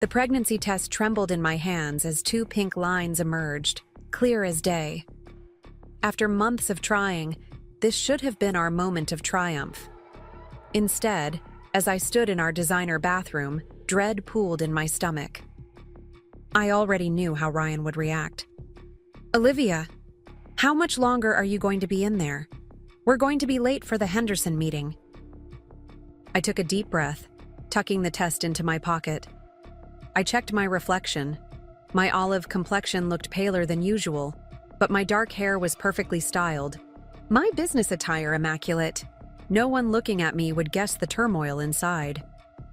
The pregnancy test trembled in my hands as two pink lines emerged, clear as day. After months of trying, this should have been our moment of triumph. Instead, as I stood in our designer bathroom, dread pooled in my stomach. I already knew how Ryan would react. "Olivia, how much longer are you going to be in there? We're going to be late for the Henderson meeting." I took a deep breath, tucking the test into my pocket. I checked my reflection. My olive complexion looked paler than usual, but my dark hair was perfectly styled. My business attire immaculate. No one looking at me would guess the turmoil inside.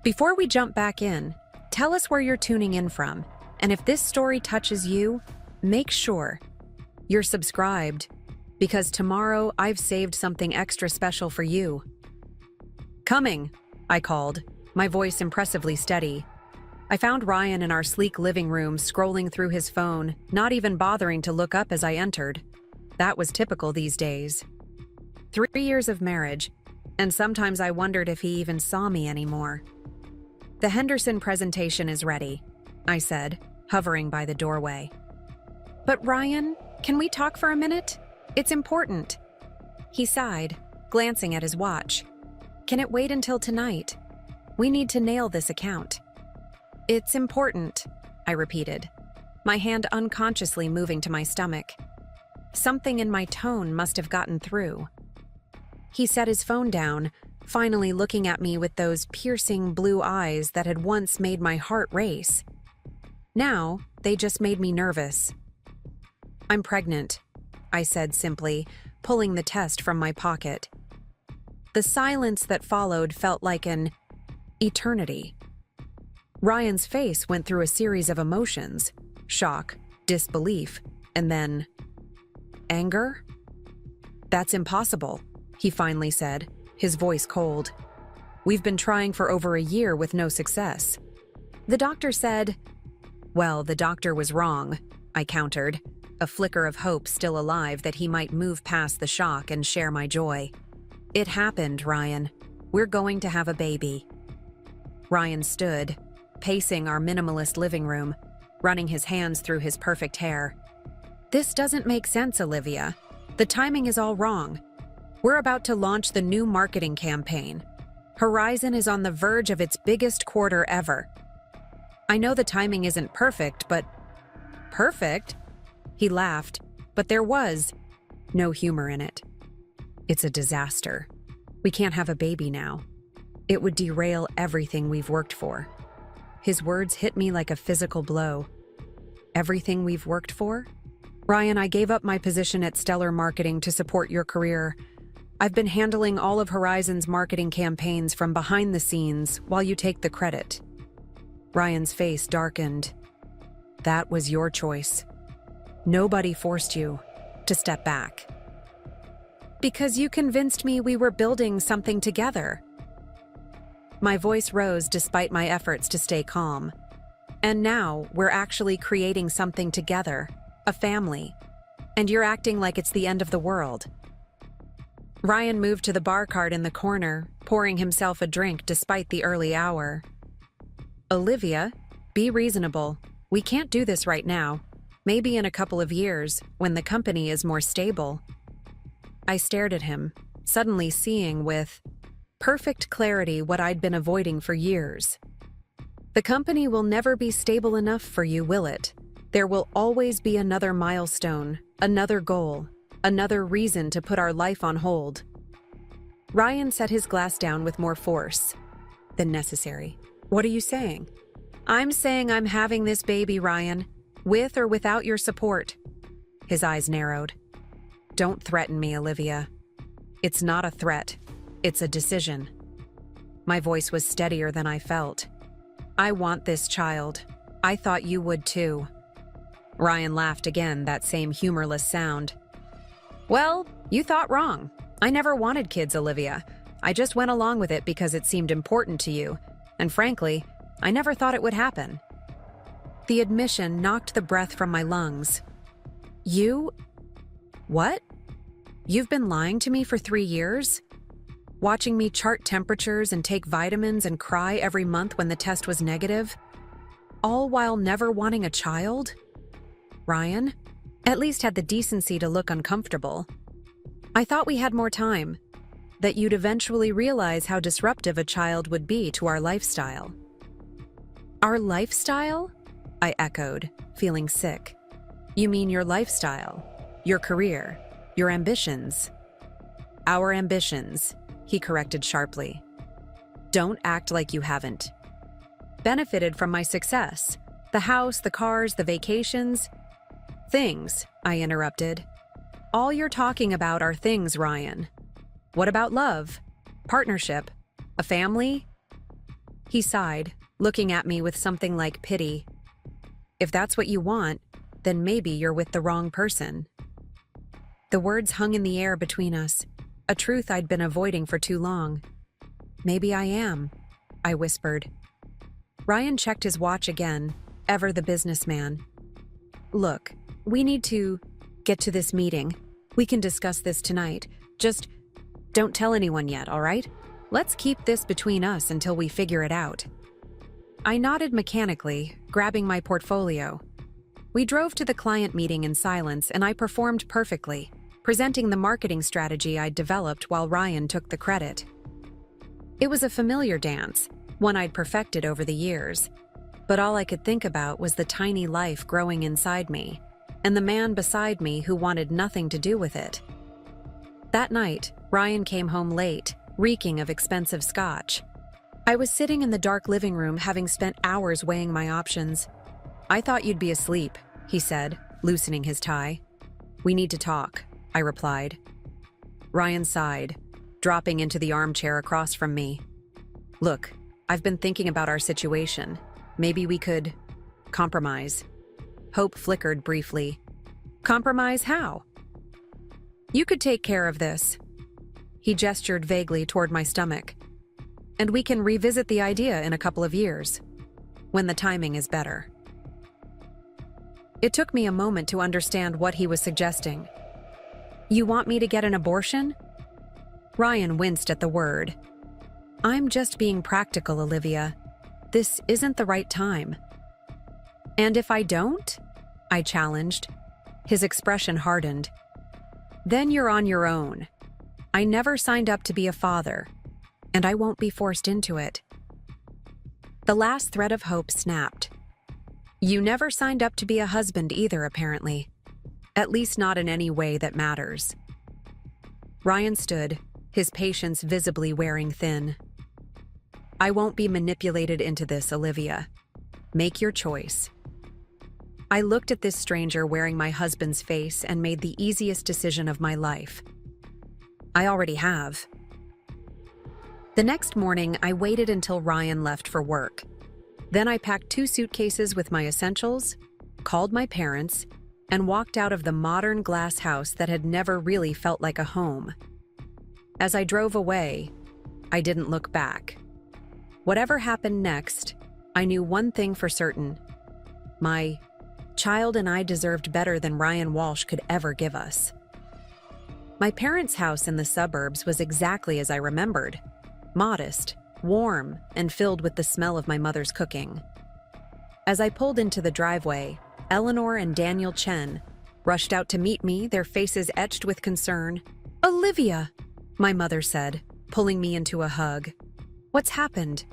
Before we jump back in, tell us where you're tuning in from, and if this story touches you, make sure you're subscribed, because tomorrow I've saved something extra special for you. "Coming," I called, my voice impressively steady. I found Ryan in our sleek living room scrolling through his phone, not even bothering to look up as I entered. That was typical these days. 3 years of marriage, and sometimes I wondered if he even saw me anymore. "The Henderson presentation is ready," I said, hovering by the doorway. "But Ryan, can we talk for a minute? It's important." He sighed, glancing at his watch. "Can it wait until tonight? We need to nail this account." "It's important," I repeated, my hand unconsciously moving to my stomach. Something in my tone must have gotten through. He set his phone down, finally looking at me with those piercing blue eyes that had once made my heart race. Now, they just made me nervous. "I'm pregnant," I said simply, pulling the test from my pocket. The silence that followed felt like an eternity. Ryan's face went through a series of emotions: shock, disbelief, and then anger. "That's impossible," he finally said, his voice cold. "We've been trying for over a year with no success." "The doctor said—" "Well, the doctor was wrong," I countered, a flicker of hope still alive that he might move past the shock and share my joy. "It happened, Ryan. We're going to have a baby." Ryan stood, pacing our minimalist living room, running his hands through his perfect hair. "This doesn't make sense, Olivia. The timing is all wrong. We're about to launch the new marketing campaign. Horizon is on the verge of its biggest quarter ever. I know the timing isn't perfect, but—" "Perfect?" He laughed, but there was no humor in it. "It's a disaster. We can't have a baby now. It would derail everything we've worked for." His words hit me like a physical blow. "Everything we've worked for?" "Ryan, I gave up my position at Stellar Marketing to support your career. I've been handling all of Horizon's marketing campaigns from behind the scenes while you take the credit." Ryan's face darkened. "That was your choice. Nobody forced you to step back." "Because you convinced me we were building something together." My voice rose despite my efforts to stay calm. "And now we're actually creating something together, a family. And you're acting like it's the end of the world." Ryan moved to the bar cart in the corner, pouring himself a drink despite the early hour. "Olivia, be reasonable. We can't do this right now. Maybe in a couple of years, when the company is more stable." I stared at him, suddenly seeing with perfect clarity what I'd been avoiding for years. "The company will never be stable enough for you, will it? There will always be another milestone, another goal, another reason to put our life on hold." Ryan set his glass down with more force than necessary. "What are you saying?" "I'm saying I'm having this baby, Ryan, with or without your support." His eyes narrowed. "Don't threaten me, Olivia. It's not a threat. It's a decision." My voice was steadier than I felt. "I want this child. I thought you would too." Ryan laughed again, that same humorless sound. "Well, you thought wrong. I never wanted kids, Olivia. I just went along with it because it seemed important to you. And frankly, I never thought it would happen." The admission knocked the breath from my lungs. "You? What? You've been lying to me for 3 years? Watching me chart temperatures and take vitamins and cry every month when the test was negative? all while never wanting a child? Ryan at least had the decency to look uncomfortable. I thought we had more time, that you'd eventually realize how disruptive a child would be to our lifestyle. Our lifestyle? I echoed, feeling sick. You mean your lifestyle, your career, your ambitions? Our ambitions, he corrected sharply. Don't act like you haven't benefited from my success. The house, the cars, the vacations. Things, I interrupted. All you're talking about are things, Ryan. What about love? Partnership? A family? He sighed, looking at me with something like pity. If that's what you want, then maybe you're with the wrong person. The words hung in the air between us, a truth I'd been avoiding for too long. Maybe I am, I whispered. Ryan checked his watch again, ever the businessman. Look, we need to get to this meeting. We can discuss this tonight. Just don't tell anyone yet, all right? Let's keep this between us until we figure it out. I nodded mechanically, grabbing my portfolio. We drove to the client meeting in silence, and I performed perfectly, presenting the marketing strategy I'd developed while Ryan took the credit. It was a familiar dance, one I'd perfected over the years, but all I could think about was the tiny life growing inside me, and the man beside me who wanted nothing to do with it. That night, Ryan came home late, reeking of expensive scotch. I was sitting in the dark living room, having spent hours weighing my options. I thought you'd be asleep, he said, loosening his tie. We need to talk, I replied. Ryan sighed, dropping into the armchair across from me. Look, I've been thinking about our situation. Maybe we could compromise. Hope flickered briefly. Compromise how? You could take care of this. He gestured vaguely toward my stomach. And we can revisit the idea in a couple of years, when the timing is better. It took me a moment to understand what he was suggesting. You want me to get an abortion? Ryan winced at the word. I'm just being practical, Olivia. This isn't the right time. And if I don't? I challenged. His expression hardened. Then you're on your own. I never signed up to be a father, and I won't be forced into it. The last thread of hope snapped. You never signed up to be a husband either, apparently. At least not in any way that matters. Ryan stood, his patience visibly wearing thin. I won't be manipulated into this, Olivia. Make your choice. I looked at this stranger wearing my husband's face and made the easiest decision of my life. I already have. The next morning, I waited until Ryan left for work. Then I packed 2 suitcases with my essentials, called my parents, and walked out of the modern glass house that had never really felt like a home. As I drove away, I didn't look back. Whatever happened next, I knew one thing for certain. My child and I deserved better than Ryan Walsh could ever give us. My parents' house in the suburbs was exactly as I remembered. Modest, warm, and filled with the smell of my mother's cooking. As I pulled into the driveway, Eleanor and Daniel Chen rushed out to meet me, their faces etched with concern. Olivia, my mother said, pulling me into a hug. What's happened?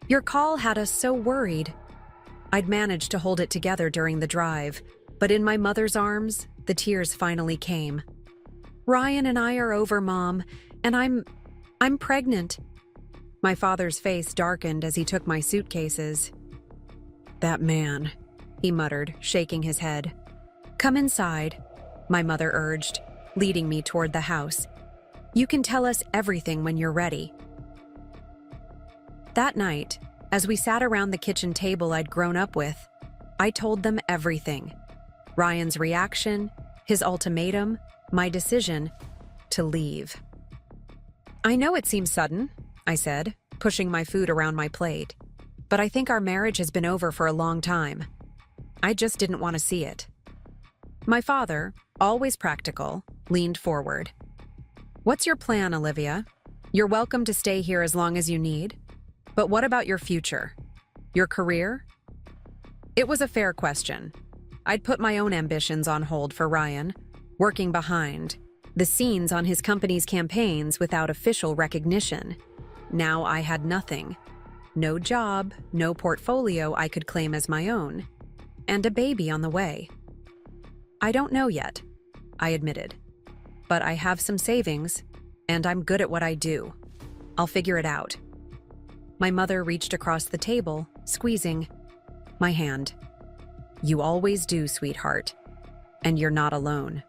Your call had us so worried. I'd managed to hold it together during the drive, but in my mother's arms, the tears finally came. Ryan and I are over, Mom, and I'm pregnant. My father's face darkened as he took my suitcases. That man, he muttered, shaking his head. Come inside, my mother urged, leading me toward the house. You can tell us everything when you're ready. That night, as we sat around the kitchen table I'd grown up with, I told them everything. Ryan's reaction, his ultimatum, my decision to leave. I know it seems sudden, I said, pushing my food around my plate, but I think our marriage has been over for a long time. I just didn't want to see it. My father, always practical, leaned forward. What's your plan, Olivia? You're welcome to stay here as long as you need. But what about your future? Your career? It was a fair question. I'd put my own ambitions on hold for Ryan, working behind the scenes on his company's campaigns without official recognition. Now I had nothing. No job, no portfolio I could claim as my own, and a baby on the way. I don't know yet, I admitted. But I have some savings, and I'm good at what I do. I'll figure it out. My mother reached across the table, squeezing my hand. You always do, sweetheart. And you're not alone.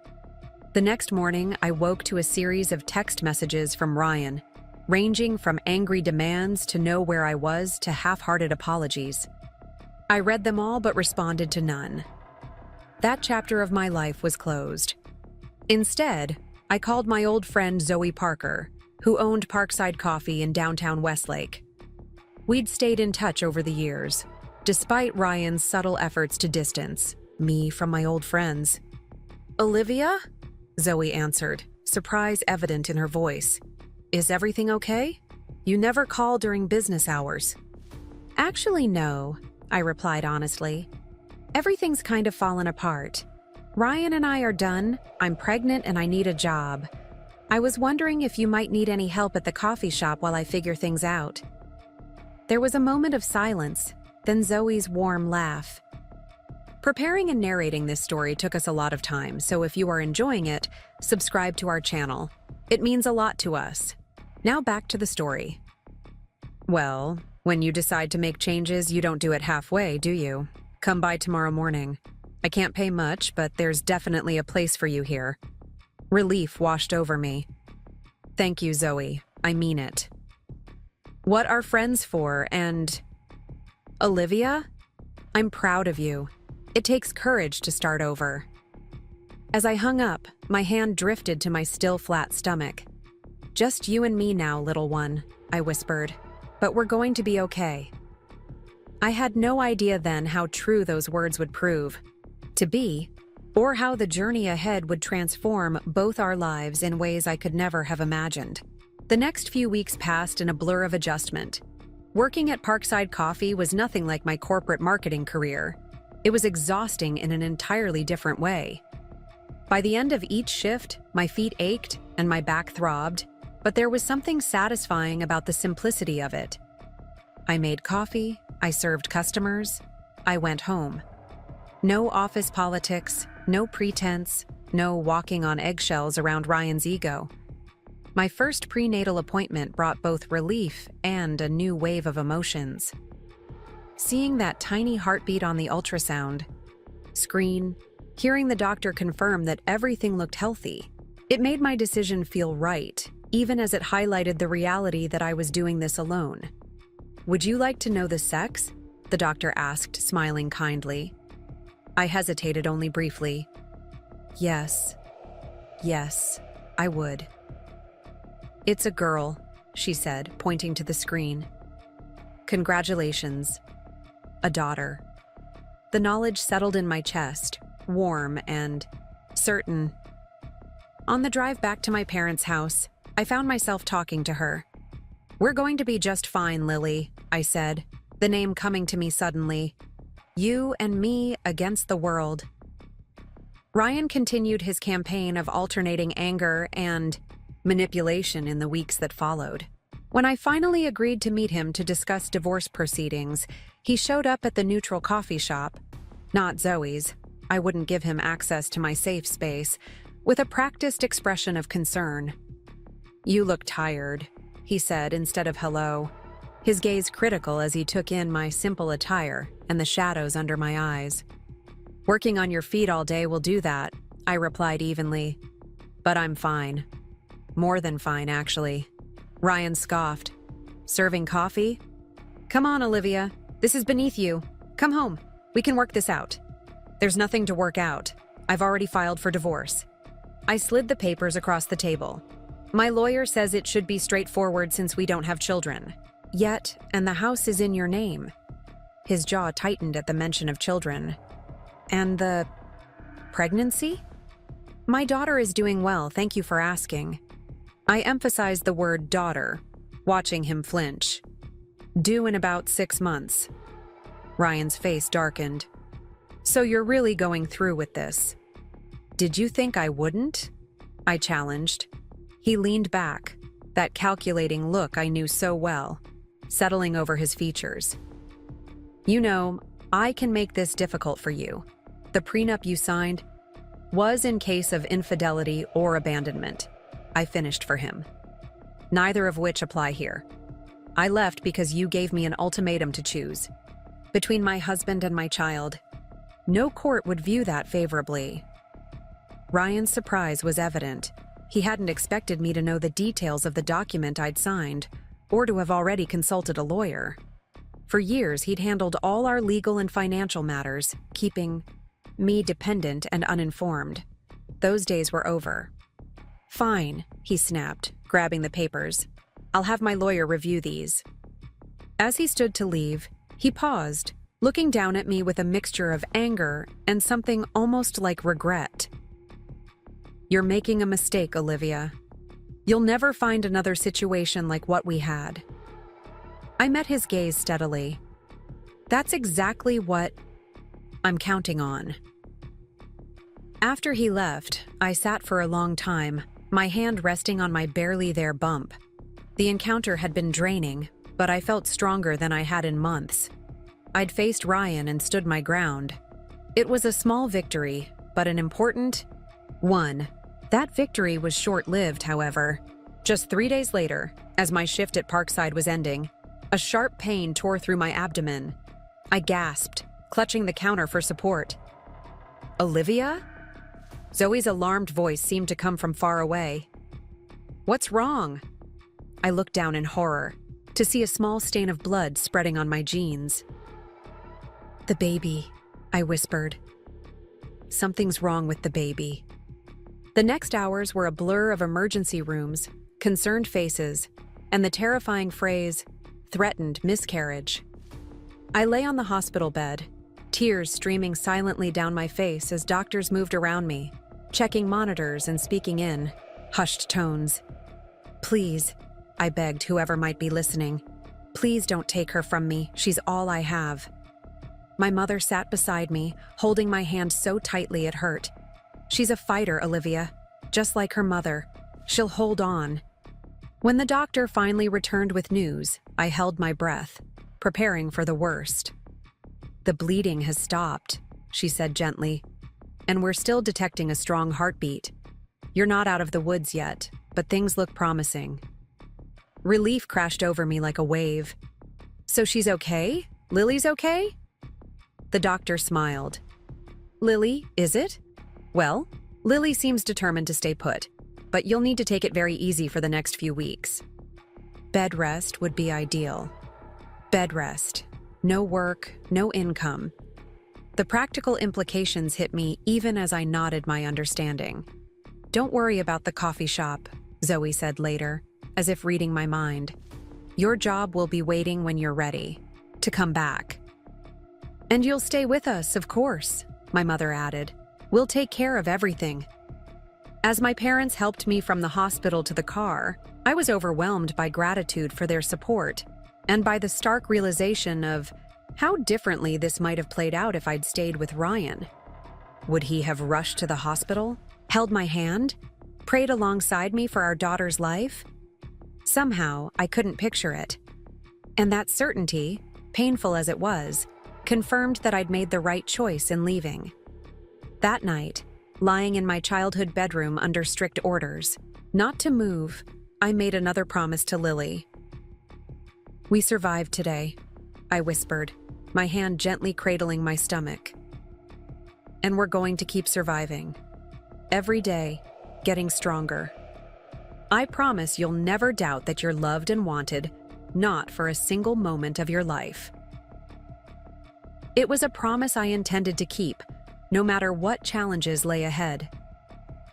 The next morning, I woke to a series of text messages from Ryan, ranging from angry demands to know where I was to half-hearted apologies. I read them all but responded to none. That chapter of my life was closed. Instead, I called my old friend Zoe Parker, who owned Parkside Coffee in downtown Westlake. We'd stayed in touch over the years, despite Ryan's subtle efforts to distance me from my old friends. "Olivia?" Zoe answered, surprise evident in her voice. "Is everything okay? You never call during business hours." "Actually, no," I replied honestly. "Everything's kind of fallen apart. Ryan and I are done. I'm pregnant and I need a job. I was wondering if you might need any help at the coffee shop while I figure things out." There was a moment of silence, then Zoe's warm laugh. Preparing and narrating this story took us a lot of time, so if you are enjoying it, subscribe to our channel. It means a lot to us. Now back to the story. Well, when you decide to make changes, you don't do it halfway, do you? Come by tomorrow morning. I can't pay much, but there's definitely a place for you here. Relief washed over me. Thank you, Zoe. I mean it. What are friends for, and... Olivia? I'm proud of you. It takes courage to start over. As I hung up, my hand drifted to my still flat stomach. Just you and me now, little one, I whispered. But we're going to be okay. I had no idea then how true those words would prove to be, or how the journey ahead would transform both our lives in ways I could never have imagined. The next few weeks passed in a blur of adjustment. Working at Parkside Coffee was nothing like my corporate marketing career. It was exhausting in an entirely different way. By the end of each shift, my feet ached and my back throbbed, but there was something satisfying about the simplicity of it. I made coffee, I served customers, I went home. No office politics, no pretense, no walking on eggshells around Ryan's ego. My first prenatal appointment brought both relief and a new wave of emotions. Seeing that tiny heartbeat on the ultrasound screen, hearing the doctor confirm that everything looked healthy, it made my decision feel right, even as it highlighted the reality that I was doing this alone. "Would you like to know the sex?" the doctor asked, smiling kindly. I hesitated only briefly. Yes, I would. "It's a girl," she said, pointing to the screen. "Congratulations. A daughter." The knowledge settled in my chest, warm and certain. On the drive back to my parents' house, I found myself talking to her. "We're going to be just fine, Lily," I said, the name coming to me suddenly. "You and me against the world." Ryan continued his campaign of alternating anger and manipulation in the weeks that followed. When I finally agreed to meet him to discuss divorce proceedings, he showed up at the neutral coffee shop, not Zoe's. I wouldn't give him access to my safe space, with a practiced expression of concern. "You look tired," he said instead of hello, his gaze critical as he took in my simple attire and the shadows under my eyes. "Working on your feet all day will do that," I replied evenly. "But I'm fine. More than fine, actually." Ryan scoffed. "Serving coffee? Come on, Olivia. This is beneath you. Come home. We can work this out." "There's nothing to work out. I've already filed for divorce." I slid the papers across the table. "My lawyer says it should be straightforward since we don't have children. Yet, and the house is in your name." His jaw tightened at the mention of children. "And the pregnancy?" "My daughter is doing well, thank you for asking." I emphasized the word daughter, watching him flinch. "Due in about 6 months." Ryan's face darkened. So you're really going through with this? Did you think I wouldn't? I challenged. He leaned back, that calculating look I knew so well, settling over his features. You know, I can make this difficult for you. The prenup you signed was in case of infidelity or abandonment. I finished for him. Neither of which apply here. I left because you gave me an ultimatum to choose. Between my husband and my child, no court would view that favorably. Ryan's surprise was evident. He hadn't expected me to know the details of the document I'd signed, or to have already consulted a lawyer. For years, he'd handled all our legal and financial matters, keeping me dependent and uninformed. Those days were over. Fine, he snapped, grabbing the papers. I'll have my lawyer review these. As he stood to leave, he paused, looking down at me with a mixture of anger and something almost like regret. You're making a mistake, Olivia. You'll never find another situation like what we had. I met his gaze steadily. That's exactly what I'm counting on. After he left, I sat for a long time, my hand resting on my barely there bump. The encounter had been draining, but I felt stronger than I had in months. I'd faced Ryan and stood my ground. It was a small victory, but an important one. That victory was short-lived, however. Just 3 days later, as my shift at Parkside was ending, a sharp pain tore through my abdomen. I gasped, clutching the counter for support. Olivia? Zoe's alarmed voice seemed to come from far away. What's wrong? I looked down in horror, to see a small stain of blood spreading on my jeans. The baby, I whispered. Something's wrong with the baby. The next hours were a blur of emergency rooms, concerned faces, and the terrifying phrase, threatened miscarriage. I lay on the hospital bed, tears streaming silently down my face as doctors moved around me, checking monitors and speaking in hushed tones. Please, I begged whoever might be listening, please don't take her from me. She's all I have. My mother sat beside me, holding my hand so tightly it hurt. She's a fighter, Olivia, just like her mother. She'll hold on. When the doctor finally returned with news, I held my breath, preparing for the worst. The bleeding has stopped, she said gently, and we're still detecting a strong heartbeat. You're not out of the woods yet, but things look promising. Relief crashed over me like a wave. So she's okay? Lily's okay? The doctor smiled. Lily, is it? Well, Lily seems determined to stay put, but you'll need to take it very easy for the next few weeks. Bed rest would be ideal. Bed rest. No work, no income. The practical implications hit me even as I nodded my understanding. Don't worry about the coffee shop, Zoe said later, as if reading my mind. Your job will be waiting when you're ready to come back. And you'll stay with us, of course, my mother added. We'll take care of everything. As my parents helped me from the hospital to the car, I was overwhelmed by gratitude for their support and by the stark realization of how differently this might have played out if I'd stayed with Ryan. Would he have rushed to the hospital, held my hand, prayed alongside me for our daughter's life? Somehow, I couldn't picture it. And that certainty, painful as it was, confirmed that I'd made the right choice in leaving. That night, lying in my childhood bedroom under strict orders, not to move, I made another promise to Lily. We survived today, I whispered, my hand gently cradling my stomach. And we're going to keep surviving. Every day, getting stronger. I promise you'll never doubt that you're loved and wanted, not for a single moment of your life. It was a promise I intended to keep, no matter what challenges lay ahead.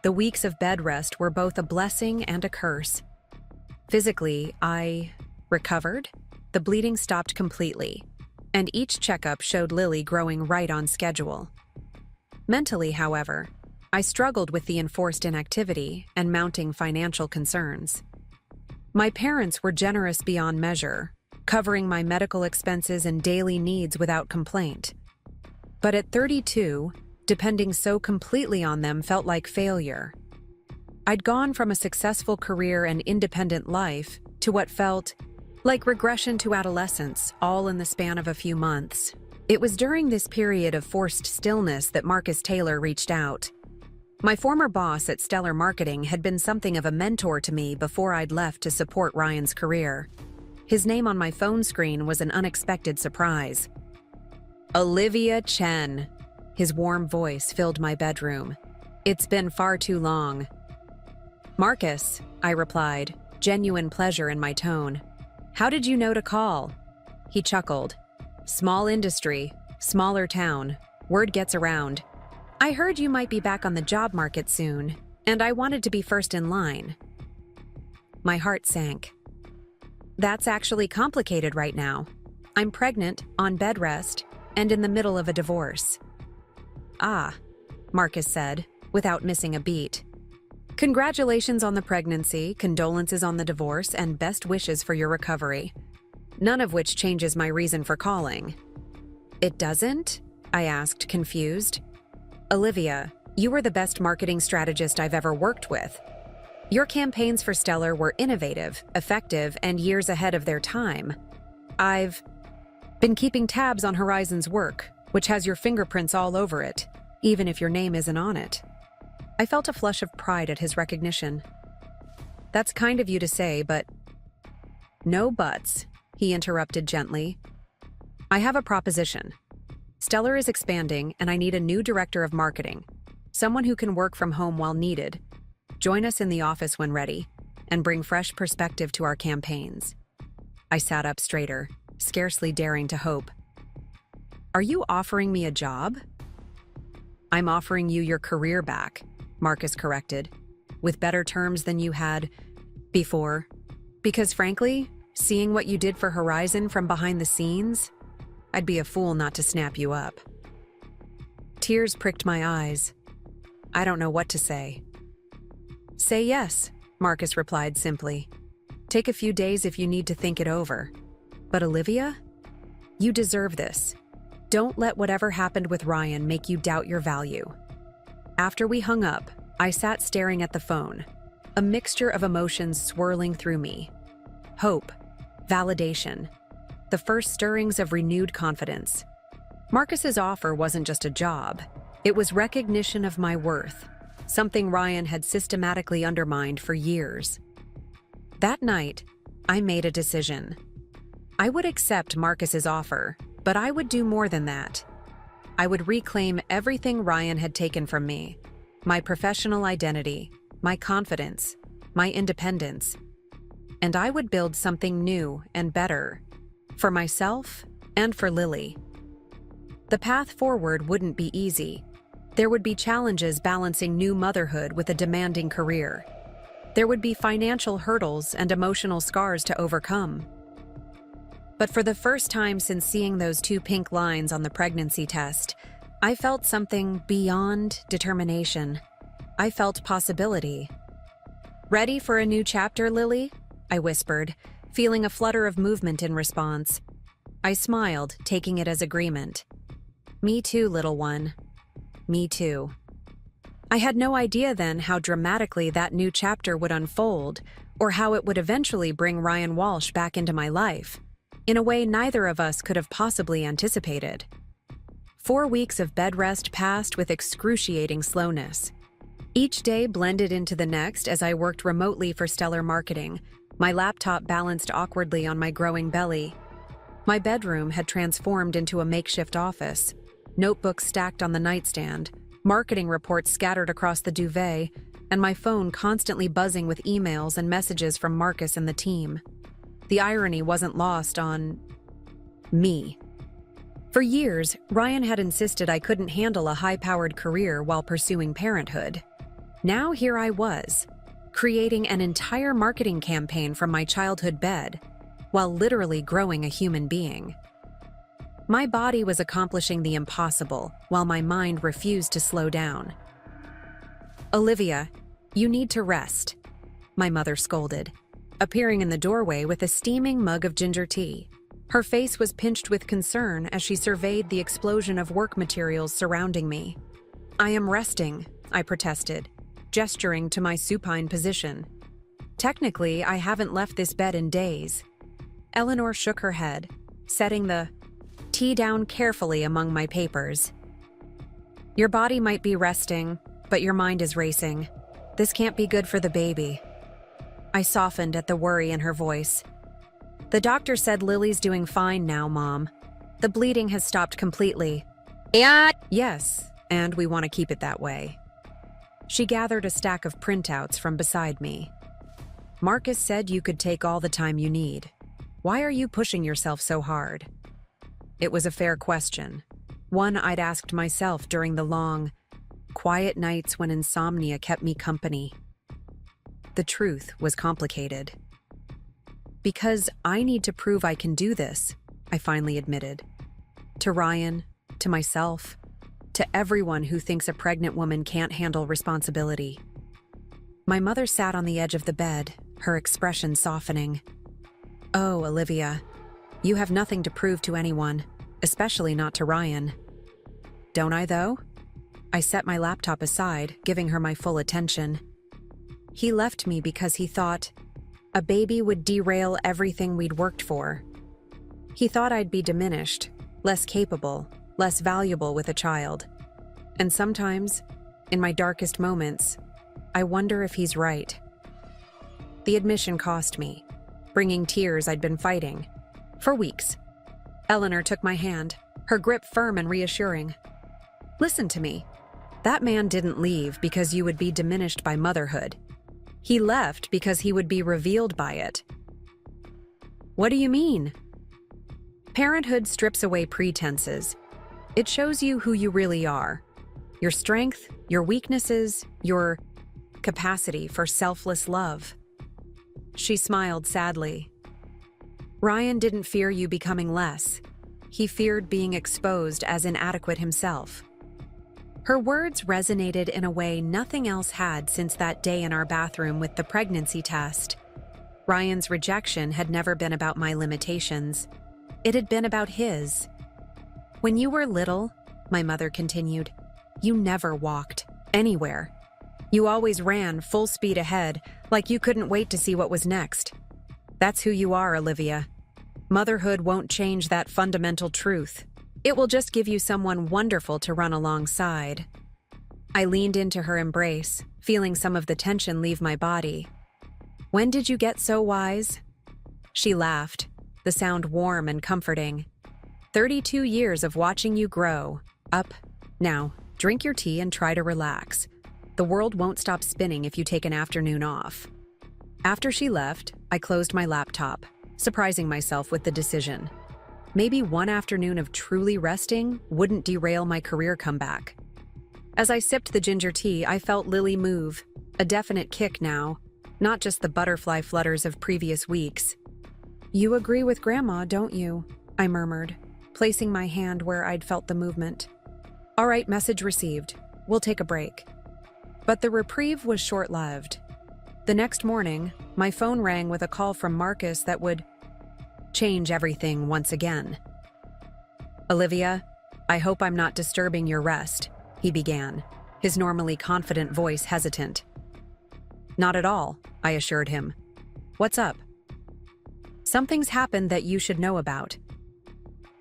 The weeks of bed rest were both a blessing and a curse. Physically, I recovered. The bleeding stopped completely, and each checkup showed Lily growing right on schedule. Mentally, however, I struggled with the enforced inactivity and mounting financial concerns. My parents were generous beyond measure, covering my medical expenses and daily needs without complaint. But at 32, depending so completely on them felt like failure. I'd gone from a successful career and independent life to what felt like regression to adolescence, all in the span of a few months. It was during this period of forced stillness that Marcus Taylor reached out. My former boss at Stellar Marketing had been something of a mentor to me before I'd left to support Ryan's career. His name on my phone screen was an unexpected surprise. Olivia Chen. His warm voice filled my bedroom. It's been far too long. Marcus, I replied, genuine pleasure in my tone. How did you know to call? He chuckled. Small industry, smaller town. Word gets around. I heard you might be back on the job market soon, and I wanted to be first in line. My heart sank. That's actually complicated right now. I'm pregnant, on bed rest, and in the middle of a divorce. Ah, Marcus said, without missing a beat. Congratulations on the pregnancy, condolences on the divorce, and best wishes for your recovery. None of which changes my reason for calling. It doesn't? I asked, confused. Olivia, you were the best marketing strategist I've ever worked with. Your campaigns for Stellar were innovative, effective, and years ahead of their time. I've been keeping tabs on Horizon's work, which has your fingerprints all over it, even if your name isn't on it. I felt a flush of pride at his recognition. That's kind of you to say, but... No buts, he interrupted gently. I have a proposition. Stellar is expanding, and I need a new director of marketing, someone who can work from home while needed, join us in the office when ready, and bring fresh perspective to our campaigns. I sat up straighter, scarcely daring to hope. Are you offering me a job? I'm offering you your career back, Marcus corrected, with better terms than you had before. Because frankly, seeing what you did for Horizon from behind the scenes, I'd be a fool not to snap you up. Tears pricked my eyes. I don't know what to say. Say yes, Marcus replied simply. Take a few days if you need to think it over. But Olivia, you deserve this. Don't let whatever happened with Ryan make you doubt your value. After we hung up, I sat staring at the phone, a mixture of emotions swirling through me. Hope, validation, the first stirrings of renewed confidence. Marcus's offer wasn't just a job, it was recognition of my worth, something Ryan had systematically undermined for years. That night, I made a decision. I would accept Marcus's offer, but I would do more than that. I would reclaim everything Ryan had taken from me, my professional identity, my confidence, my independence, and I would build something new and better, for myself and for Lily. The path forward wouldn't be easy. There would be challenges balancing new motherhood with a demanding career. There would be financial hurdles and emotional scars to overcome. But for the first time since seeing those 2 pink lines on the pregnancy test, I felt something beyond determination. I felt possibility. Ready for a new chapter, Lily? I whispered, feeling a flutter of movement in response. I smiled, taking it as agreement. Me too, little one. Me too. I had no idea then how dramatically that new chapter would unfold, or how it would eventually bring Ryan Walsh back into my life, in a way neither of us could have possibly anticipated. 4 weeks of bed rest passed with excruciating slowness. Each day blended into the next as I worked remotely for Stellar Marketing, my laptop balanced awkwardly on my growing belly. My bedroom had transformed into a makeshift office, notebooks stacked on the nightstand, marketing reports scattered across the duvet, and my phone constantly buzzing with emails and messages from Marcus and the team. The irony wasn't lost on me. For years, Ryan had insisted I couldn't handle a high-powered career while pursuing parenthood. Now here I was, creating an entire marketing campaign from my childhood bed, while literally growing a human being. My body was accomplishing the impossible, while my mind refused to slow down. Olivia, you need to rest, my mother scolded, appearing in the doorway with a steaming mug of ginger tea. Her face was pinched with concern as she surveyed the explosion of work materials surrounding me. "I am resting," I protested, gesturing to my supine position. "Technically, I haven't left this bed in days." Eleanor shook her head, setting the tea down carefully among my papers. "Your body might be resting, but your mind is racing. This can't be good for the baby." I softened at the worry in her voice. "The doctor said Lily's doing fine now, Mom. The bleeding has stopped completely." "Yeah." "Yes, and we want to keep it that way." She gathered a stack of printouts from beside me. "Marcus said you could take all the time you need. Why are you pushing yourself so hard?" It was a fair question, one I'd asked myself during the long, quiet nights when insomnia kept me company. The truth was complicated. "Because I need to prove I can do this," I finally admitted. To Ryan, to myself, to everyone who thinks a pregnant woman can't handle responsibility. My mother sat on the edge of the bed, her expression softening. "Oh, Olivia, you have nothing to prove to anyone, especially not to Ryan." "Don't I, though?" I set my laptop aside, giving her my full attention. "He left me because he thought a baby would derail everything we'd worked for. He thought I'd be diminished, less capable, less valuable with a child. And sometimes, in my darkest moments, I wonder if he's right." The admission cost me, bringing tears I'd been fighting for weeks. Eleanor took my hand, her grip firm and reassuring. "Listen to me. That man didn't leave because you would be diminished by motherhood. He left because he would be revealed by it." "What do you mean?" "Parenthood strips away pretenses. It shows you who you really are. Your strength, your weaknesses, your capacity for selfless love." She smiled sadly. "Ryan didn't fear you becoming less. He feared being exposed as inadequate himself." Her words resonated in a way nothing else had since that day in our bathroom with the pregnancy test. Ryan's rejection had never been about my limitations. It had been about his. "When you were little," my mother continued, "you never walked anywhere. You always ran full speed ahead, like you couldn't wait to see what was next. That's who you are, Olivia. Motherhood won't change that fundamental truth. It will just give you someone wonderful to run alongside." I leaned into her embrace, feeling some of the tension leave my body. "When did you get so wise?" She laughed, the sound warm and comforting. 32 years of watching you grow. Up. Now, drink your tea and try to relax. The world won't stop spinning if you take an afternoon off." After she left, I closed my laptop, surprising myself with the decision. Maybe one afternoon of truly resting wouldn't derail my career comeback. As I sipped the ginger tea, I felt Lily move, a definite kick now, not just the butterfly flutters of previous weeks. "You agree with Grandma, don't you?" I murmured, placing my hand where I'd felt the movement. "All right, message received. We'll take a break." But the reprieve was short-lived. The next morning, my phone rang with a call from Marcus that would change everything once again. "Olivia, I hope I'm not disturbing your rest," he began, his normally confident voice hesitant. "Not at all," I assured him. "What's up?" "Something's happened that you should know about."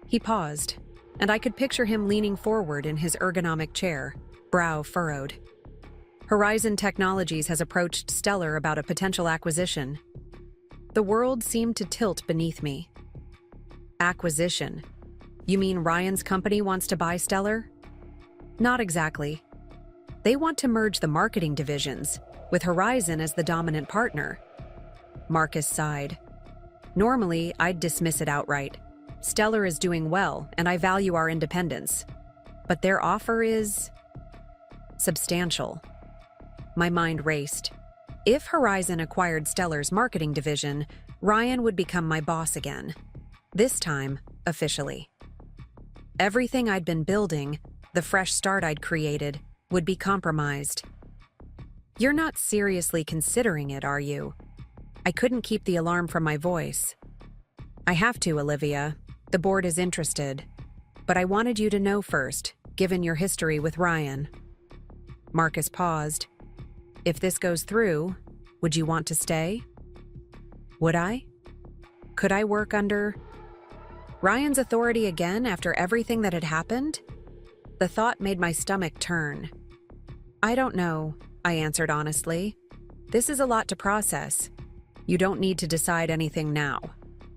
He paused, and I could picture him leaning forward in his ergonomic chair, brow furrowed. Horizon Technologies has approached Stellar about a potential acquisition. The world seemed to tilt beneath me. "Acquisition? You mean Ryan's company wants to buy Stellar?" "Not exactly. They want to merge the marketing divisions, with Horizon as the dominant partner." Marcus sighed. "Normally, I'd dismiss it outright. Stellar is doing well, and I value our independence. But their offer is substantial." My mind raced. If Horizon acquired Stellar's marketing division, Ryan would become my boss again. This time, officially. Everything I'd been building, the fresh start I'd created, would be compromised. "You're not seriously considering it, are you?" I couldn't keep the alarm from my voice. I have to, Olivia. The board is interested. But I wanted you to know first, given your history with Ryan. Marcus paused. If this goes through, would you want to stay? Would I? Could I work under Ryan's authority again after everything that had happened? The thought made my stomach turn. I don't know, I answered honestly. This is a lot to process. You don't need to decide anything now,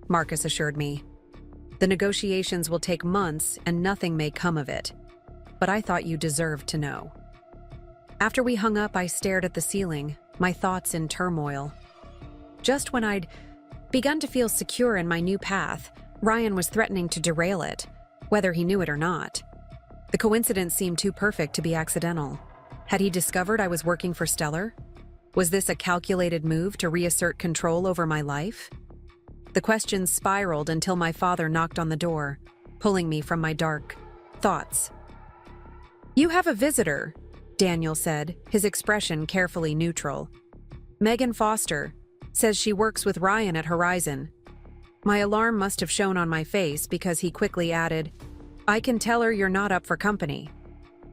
Marcus assured me. The negotiations will take months and nothing may come of it. But I thought you deserved to know. After we hung up, I stared at the ceiling, my thoughts in turmoil. Just when I'd begun to feel secure in my new path, Ryan was threatening to derail it, whether he knew it or not. The coincidence seemed too perfect to be accidental. Had he discovered I was working for Stellar? Was this a calculated move to reassert control over my life? The questions spiraled until my father knocked on the door, pulling me from my dark thoughts. You have a visitor, Daniel said, his expression carefully neutral. Megan Foster says she works with Ryan at Horizon. My alarm must have shown on my face because he quickly added, I can tell her you're not up for company.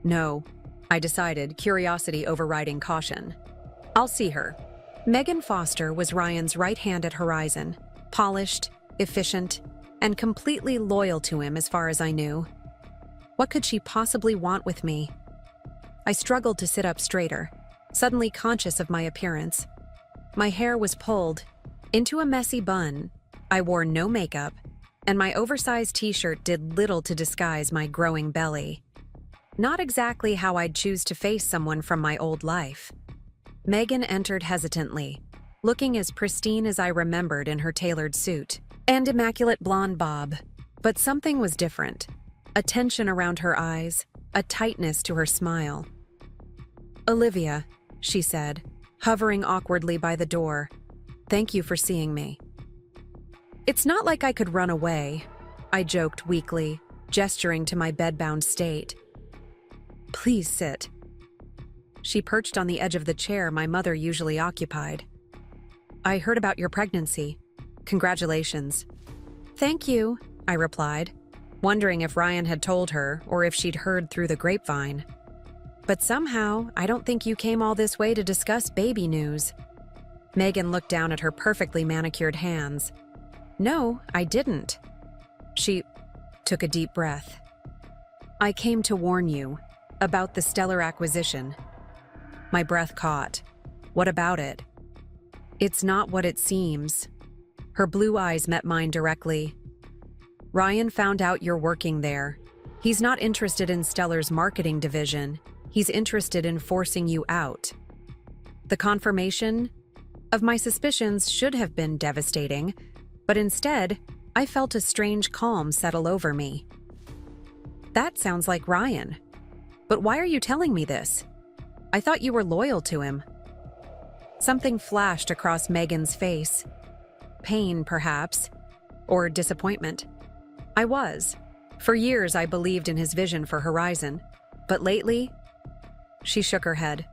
No, I decided, curiosity overriding caution. I'll see her. Megan Foster was Ryan's right hand at Horizon, polished, efficient, and completely loyal to him as far as I knew. What could she possibly want with me? I struggled to sit up straighter, suddenly conscious of my appearance. My hair was pulled into a messy bun. I wore no makeup, and my oversized t-shirt did little to disguise my growing belly. Not exactly how I'd choose to face someone from my old life. Megan entered hesitantly, looking as pristine as I remembered in her tailored suit and immaculate blonde bob. But something was different. A tension around her eyes, a tightness to her smile. Olivia, she said, hovering awkwardly by the door. Thank you for seeing me. It's not like I could run away, I joked weakly, gesturing to my bedbound state. Please sit. She perched on the edge of the chair my mother usually occupied. I heard about your pregnancy. Congratulations. Thank you, I replied, wondering if Ryan had told her or if she'd heard through the grapevine. But somehow, I don't think you came all this way to discuss baby news. Megan looked down at her perfectly manicured hands. No, I didn't. She took a deep breath. I came to warn you about the Stellar acquisition. My breath caught. What about it? It's not what it seems. Her blue eyes met mine directly. Ryan found out you're working there. He's not interested in Stellar's marketing division. He's interested in forcing you out. The confirmation of my suspicions should have been devastating, but instead, I felt a strange calm settle over me. That sounds like Ryan. But why are you telling me this? I thought you were loyal to him. Something flashed across Megan's face. Pain, perhaps, or disappointment. I was. For years, I believed in his vision for Horizon, but lately, she shook her head.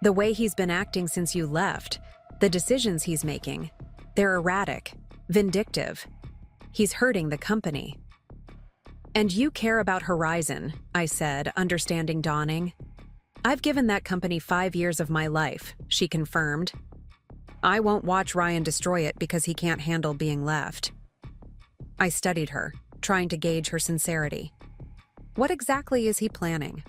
The way he's been acting since you left, the decisions he's making, they're erratic, vindictive. He's hurting the company. And you care about Horizon, I said, understanding dawning. I've given that company 5 years of my life, she confirmed. I won't watch Ryan destroy it because he can't handle being left. I studied her, trying to gauge her sincerity. What exactly is he planning?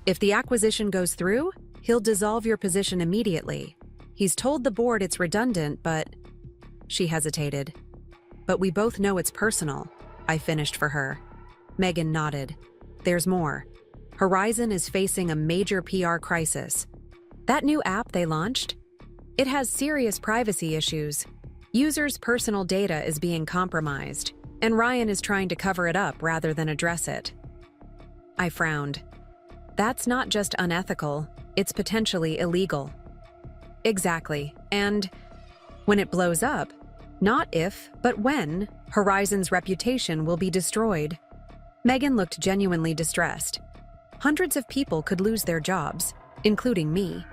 If the acquisition goes through, he'll dissolve your position immediately. He's told the board it's redundant, but... She hesitated. But we both know it's personal, I finished for her. Megan nodded. There's more. Horizon is facing a major PR crisis. That new app they launched? It has serious privacy issues. Users' personal data is being compromised, and Ryan is trying to cover it up rather than address it. I frowned. That's not just unethical, it's potentially illegal. Exactly, and when it blows up, not if, but when, Horizon's reputation will be destroyed. Megan looked genuinely distressed. Hundreds of people could lose their jobs, including me.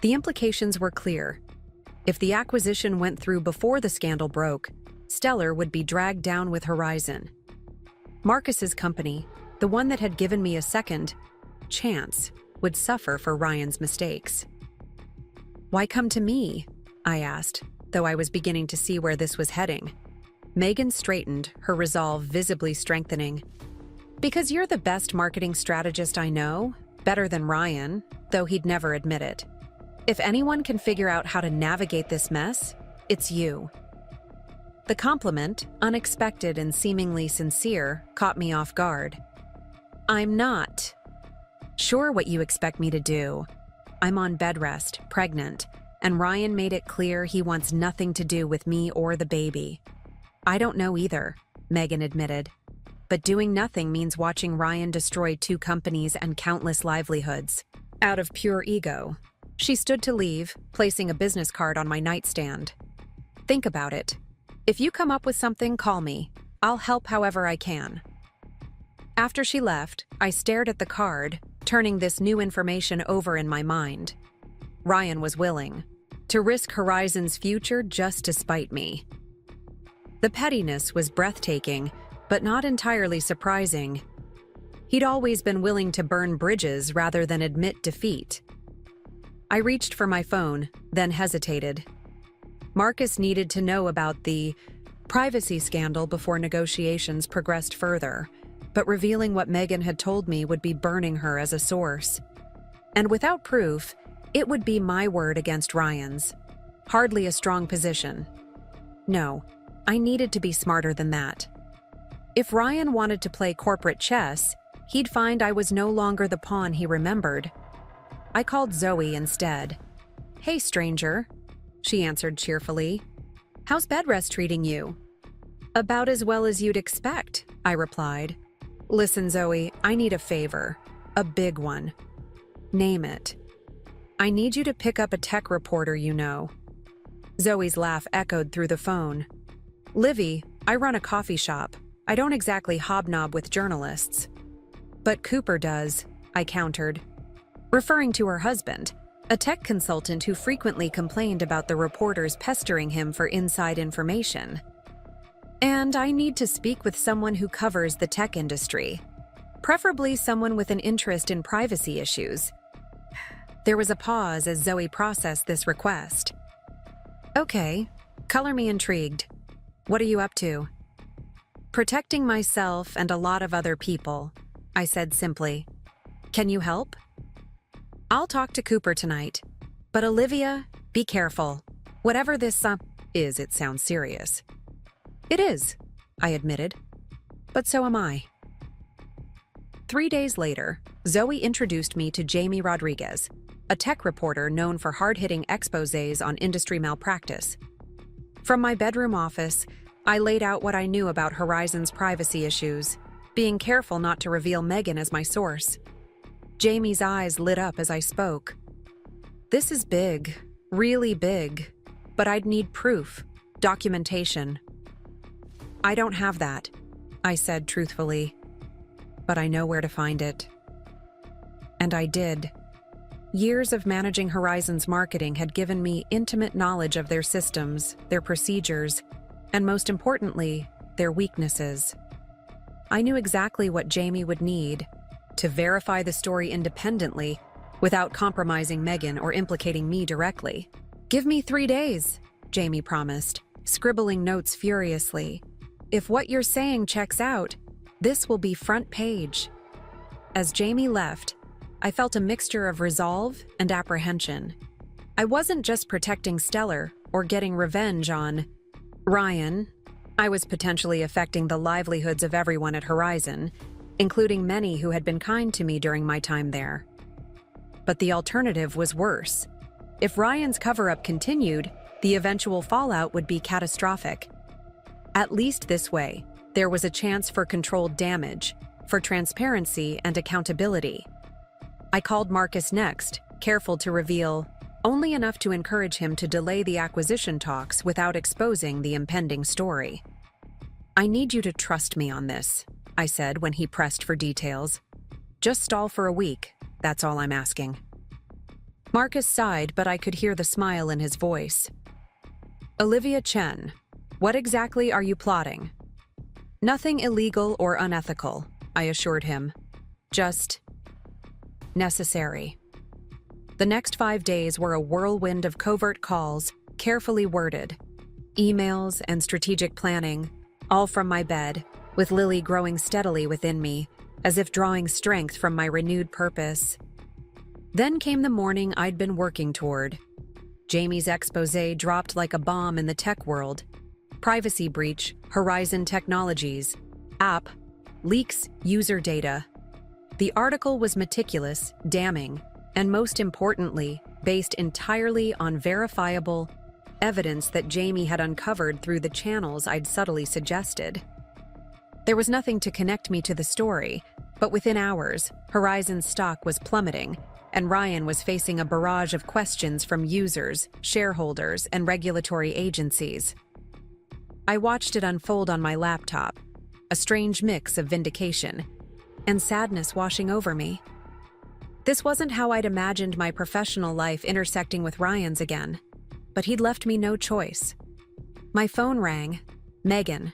The implications were clear. If the acquisition went through before the scandal broke, Stellar would be dragged down with Horizon. Marcus's company, the one that had given me a second chance, would suffer for Ryan's mistakes. "Why come to me?" I asked, though I was beginning to see where this was heading. Megan straightened, her resolve visibly strengthening. "Because you're the best marketing strategist I know, better than Ryan, though he'd never admit it. If anyone can figure out how to navigate this mess, it's you." The compliment, unexpected and seemingly sincere, caught me off guard. "I'm not sure what you expect me to do. I'm on bed rest, pregnant, and Ryan made it clear he wants nothing to do with me or the baby." "I don't know either," Megan admitted. "But doing nothing means watching Ryan destroy 2 companies and countless livelihoods. Out of pure ego." She stood to leave, placing a business card on my nightstand. "Think about it. If you come up with something, call me. I'll help however I can." After she left, I stared at the card, turning this new information over in my mind. Ryan was willing to risk Horizon's future just to spite me. The pettiness was breathtaking, but not entirely surprising. He'd always been willing to burn bridges rather than admit defeat. I reached for my phone, then hesitated. Marcus needed to know about the privacy scandal before negotiations progressed further, but revealing what Megan had told me would be burning her as a source. And without proof, it would be my word against Ryan's. Hardly a strong position. No, I needed to be smarter than that. If Ryan wanted to play corporate chess, he'd find I was no longer the pawn he remembered. I called Zoe instead. "Hey, stranger," she answered cheerfully. "How's bed rest treating you?" "About as well as you'd expect," I replied. "Listen, Zoe, I need a favor. A big one." "Name it." "I need you to pick up a tech reporter you know." Zoe's laugh echoed through the phone. "Livy, I run a coffee shop. I don't exactly hobnob with journalists." "But Cooper does," I countered, referring to her husband, a tech consultant who frequently complained about the reporters pestering him for inside information. "And I need to speak with someone who covers the tech industry, preferably someone with an interest in privacy issues." There was a pause as Zoe processed this request. "Okay, color me intrigued. What are you up to?" "Protecting myself and a lot of other people," I said simply. "Can you help?" "I'll talk to Cooper tonight. But Olivia, be careful. Whatever this is, it sounds serious." "It is," I admitted. "But so am I." 3 days later, Zoe introduced me to Jamie Rodriguez, a tech reporter known for hard-hitting exposés on industry malpractice. From my bedroom office, I laid out what I knew about Horizon's privacy issues, being careful not to reveal Megan as my source. Jamie's eyes lit up as I spoke. "This is big, really big, but I'd need proof, documentation." "I don't have that," I said truthfully, "but I know where to find it." And I did. Years of managing Horizon's marketing had given me intimate knowledge of their systems, their procedures, and most importantly, their weaknesses. I knew exactly what Jamie would need to verify the story independently without compromising Megan or implicating me directly. "Give me 3 days," Jamie promised, scribbling notes furiously. "If what you're saying checks out, this will be front page." As Jamie left, I felt a mixture of resolve and apprehension. I wasn't just protecting Stellar or getting revenge on Ryan. I was potentially affecting the livelihoods of everyone at Horizon, including many who had been kind to me during my time there. But the alternative was worse. If Ryan's cover-up continued, the eventual fallout would be catastrophic. At least this way, there was a chance for controlled damage, for transparency and accountability. I called Marcus next, careful to reveal only enough to encourage him to delay the acquisition talks without exposing the impending story. "I need you to trust me on this," I said when he pressed for details. "Just stall for a week, that's all I'm asking." Marcus sighed, but I could hear the smile in his voice. "Olivia Chen, What exactly are you plotting? Nothing illegal or unethical, I assured him. Just necessary. The next 5 days were a whirlwind of covert calls, carefully worded, emails and strategic planning, all from my bed, with Lily growing steadily within me, as if drawing strength from my renewed purpose. Then came the morning I'd been working toward. Jamie's exposé dropped like a bomb in the tech world. Privacy breach, Horizon Technologies, app, leaks user data. The article was meticulous, damning, and most importantly, based entirely on verifiable evidence that Jamie had uncovered through the channels I'd subtly suggested. There was nothing to connect me to the story, but within hours, Horizon's stock was plummeting, and Ryan was facing a barrage of questions from users, shareholders, and regulatory agencies. I watched it unfold on my laptop, a strange mix of vindication and sadness washing over me. This wasn't how I'd imagined my professional life intersecting with Ryan's again, but he'd left me no choice. My phone rang. Megan.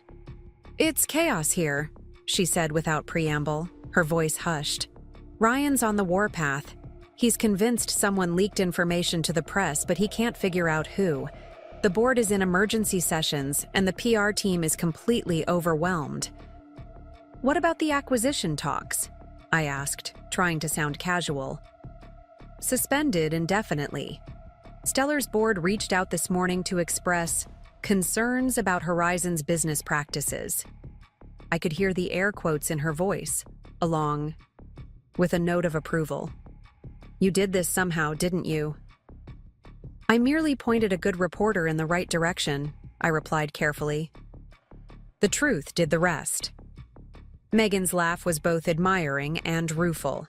"It's chaos here," she said without preamble, her voice hushed. "Ryan's on the warpath. He's convinced someone leaked information to the press, but he can't figure out who. The board is in emergency sessions, and the PR team is completely overwhelmed." "What about the acquisition talks?" I asked, trying to sound casual. "Suspended indefinitely. Stellar's board reached out this morning to express concerns about Horizon's business practices." I could hear the air quotes in her voice, along with a note of approval. "You did this somehow, didn't you?" "I merely pointed a good reporter in the right direction," I replied carefully. "The truth did the rest." Megan's laugh was both admiring and rueful.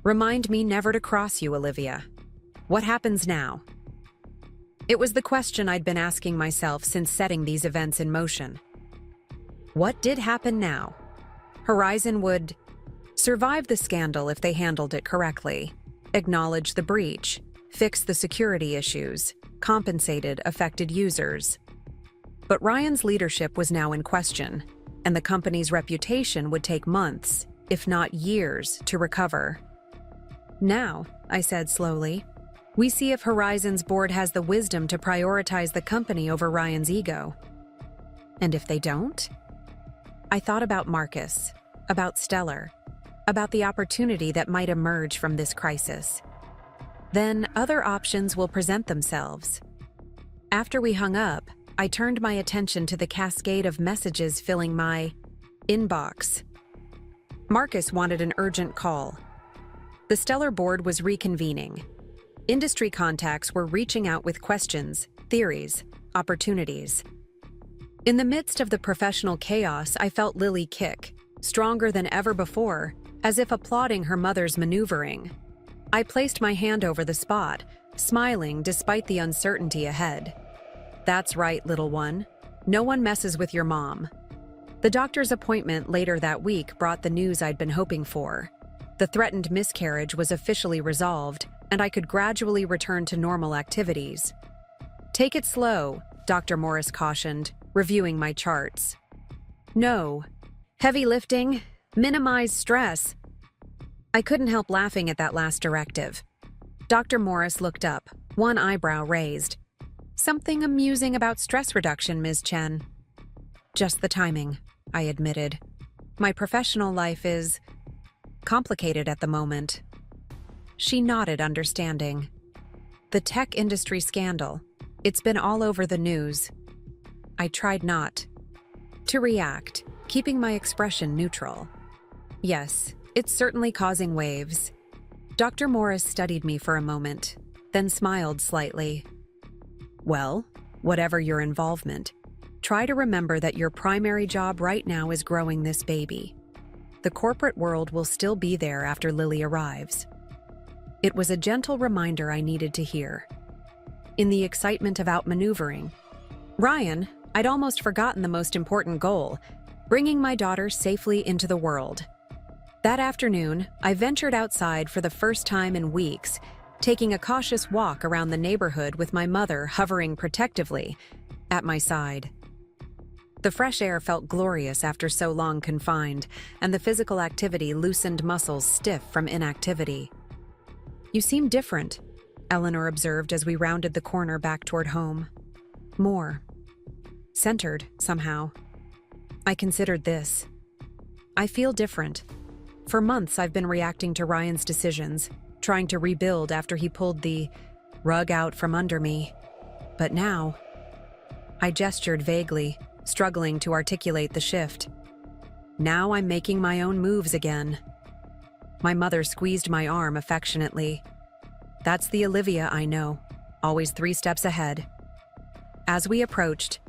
"Remind me never to cross you, Olivia. What happens now?" It was the question I'd been asking myself since setting these events in motion. What did happen now? Horizon would survive the scandal if they handled it correctly, acknowledge the breach, fix the security issues, compensated affected users. But Ryan's leadership was now in question, and the company's reputation would take months, if not years, to recover. "Now," I said slowly, "we see if Horizon's board has the wisdom to prioritize the company over Ryan's ego. And if they don't?" I thought about Marcus, about Stellar, about the opportunity that might emerge from this crisis. Then other options will present themselves. After we hung up, I turned my attention to the cascade of messages filling my inbox. Marcus wanted an urgent call. The Stellar board was reconvening. Industry contacts were reaching out with questions, theories, opportunities. In the midst of the professional chaos, I felt Lily kick, stronger than ever before, as if applauding her mother's maneuvering. I placed my hand over the spot, smiling despite the uncertainty ahead. "That's right, little one. No one messes with your mom." The doctor's appointment later that week brought the news I'd been hoping for. The threatened miscarriage was officially resolved, and I could gradually return to normal activities. "Take it slow," Dr. Morris cautioned, reviewing my charts. "No. Heavy lifting. Minimize stress." I couldn't help laughing at that last directive. Dr. Morris looked up, one eyebrow raised. "Something amusing about stress reduction, Ms. Chen." "Just the timing," I admitted. "My professional life is complicated at the moment." She nodded, understanding. "The tech industry scandal. It's been all over the news." I tried not to react, keeping my expression neutral. "Yes, it's certainly causing waves." Dr. Morris studied me for a moment, then smiled slightly. "Well, whatever your involvement, try to remember that your primary job right now is growing this baby. The corporate world will still be there after Lily arrives." It was a gentle reminder I needed to hear. In the excitement of outmaneuvering Ryan, I'd almost forgotten the most important goal, bringing my daughter safely into the world. That afternoon, I ventured outside for the first time in weeks, taking a cautious walk around the neighborhood with my mother hovering protectively at my side. The fresh air felt glorious after so long confined, and the physical activity loosened muscles stiff from inactivity. "You seem different," Eleanor observed as we rounded the corner back toward home. "More centered, somehow." I considered this. "I feel different. For months I've been reacting to Ryan's decisions, trying to rebuild after he pulled the rug out from under me. But now..." I gestured vaguely, struggling to articulate the shift. "Now I'm making my own moves again." My mother squeezed my arm affectionately. "That's the Olivia I know, always 3 steps ahead." As we approached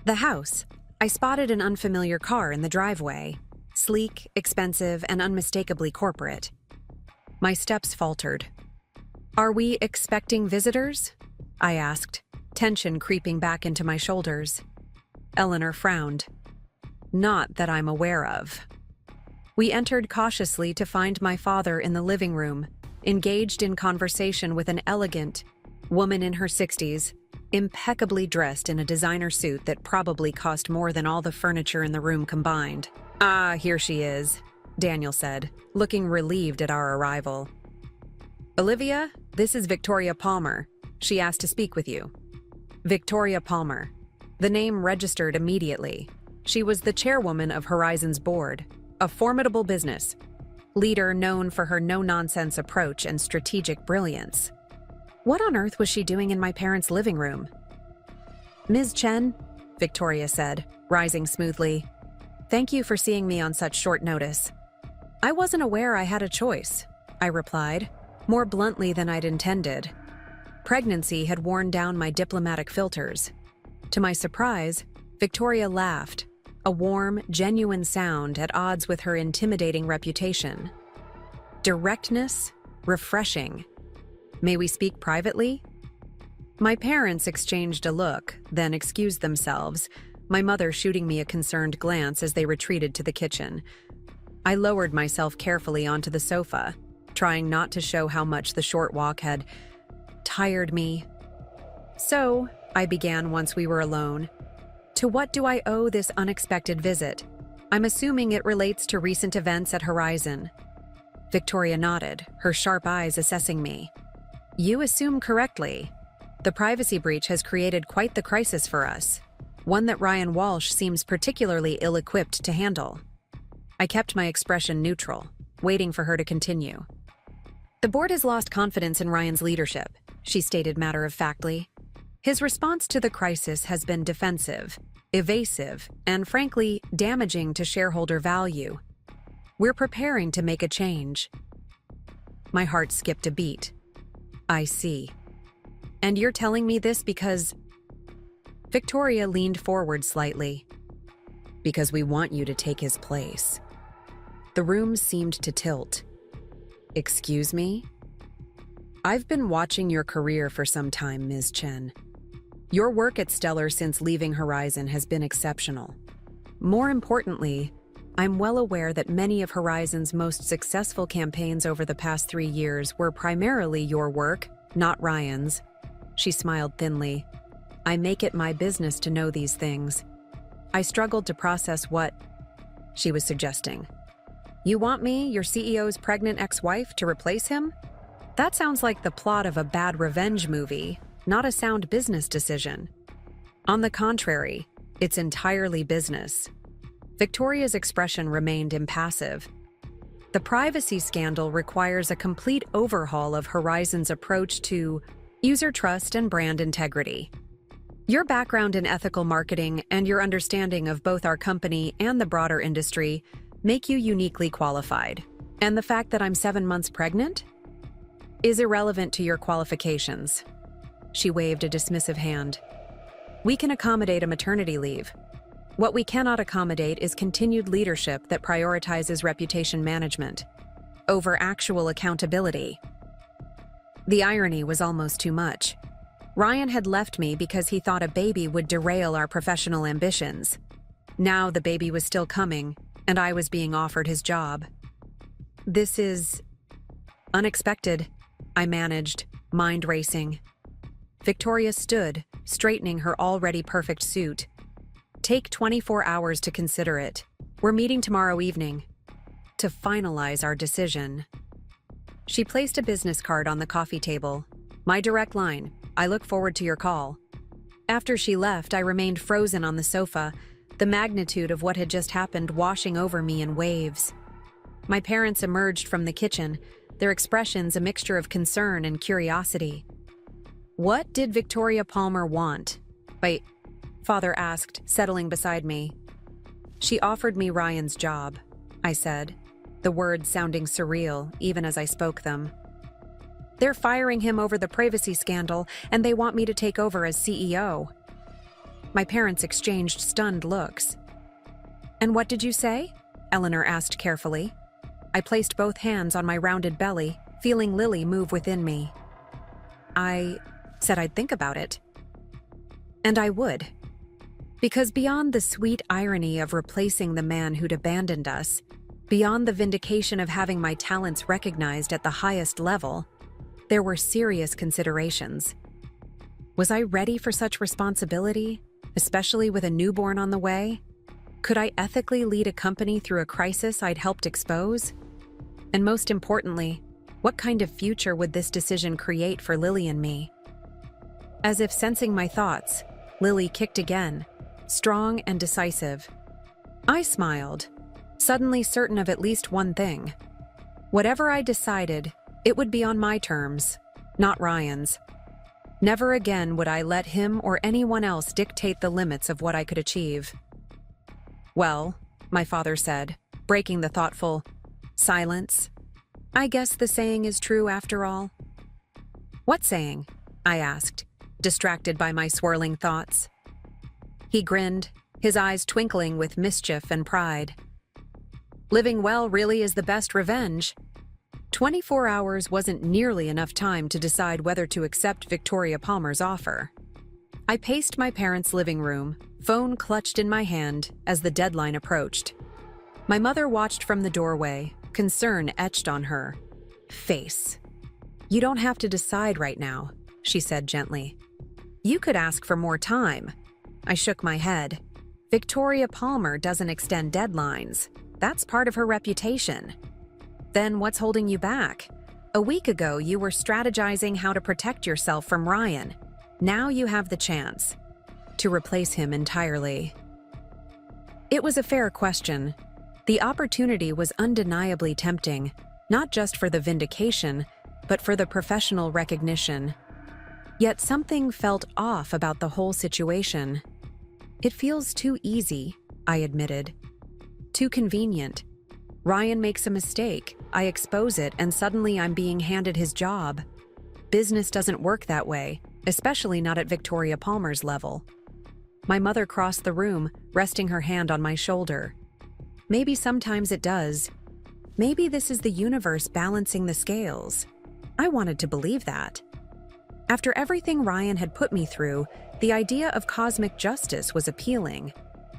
the house, I spotted an unfamiliar car in the driveway, sleek, expensive, and unmistakably corporate. My steps faltered. "Are we expecting visitors?" I asked, tension creeping back into my shoulders. Eleanor frowned. "Not that I'm aware of." We entered cautiously to find my father in the living room, engaged in conversation with an elegant woman in her 60s, impeccably dressed in a designer suit that probably cost more than all the furniture in the room combined. "Ah, here she is," Daniel said, looking relieved at our arrival. "Olivia, this is Victoria Palmer. She asked to speak with you." Victoria Palmer. The name registered immediately. She was the chairwoman of Horizon's board, a formidable business leader known for her no-nonsense approach and strategic brilliance. What on earth was she doing in my parents' living room? "Ms. Chen," Victoria said, rising smoothly, "thank you for seeing me on such short notice." "I wasn't aware I had a choice," I replied, more bluntly than I'd intended. Pregnancy had worn down my diplomatic filters. To my surprise, Victoria laughed, a warm, genuine sound at odds with her intimidating reputation. Directness, refreshing. "May we speak privately?" My parents exchanged a look, then excused themselves, my mother shooting me a concerned glance as they retreated to the kitchen. I lowered myself carefully onto the sofa, trying not to show how much the short walk had tired me. "So," I began once we were alone, "to what do I owe this unexpected visit? I'm assuming it relates to recent events at Horizon." Victoria nodded, her sharp eyes assessing me. "You assume correctly. The privacy breach has created quite the crisis for us, one that Ryan Walsh seems particularly ill-equipped to handle." I kept my expression neutral, waiting for her to continue. "The board has lost confidence in Ryan's leadership," she stated matter-of-factly. "His response to the crisis has been defensive, evasive, and frankly, damaging to shareholder value. We're preparing to make a change." My heart skipped a beat. "I see. And you're telling me this because..." Victoria leaned forward slightly. "Because we want you to take his place." The room seemed to tilt. "Excuse me?" "I've been watching your career for some time, Ms. Chen. Your work at Stellar since leaving Horizon has been exceptional. More importantly, I'm well aware that many of Horizon's most successful campaigns over the past 3 years were primarily your work, not Ryan's." She smiled thinly. "I make it my business to know these things." I struggled to process what she was suggesting. "You want me, your CEO's pregnant ex-wife, to replace him? That sounds like the plot of a bad revenge movie, not a sound business decision." "On the contrary, it's entirely business." Victoria's expression remained impassive. "The privacy scandal requires a complete overhaul of Horizon's approach to user trust and brand integrity. Your background in ethical marketing and your understanding of both our company and the broader industry make you uniquely qualified. And the fact that I'm 7 months pregnant is irrelevant to your qualifications." She waved a dismissive hand. "We can accommodate a maternity leave. What we cannot accommodate is continued leadership that prioritizes reputation management over actual accountability." The irony was almost too much. Ryan had left me because he thought a baby would derail our professional ambitions. Now the baby was still coming, and I was being offered his job. "This is unexpected," I managed, mind racing. Victoria stood, straightening her already perfect suit. Take 24 hours to consider it. We're meeting tomorrow evening to finalize our decision. She placed a business card on the coffee table. My direct line. I look forward to your call. After she left, I remained frozen on the sofa, the magnitude of what had just happened washing over me in waves. My parents emerged from the kitchen, their expressions a mixture of concern and curiosity. What did Victoria Palmer want? Wait, Father asked, settling beside me. She offered me Ryan's job, I said, the words sounding surreal even as I spoke them. They're firing him over the privacy scandal, and they want me to take over as CEO. My parents exchanged stunned looks. And what did you say? Eleanor asked carefully. I placed both hands on my rounded belly, feeling Lily move within me. I said I'd think about it. And I would. Because beyond the sweet irony of replacing the man who'd abandoned us, beyond the vindication of having my talents recognized at the highest level, there were serious considerations. Was I ready for such responsibility, especially with a newborn on the way? Could I ethically lead a company through a crisis I'd helped expose? And most importantly, what kind of future would this decision create for Lily and me? As if sensing my thoughts, Lily kicked again, strong and decisive. I smiled, suddenly certain of at least one thing. Whatever I decided, it would be on my terms, not Ryan's. Never again would I let him or anyone else dictate the limits of what I could achieve. Well, my father said, breaking the thoughtful silence. I guess the saying is true after all. What saying? I asked, distracted by my swirling thoughts. He grinned, his eyes twinkling with mischief and pride. Living well really is the best revenge. 24 hours wasn't nearly enough time to decide whether to accept Victoria Palmer's offer. I paced my parents' living room, phone clutched in my hand as the deadline approached. My mother watched from the doorway, concern etched on her face. You don't have to decide right now, she said gently. You could ask for more time. I shook my head. Victoria Palmer doesn't extend deadlines. That's part of her reputation. Then what's holding you back? A week ago, you were strategizing how to protect yourself from Ryan. Now you have the chance to replace him entirely. It was a fair question. The opportunity was undeniably tempting, not just for the vindication, but for the professional recognition. Yet something felt off about the whole situation. It feels too easy, I admitted. Too convenient. Ryan makes a mistake, I expose it, and suddenly I'm being handed his job. Business doesn't work that way, especially not at Victoria Palmer's level. My mother crossed the room, resting her hand on my shoulder. Maybe sometimes it does. Maybe this is the universe balancing the scales. I wanted to believe that. After everything Ryan had put me through, the idea of cosmic justice was appealing,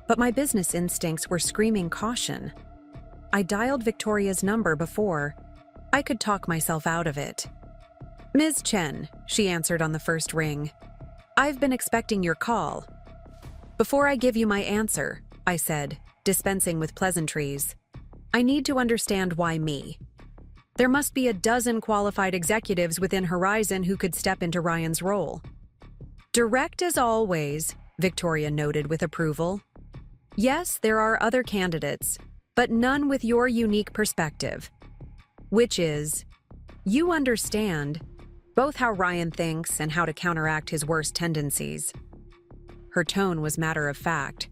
but my business instincts were screaming caution. I dialed Victoria's number before. I could talk myself out of it. Ms. Chen, she answered on the first ring. I've been expecting your call. Before I give you my answer, I said, dispensing with pleasantries, I need to understand why me. There must be a dozen qualified executives within Horizon who could step into Ryan's role. Direct as always, Victoria noted with approval. Yes, there are other candidates, but none with your unique perspective. Which is, you understand both how Ryan thinks and how to counteract his worst tendencies. Her tone was matter of fact.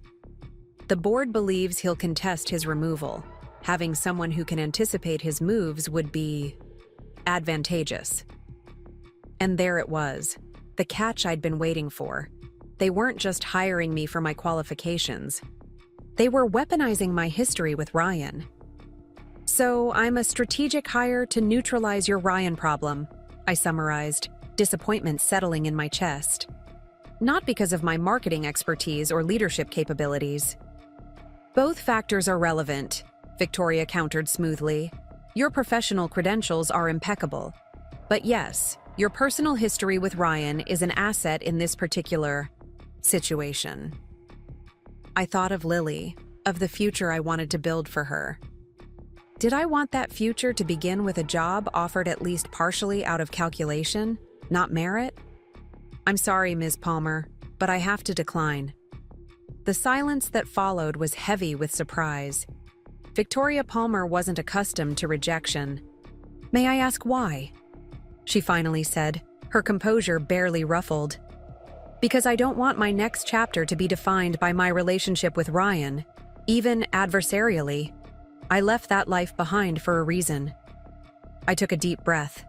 The board believes he'll contest his removal. Having someone who can anticipate his moves would be advantageous. And there it was, the catch I'd been waiting for. They weren't just hiring me for my qualifications. They were weaponizing my history with Ryan. So I'm a strategic hire to neutralize your Ryan problem, I summarized, disappointment settling in my chest. Not because of my marketing expertise or leadership capabilities. Both factors are relevant, Victoria countered smoothly. Your professional credentials are impeccable. But yes, your personal history with Ryan is an asset in this particular situation. I thought of Lily, of the future I wanted to build for her. Did I want that future to begin with a job offered at least partially out of calculation, not merit? I'm sorry, Ms. Palmer, but I have to decline. The silence that followed was heavy with surprise. Victoria Palmer wasn't accustomed to rejection. May I ask why? She finally said, her composure barely ruffled. Because I don't want my next chapter to be defined by my relationship with Ryan, even adversarially. I left that life behind for a reason. I took a deep breath.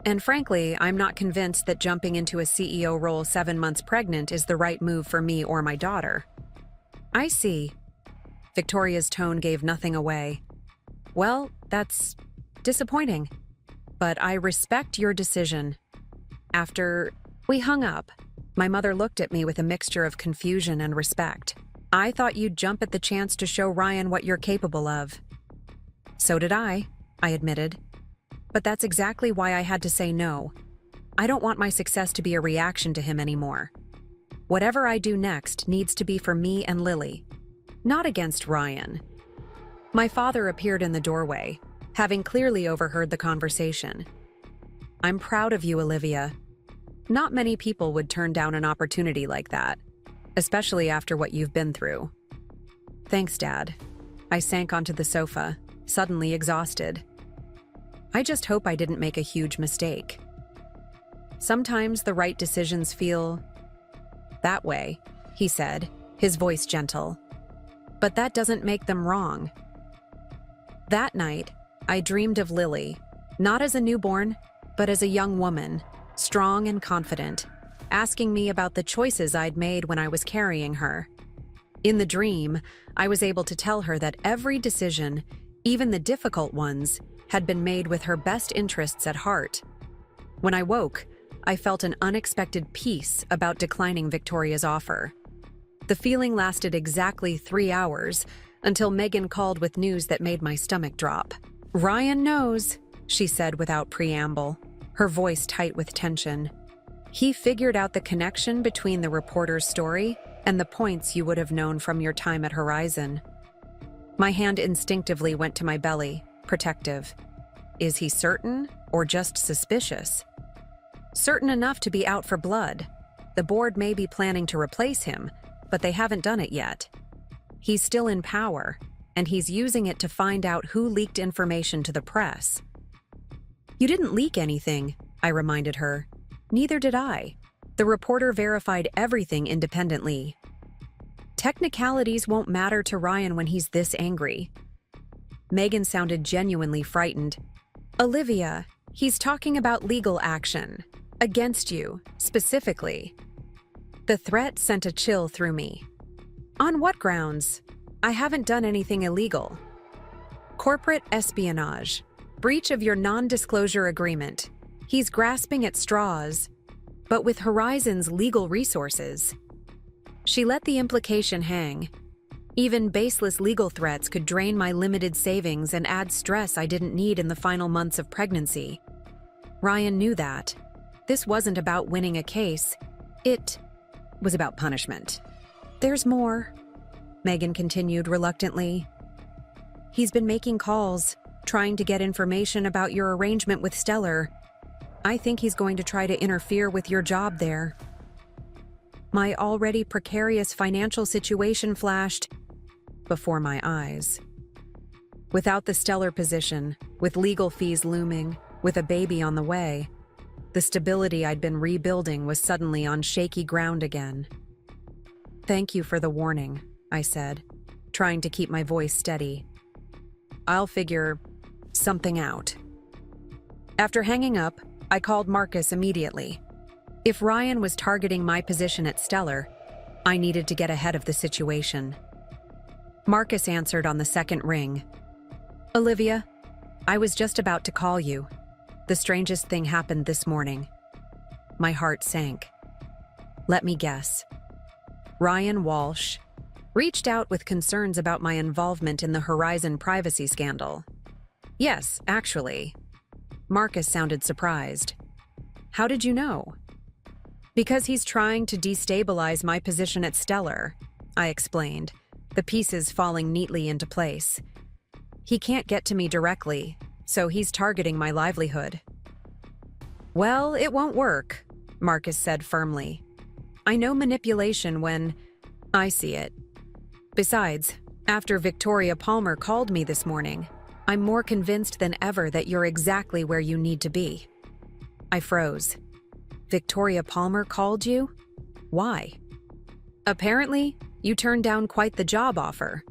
And frankly, I'm not convinced that jumping into a CEO role 7 months pregnant is the right move for me or my daughter. I see. Victoria's tone gave nothing away. Well, that's disappointing. But I respect your decision. After we hung up, my mother looked at me with a mixture of confusion and respect. I thought you'd jump at the chance to show Ryan what you're capable of. So did I admitted. But that's exactly why I had to say no. I don't want my success to be a reaction to him anymore. Whatever I do next needs to be for me and Lily, not against Ryan. My father appeared in the doorway, having clearly overheard the conversation. I'm proud of you, Olivia. Not many people would turn down an opportunity like that, especially after what you've been through. Thanks, Dad. I sank onto the sofa, suddenly exhausted. I just hope I didn't make a huge mistake. Sometimes the right decisions feel that way, he said, his voice gentle. But that doesn't make them wrong. That night, I dreamed of Lily, not as a newborn, but as a young woman, strong and confident, asking me about the choices I'd made when I was carrying her. In the dream, I was able to tell her that every decision, even the difficult ones, had been made with her best interests at heart. When I woke, I felt an unexpected peace about declining Victoria's offer. The feeling lasted exactly 3 hours until Megan called with news that made my stomach drop. Ryan knows, she said without preamble, her voice tight with tension. He figured out the connection between the reporter's story and the points you would have known from your time at Horizon. My hand instinctively went to my belly, protective. Is he certain or just suspicious? Certain enough to be out for blood. The board may be planning to replace him, but they haven't done it yet. He's still in power, and he's using it to find out who leaked information to the press. You didn't leak anything, I reminded her. Neither did I. The reporter verified everything independently. Technicalities won't matter to Ryan when he's this angry. Megan sounded genuinely frightened. Olivia, he's talking about legal action. Against you, specifically. The threat sent a chill through me. On what grounds? I haven't done anything illegal. Corporate espionage. Breach of your non-disclosure agreement. He's grasping at straws, but with Horizon's legal resources. She let the implication hang. Even baseless legal threats could drain my limited savings and add stress I didn't need in the final months of pregnancy. Ryan knew that. This wasn't about winning a case. It was about punishment. There's more, Megan continued reluctantly. He's been making calls, trying to get information about your arrangement with Stellar. I think he's going to try to interfere with your job there. My already precarious financial situation flashed before my eyes. Without the Stellar position, with legal fees looming, with a baby on the way, the stability I'd been rebuilding was suddenly on shaky ground again. Thank you for the warning, I said, trying to keep my voice steady. I'll figure something out. After hanging up, I called Marcus immediately. If Ryan was targeting my position at Stellar, I needed to get ahead of the situation. Marcus answered on the second ring. Olivia, I was just about to call you. The strangest thing happened this morning. My heart sank. Let me guess. Ryan Walsh reached out with concerns about my involvement in the Horizon privacy scandal. Yes, actually. Marcus sounded surprised. How did you know? Because he's trying to destabilize my position at Stellar. I explained, the pieces falling neatly into place. He can't get to me directly, so he's targeting my livelihood. Well, it won't work, Marcus said firmly. I know manipulation when I see it. Besides, after Victoria Palmer called me this morning, I'm more convinced than ever that you're exactly where you need to be. I froze. Victoria Palmer called you? Why? Apparently, you turned down quite the job offer,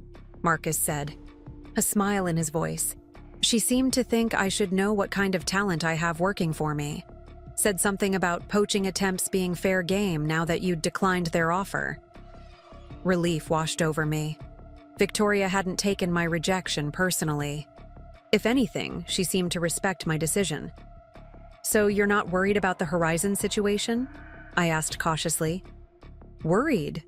Marcus said, a smile in his voice. She seemed to think I should know what kind of talent I have working for me. Said something about poaching attempts being fair game now that you'd declined their offer. Relief washed over me. Victoria hadn't taken my rejection personally. If anything, she seemed to respect my decision. So you're not worried about the Horizon situation? I asked cautiously. Worried?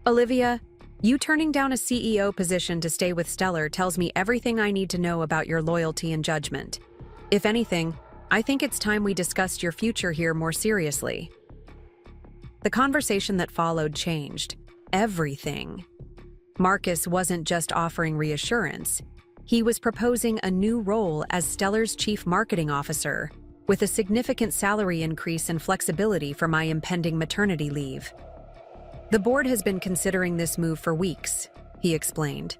Olivia, you turning down a CEO position to stay with Stellar tells me everything I need to know about your loyalty and judgment. If anything, I think it's time we discussed your future here more seriously. The conversation that followed changed everything. Marcus wasn't just offering reassurance. He was proposing a new role as Stellar's chief marketing officer, with a significant salary increase and flexibility for my impending maternity leave. The board has been considering this move for weeks, he explained.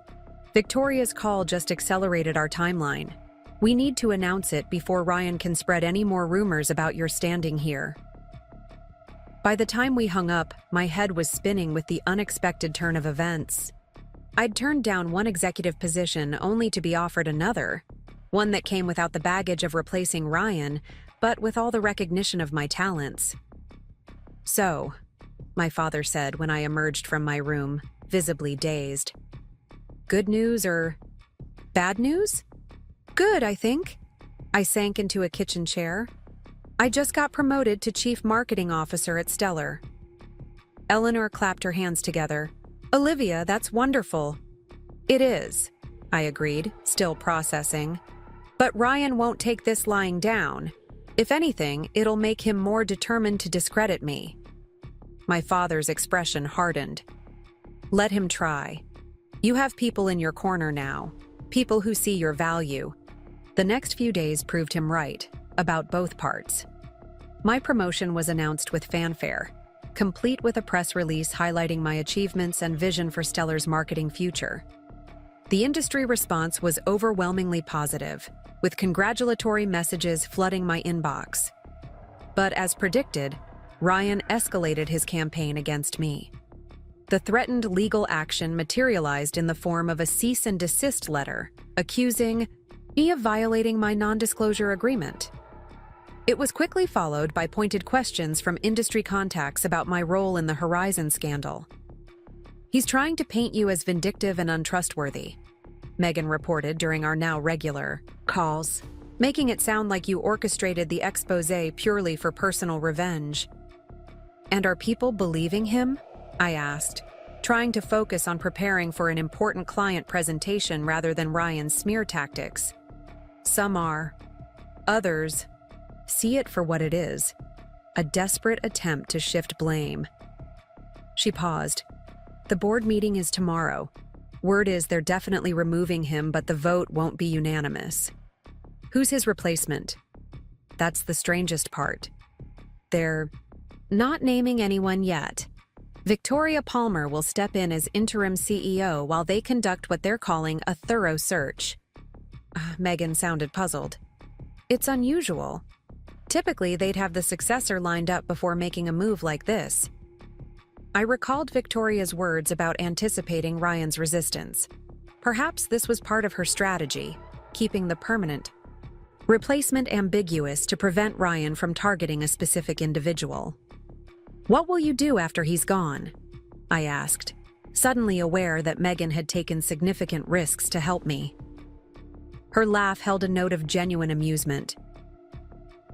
Victoria's call just accelerated our timeline. We need to announce it before Ryan can spread any more rumors about your standing here. By the time we hung up, my head was spinning with the unexpected turn of events. I'd turned down one executive position only to be offered another, one that came without the baggage of replacing Ryan, but with all the recognition of my talents. So, my father said when I emerged from my room, visibly dazed. Good news or bad news? Good, I think. I sank into a kitchen chair. I just got promoted to Chief Marketing Officer at Stellar. Eleanor clapped her hands together. Olivia, that's wonderful. It is, I agreed, still processing. But Ryan won't take this lying down. If anything, it'll make him more determined to discredit me. My father's expression hardened. Let him try. You have people in your corner now, people who see your value. The next few days proved him right, about both parts. My promotion was announced with fanfare, complete with a press release highlighting my achievements and vision for Stellar's marketing future. The industry response was overwhelmingly positive, with congratulatory messages flooding my inbox. But as predicted, Ryan escalated his campaign against me. The threatened legal action materialized in the form of a cease and desist letter, accusing me of violating my non-disclosure agreement. It was quickly followed by pointed questions from industry contacts about my role in the Horizon scandal. He's trying to paint you as vindictive and untrustworthy, Megan reported during our now regular calls, making it sound like you orchestrated the exposé purely for personal revenge. And are people believing him? I asked, trying to focus on preparing for an important client presentation rather than Ryan's smear tactics. Some are. Others see it for what it is, a desperate attempt to shift blame. She paused. The board meeting is tomorrow. Word is they're definitely removing him, but the vote won't be unanimous. Who's his replacement? That's the strangest part. They're not naming anyone yet. Victoria Palmer will step in as interim CEO while they conduct what they're calling a thorough search. Megan sounded puzzled. It's unusual. Typically, they'd have the successor lined up before making a move like this. I recalled Victoria's words about anticipating Ryan's resistance. Perhaps this was part of her strategy, keeping the permanent replacement ambiguous to prevent Ryan from targeting a specific individual. What will you do after he's gone? I asked, suddenly aware that Megan had taken significant risks to help me. Her laugh held a note of genuine amusement.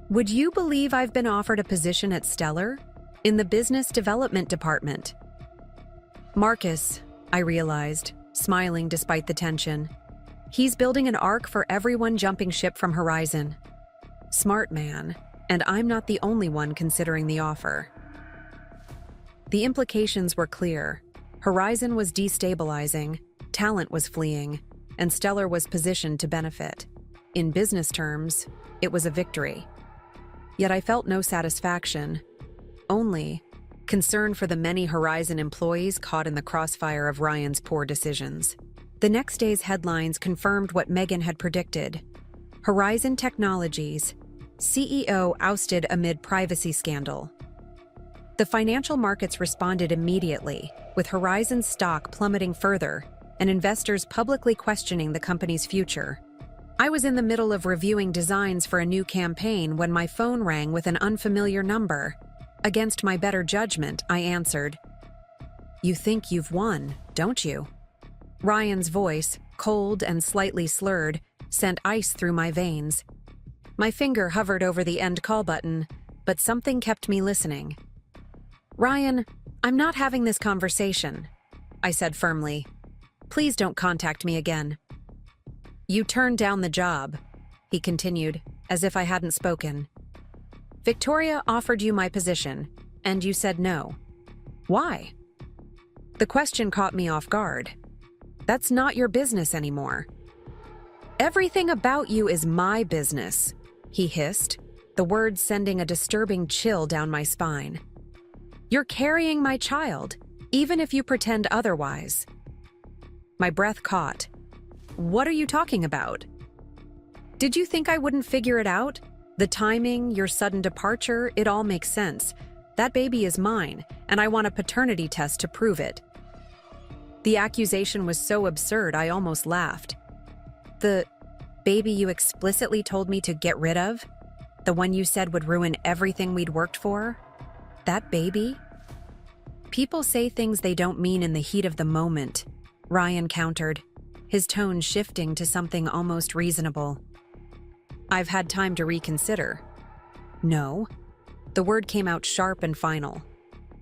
Would you believe I've been offered a position at Stellar? In the business development department. Marcus, I realized, smiling despite the tension. He's building an arc for everyone jumping ship from Horizon. Smart man, and I'm not the only one considering the offer. The implications were clear. Horizon was destabilizing, talent was fleeing, and Stellar was positioned to benefit. In business terms, it was a victory. Yet I felt no satisfaction, only concern for the many Horizon employees caught in the crossfire of Ryan's poor decisions. The next day's headlines confirmed what Megan had predicted. Horizon Technologies, CEO ousted amid privacy scandal. The financial markets responded immediately, with Horizon's stock plummeting further and investors publicly questioning the company's future. I was in the middle of reviewing designs for a new campaign when my phone rang with an unfamiliar number. Against my better judgment, I answered. "You think you've won, don't you?" Ryan's voice, cold and slightly slurred, sent ice through my veins. My finger hovered over the end call button, but something kept me listening. "Ryan, I'm not having this conversation," I said firmly. "Please don't contact me again." "You turned down the job," he continued, as if I hadn't spoken. "Victoria offered you my position, and you said no. Why?" The question caught me off guard. "That's not your business anymore." "Everything about you is my business," he hissed, the words sending a disturbing chill down my spine. "You're carrying my child, even if you pretend otherwise." My breath caught. "What are you talking about?" "Did you think I wouldn't figure it out? The timing, your sudden departure, it all makes sense. That baby is mine, and I want a paternity test to prove it." The accusation was so absurd I almost laughed. "The baby you explicitly told me to get rid of? The one you said would ruin everything we'd worked for? That baby?" "People say things they don't mean in the heat of the moment," Ryan countered, his tone shifting to something almost reasonable. "I've had time to reconsider." "No." The word came out sharp and final.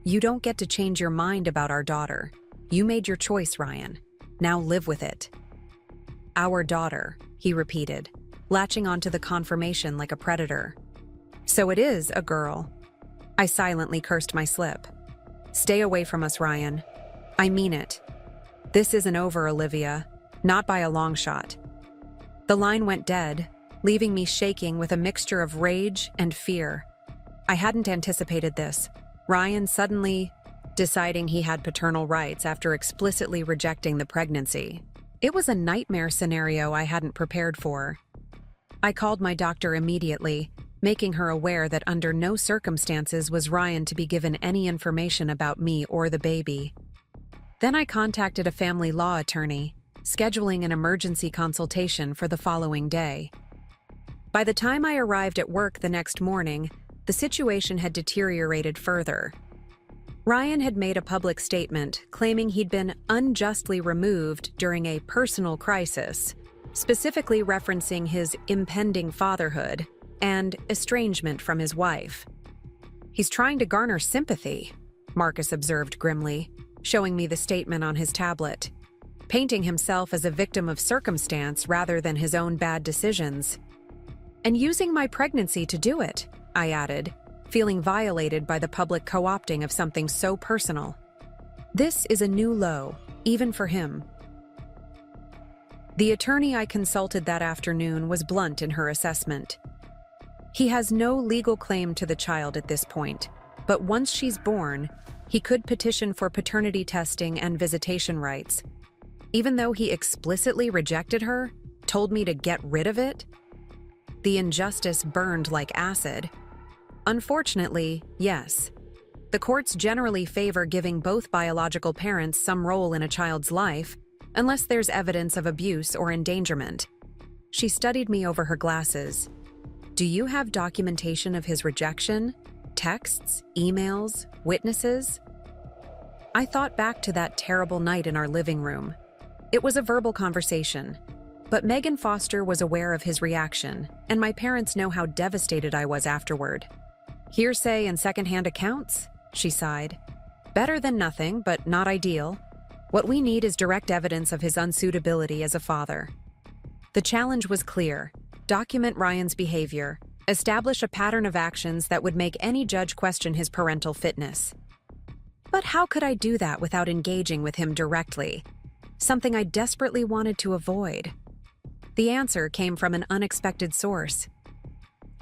"You don't get to change your mind about our daughter. You made your choice, Ryan. Now live with it." "Our daughter," he repeated, latching onto the confirmation like a predator. "So it is a girl." I silently cursed my slip. "Stay away from us, Ryan. I mean it. This isn't over, Olivia. Not by a long shot." The line went dead, leaving me shaking with a mixture of rage and fear. I hadn't anticipated this. Ryan suddenly deciding he had paternal rights after explicitly rejecting the pregnancy. It was a nightmare scenario I hadn't prepared for. I called my doctor immediately, making her aware that under no circumstances was Ryan to be given any information about me or the baby. Then I contacted a family law attorney, scheduling an emergency consultation for the following day. By the time I arrived at work the next morning, the situation had deteriorated further. Ryan had made a public statement claiming he'd been unjustly removed during a personal crisis, specifically referencing his impending fatherhood and estrangement from his wife. "He's trying to garner sympathy," Marcus observed grimly, showing me the statement on his tablet, painting himself as a victim of circumstance rather than his own bad decisions. "And using my pregnancy to do it," I added, feeling violated by the public co-opting of something so personal. This is a new low, even for him. The attorney I consulted that afternoon was blunt in her assessment. "He has no legal claim to the child at this point, but once she's born, he could petition for paternity testing and visitation rights. Even though he explicitly rejected her, told me to get rid of it?" The injustice burned like acid. Unfortunately, yes. The courts generally favor giving both biological parents some role in a child's life, unless there's evidence of abuse or endangerment. She studied me over her glasses. "Do you have documentation of his rejection? Texts, emails, witnesses?" I thought back to that terrible night in our living room. It was a verbal conversation, but Megan Foster was aware of his reaction, and my parents know how devastated I was afterward. "Hearsay and secondhand accounts?" she sighed. "Better than nothing, but not ideal. What we need is direct evidence of his unsuitability as a father." The challenge was clear. Document Ryan's behavior. Establish a pattern of actions that would make any judge question his parental fitness. But how could I do that without engaging with him directly? Something I desperately wanted to avoid. The answer came from an unexpected source.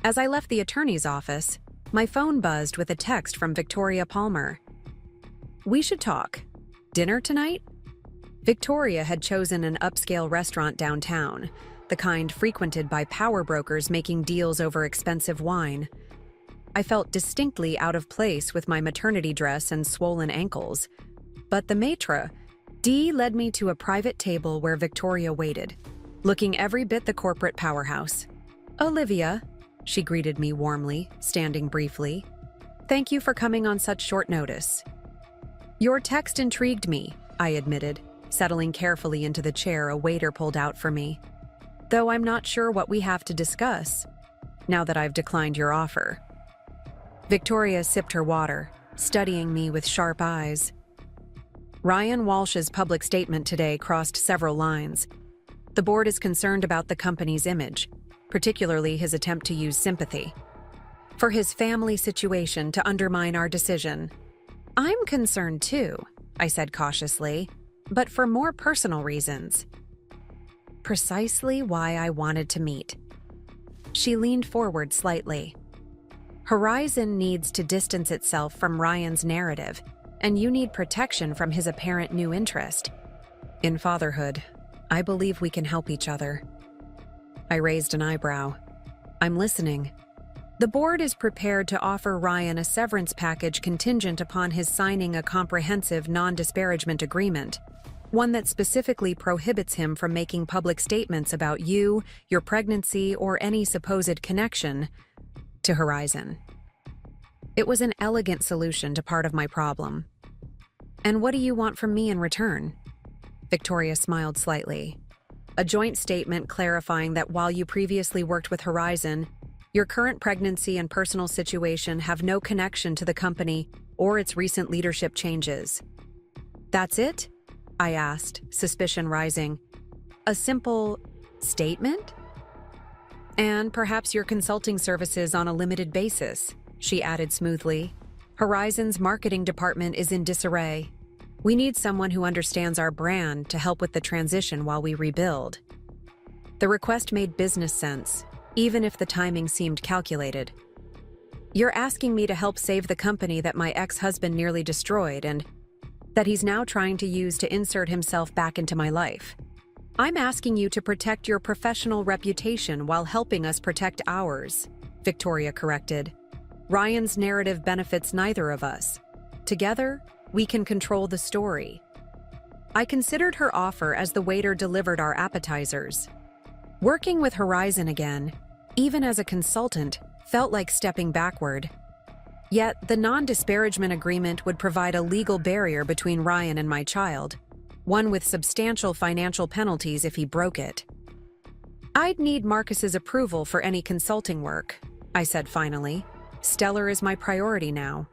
As I left the attorney's office, my phone buzzed with a text from Victoria Palmer. "We should talk. Dinner tonight?" Victoria had chosen an upscale restaurant downtown, the kind frequented by power brokers making deals over expensive wine. I felt distinctly out of place with my maternity dress and swollen ankles, but the maitre d' led me to a private table where Victoria waited, looking every bit the corporate powerhouse. "Olivia," she greeted me warmly, standing briefly. "Thank you for coming on such short notice." "Your text intrigued me," I admitted, settling carefully into the chair a waiter pulled out for me. "Though I'm not sure what we have to discuss, now that I've declined your offer." Victoria sipped her water, studying me with sharp eyes. "Ryan Walsh's public statement today crossed several lines. The board is concerned about the company's image, particularly his attempt to use sympathy for his family situation to undermine our decision." "I'm concerned too," I said cautiously, "but for more personal reasons." Precisely why I wanted to meet. She leaned forward slightly. "Horizon needs to distance itself from Ryan's narrative, and you need protection from his apparent new interest. In fatherhood, I believe we can help each other." I raised an eyebrow. "I'm listening." "The board is prepared to offer Ryan a severance package contingent upon his signing a comprehensive non-disparagement agreement, one that specifically prohibits him from making public statements about you, your pregnancy, or any supposed connection to Horizon." It was an elegant solution to part of my problem. "And what do you want from me in return?" Victoria smiled slightly. "A joint statement clarifying that while you previously worked with Horizon, your current pregnancy and personal situation have no connection to the company or its recent leadership changes." "That's it?" I asked, suspicion rising. "A simple statement?" "And perhaps your consulting services on a limited basis," she added smoothly. "Horizon's marketing department is in disarray. We need someone who understands our brand to help with the transition while we rebuild." The request made business sense, even if the timing seemed calculated. "You're asking me to help save the company that my ex-husband nearly destroyed and that he's now trying to use to insert himself back into my life. I'm asking you to protect your professional reputation while helping us protect ours," Victoria corrected. "Ryan's narrative benefits neither of us. Together, we can control the story." I considered her offer as the waiter delivered our appetizers. Working with Horizon again, even as a consultant, felt like stepping backward. Yet, the non-disparagement agreement would provide a legal barrier between Ryan and my child, one with substantial financial penalties if he broke it. "I'd need Marcus's approval for any consulting work," I said finally. "Stellar is my priority now."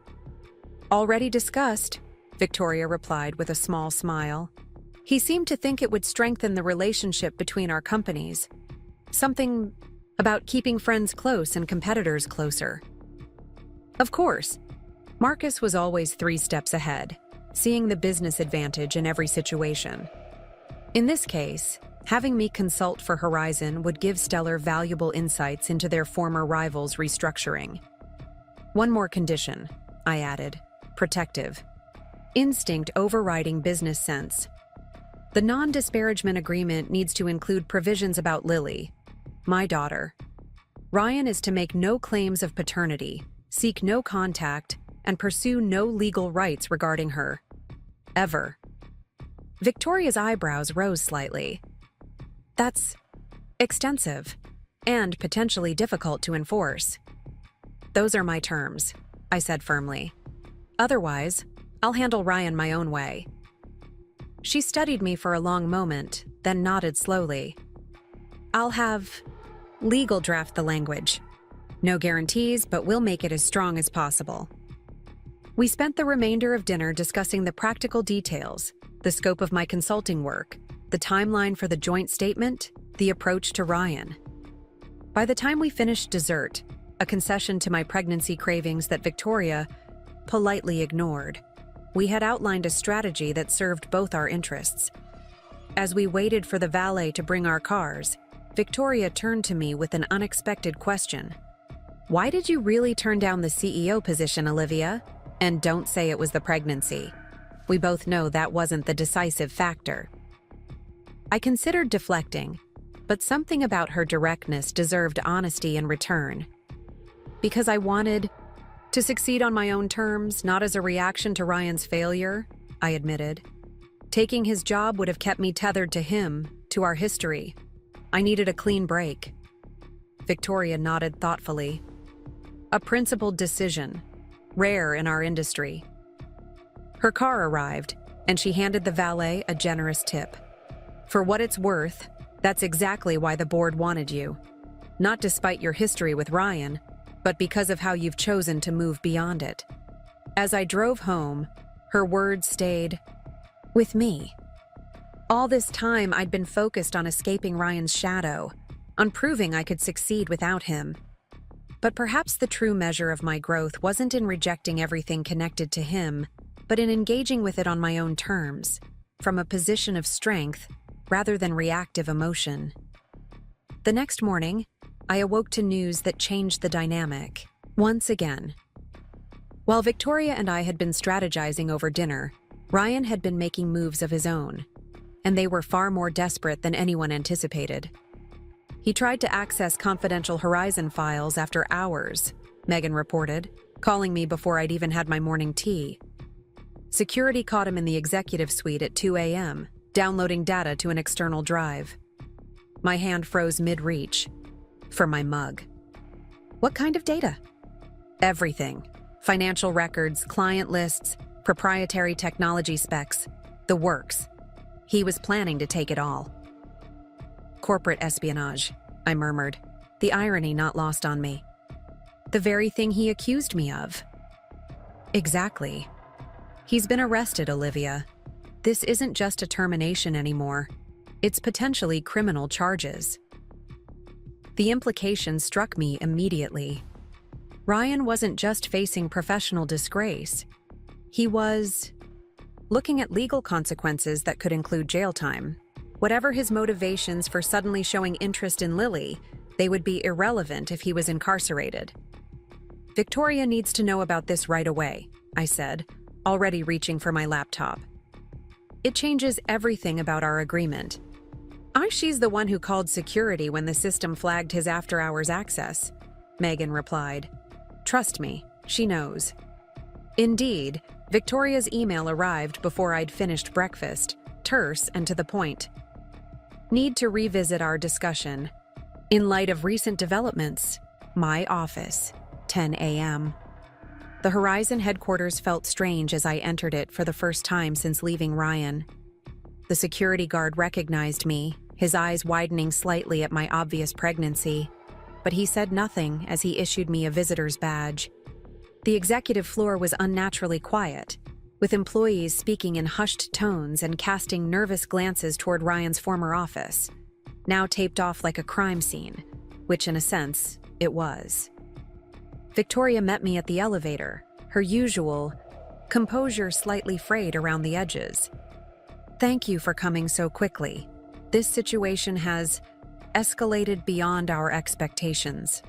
"Already discussed," Victoria replied with a small smile. "He seemed to think it would strengthen the relationship between our companies. Something about keeping friends close and competitors closer." Of course, Marcus was always 3 steps ahead, seeing the business advantage in every situation. In this case, having me consult for Horizon would give Stellar valuable insights into their former rivals' restructuring. "One more condition," I added, protective. Instinct overriding business sense. "The non-disparagement agreement needs to include provisions about Lily, my daughter. Ryan is to make no claims of paternity, seek no contact, and pursue no legal rights regarding her. Ever." Victoria's eyebrows rose slightly. "That's extensive and potentially difficult to enforce." "Those are my terms," I said firmly. "Otherwise, I'll handle Ryan my own way." She studied me for a long moment, then nodded slowly. "I'll have legal draft the language. No guarantees, but we'll make it as strong as possible." We spent the remainder of dinner discussing the practical details, the scope of my consulting work, the timeline for the joint statement, the approach to Ryan. By the time we finished dessert, a concession to my pregnancy cravings that Victoria politely ignored, We had outlined a strategy that served both our interests. As we waited for the valet to bring our cars, Victoria turned to me with an unexpected question. "Why did you really turn down the CEO position, Olivia? And don't say it was the pregnancy. We both know that wasn't the decisive factor." I considered deflecting, but something about her directness deserved honesty in return. "Because I wanted to succeed on my own terms, not as a reaction to Ryan's failure," I admitted. "Taking his job would have kept me tethered to him, to our history. I needed a clean break." Victoria nodded thoughtfully. "A principled decision, rare in our industry." Her car arrived, and she handed the valet a generous tip. "For what it's worth, that's exactly why the board wanted you. Not despite your history with Ryan, but because of how you've chosen to move beyond it." As I drove home, her words stayed with me. All this time, I'd been focused on escaping Ryan's shadow, on proving I could succeed without him. But perhaps the true measure of my growth wasn't in rejecting everything connected to him, but in engaging with it on my own terms, from a position of strength rather than reactive emotion. The next morning, I awoke to news that changed the dynamic, once again. While Victoria and I had been strategizing over dinner, Ryan had been making moves of his own, and they were far more desperate than anyone anticipated. He tried to access confidential Horizon files after hours, Megan reported, calling me before I'd even had my morning tea. Security caught him in the executive suite at 2 a.m., downloading data to an external drive. My hand froze mid-reach for my mug. "What kind of data?" "Everything. Financial records, client lists, proprietary technology specs, the works. He was planning to take it all." "Corporate espionage," I murmured, the irony not lost on me. "The very thing he accused me of." "Exactly. He's been arrested, Olivia. This isn't just a termination anymore. It's potentially criminal charges." The implication struck me immediately. Ryan wasn't just facing professional disgrace. He was looking at legal consequences that could include jail time. Whatever his motivations for suddenly showing interest in Lily, they would be irrelevant if he was incarcerated. "Victoria needs to know about this right away," I said, already reaching for my laptop. "It changes everything about our agreement." "She's the one who called security when the system flagged his after-hours access," Megan replied. "Trust me, she knows." Indeed, Victoria's email arrived before I'd finished breakfast, terse and to the point. "Need to revisit our discussion. In light of recent developments, my office, 10 a.m. The Horizon headquarters felt strange as I entered it for the first time since leaving Ryan. The security guard recognized me, his eyes widening slightly at my obvious pregnancy, but he said nothing as he issued me a visitor's badge. The executive floor was unnaturally quiet, with employees speaking in hushed tones and casting nervous glances toward Ryan's former office, now taped off like a crime scene, which in a sense, it was. Victoria met me at the elevator, her usual composure slightly frayed around the edges. "Thank you for coming so quickly. This situation has escalated beyond our expectations."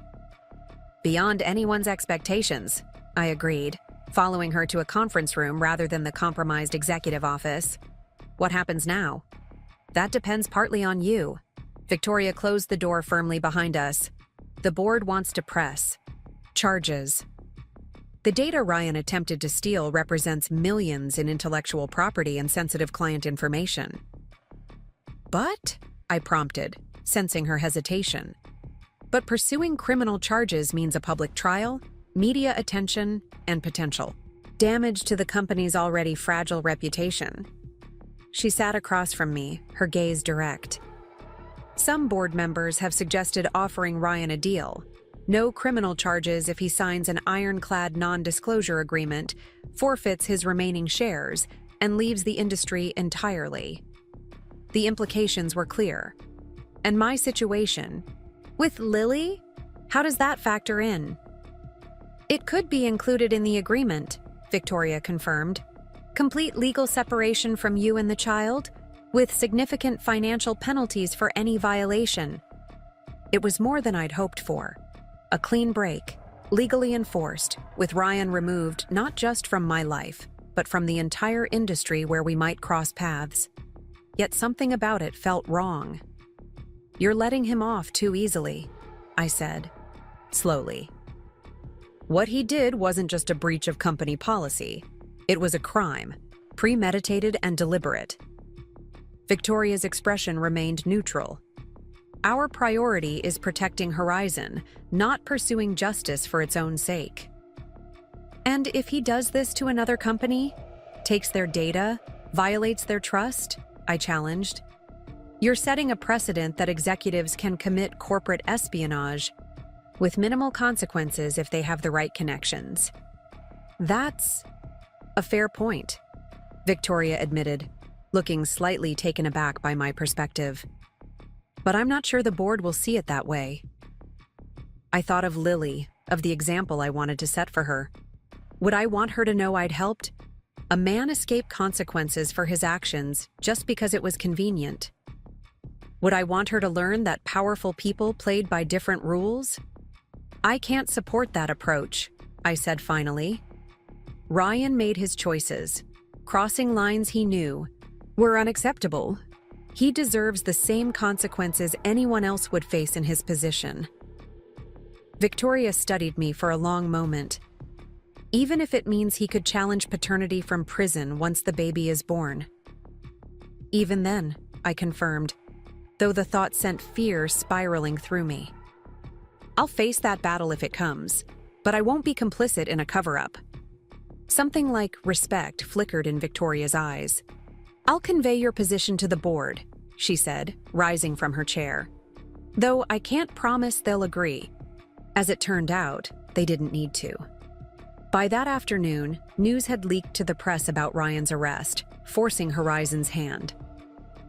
"Beyond anyone's expectations," I agreed, following her to a conference room rather than the compromised executive office. "What happens now?" "That depends partly on you." Victoria closed the door firmly behind us. "The board wants to press charges. The data Ryan attempted to steal represents millions in intellectual property and sensitive client information." "But," I prompted, sensing her hesitation. "But pursuing criminal charges means a public trial, media attention, and potential damage to the company's already fragile reputation." She sat across from me, her gaze direct. "Some board members have suggested offering Ryan a deal. No criminal charges if he signs an ironclad non-disclosure agreement, forfeits his remaining shares, and leaves the industry entirely." The implications were clear. "And my situation? With Lily? How does that factor in?" "It could be included in the agreement," Victoria confirmed. Complete legal separation from you and the child, with significant financial penalties for any violation. It was more than I'd hoped for. A clean break, legally enforced, with Ryan removed not just from my life, but from the entire industry where we might cross paths. Yet something about it felt wrong. "You're letting him off too easily," I said, slowly. What he did wasn't just a breach of company policy. It was a crime, premeditated and deliberate. Victoria's expression remained neutral. Our priority is protecting Horizon, not pursuing justice for its own sake. And if he does this to another company, takes their data, violates their trust, I challenged. You're setting a precedent that executives can commit corporate espionage with minimal consequences if they have the right connections. That's a fair point, Victoria admitted, looking slightly taken aback by my perspective. But I'm not sure the board will see it that way. I thought of Lily, of the example I wanted to set for her. Would I want her to know I'd helped? A man escaped consequences for his actions just because it was convenient. Would I want her to learn that powerful people played by different rules? I can't support that approach, I said finally. Ryan made his choices. Crossing lines he knew were unacceptable. He deserves the same consequences anyone else would face in his position. Victoria studied me for a long moment. Even if it means he could challenge paternity from prison once the baby is born. Even then, I confirmed, though the thought sent fear spiraling through me. I'll face that battle if it comes, but I won't be complicit in a cover-up. Something like respect flickered in Victoria's eyes. I'll convey your position to the board, she said, rising from her chair. Though I can't promise they'll agree. As it turned out, they didn't need to. By that afternoon, news had leaked to the press about Ryan's arrest, forcing Horizon's hand.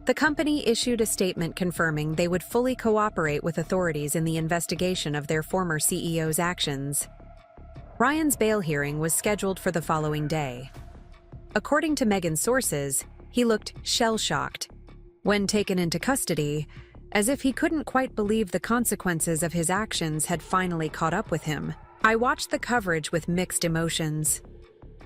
The company issued a statement confirming they would fully cooperate with authorities in the investigation of their former CEO's actions. Ryan's bail hearing was scheduled for the following day. According to Megan's sources, he looked shell-shocked when taken into custody, as if he couldn't quite believe the consequences of his actions had finally caught up with him. I watched the coverage with mixed emotions.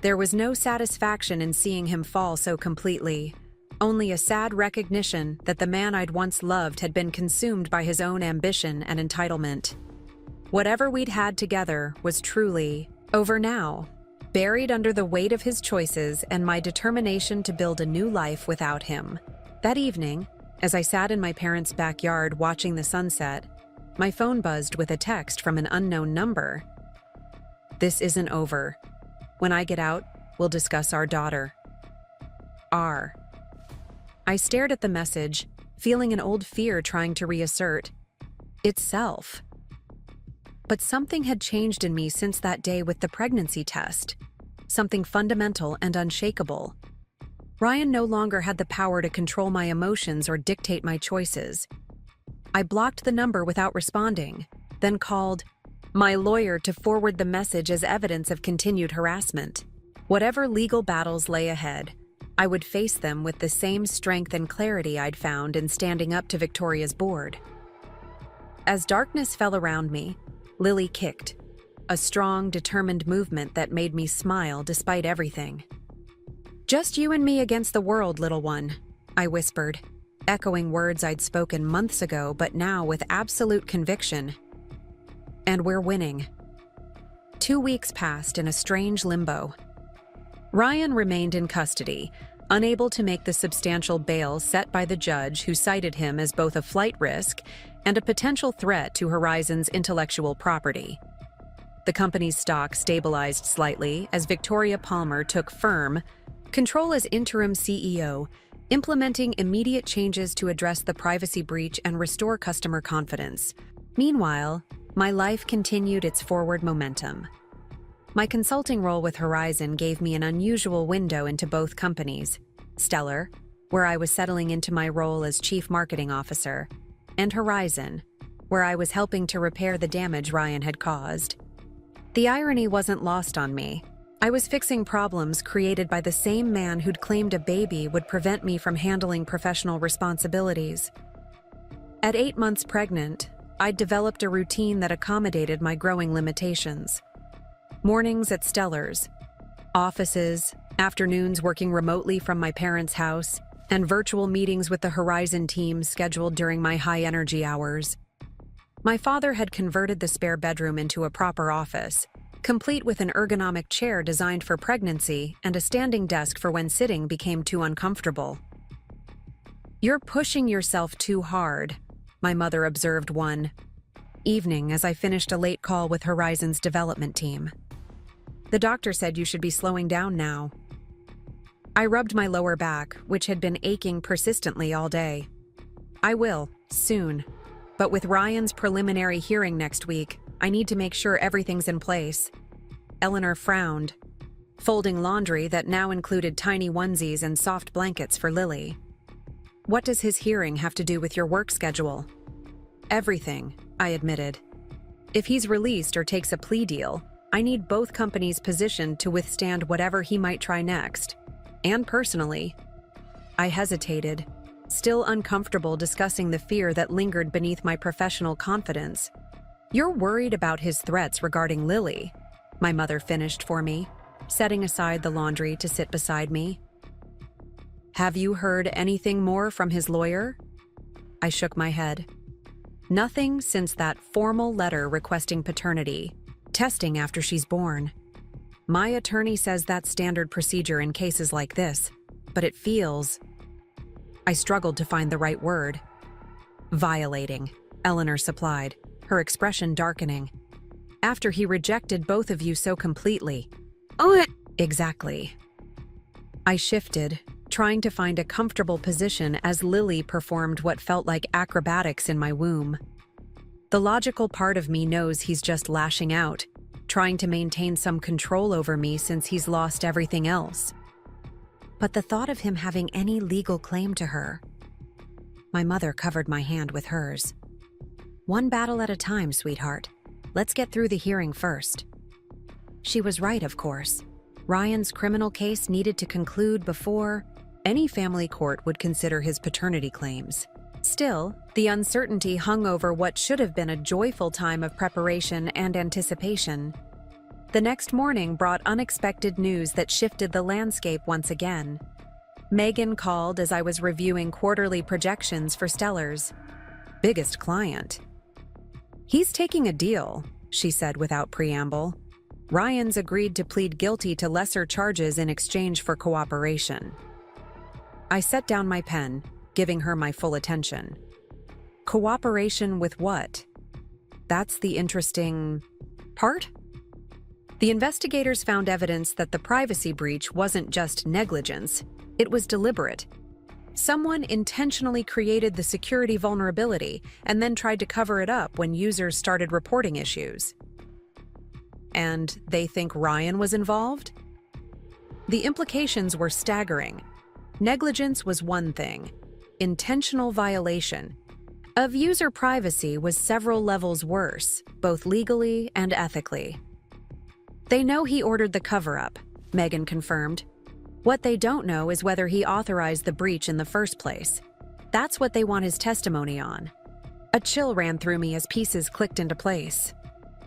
There was no satisfaction in seeing him fall so completely, only a sad recognition that the man I'd once loved had been consumed by his own ambition and entitlement. Whatever we'd had together was truly over now, buried under the weight of his choices and my determination to build a new life without him. That evening, as I sat in my parents' backyard watching the sunset, my phone buzzed with a text from an unknown number. "This isn't over. When I get out, we'll discuss our daughter. R." I stared at the message, feeling an old fear trying to reassert itself. But something had changed in me since that day with the pregnancy test. Something fundamental and unshakable. Ryan no longer had the power to control my emotions or dictate my choices. I blocked the number without responding, then called my lawyer to forward the message as evidence of continued harassment. Whatever legal battles lay ahead, I would face them with the same strength and clarity I'd found in standing up to Victoria's board. As darkness fell around me, Lily kicked, a strong, determined movement that made me smile despite everything. "Just you and me against the world, little one," I whispered, echoing words I'd spoken months ago but now with absolute conviction. And we're winning. 2 weeks passed in a strange limbo. Ryan remained in custody, unable to make the substantial bail set by the judge who cited him as both a flight risk and a potential threat to Horizon's intellectual property. The company's stock stabilized slightly as Victoria Palmer took firm control as interim CEO, implementing immediate changes to address the privacy breach and restore customer confidence. Meanwhile, my life continued its forward momentum. My consulting role with Horizon gave me an unusual window into both companies, Stellar, where I was settling into my role as Chief Marketing Officer, and Horizon, where I was helping to repair the damage Ryan had caused. The irony wasn't lost on me. I was fixing problems created by the same man who'd claimed a baby would prevent me from handling professional responsibilities. At 8 months pregnant, I'd developed a routine that accommodated my growing limitations. Mornings at Stellar's, offices, afternoons working remotely from my parents' house, and virtual meetings with the Horizon team scheduled during my high-energy hours. My father had converted the spare bedroom into a proper office, complete with an ergonomic chair designed for pregnancy and a standing desk for when sitting became too uncomfortable. "You're pushing yourself too hard," my mother observed one evening as I finished a late call with Horizon's development team. "The doctor said you should be slowing down now." I rubbed my lower back, which had been aching persistently all day. "I will, soon. But with Ryan's preliminary hearing next week, I need to make sure everything's in place." Eleanor frowned, folding laundry that now included tiny onesies and soft blankets for Lily. "What does his hearing have to do with your work schedule?" "Everything," I admitted. "If he's released or takes a plea deal, I need both companies positioned to withstand whatever he might try next. And personally." I hesitated, still uncomfortable discussing the fear that lingered beneath my professional confidence. "You're worried about his threats regarding Lily," my mother finished for me, setting aside the laundry to sit beside me. "Have you heard anything more from his lawyer?" I shook my head. "Nothing since that formal letter requesting paternity testing after she's born. My attorney says that's standard procedure in cases like this, but it feels—" I struggled to find the right word. "Violating," Eleanor supplied, her expression darkening. "After he rejected both of you so completely." "Oh, exactly." I shifted, trying to find a comfortable position as Lily performed what felt like acrobatics in my womb. The logical part of me knows he's just lashing out, trying to maintain some control over me since he's lost everything else. But the thought of him having any legal claim to her— My mother covered my hand with hers. "One battle at a time, sweetheart. Let's get through the hearing first." She was right, of course. Ryan's criminal case needed to conclude before any family court would consider his paternity claims. Still, the uncertainty hung over what should have been a joyful time of preparation and anticipation. The next morning brought unexpected news that shifted the landscape once again. Megan called as I was reviewing quarterly projections for Stellar's biggest client. "He's taking a deal," she said without preamble. "Ryan's agreed to plead guilty to lesser charges in exchange for cooperation." I set down my pen, giving her my full attention. "Cooperation with what?" That's the interesting part. The investigators found evidence that the privacy breach wasn't just negligence, it was deliberate. Someone intentionally created the security vulnerability and then tried to cover it up when users started reporting issues. And they think Ryan was involved? The implications were staggering. Negligence was one thing. Intentional violation of user privacy was several levels worse, both legally and ethically. "They know he ordered the cover-up," Megan confirmed. "What they don't know is whether he authorized the breach in the first place. That's what they want his testimony on." A chill ran through me as pieces clicked into place.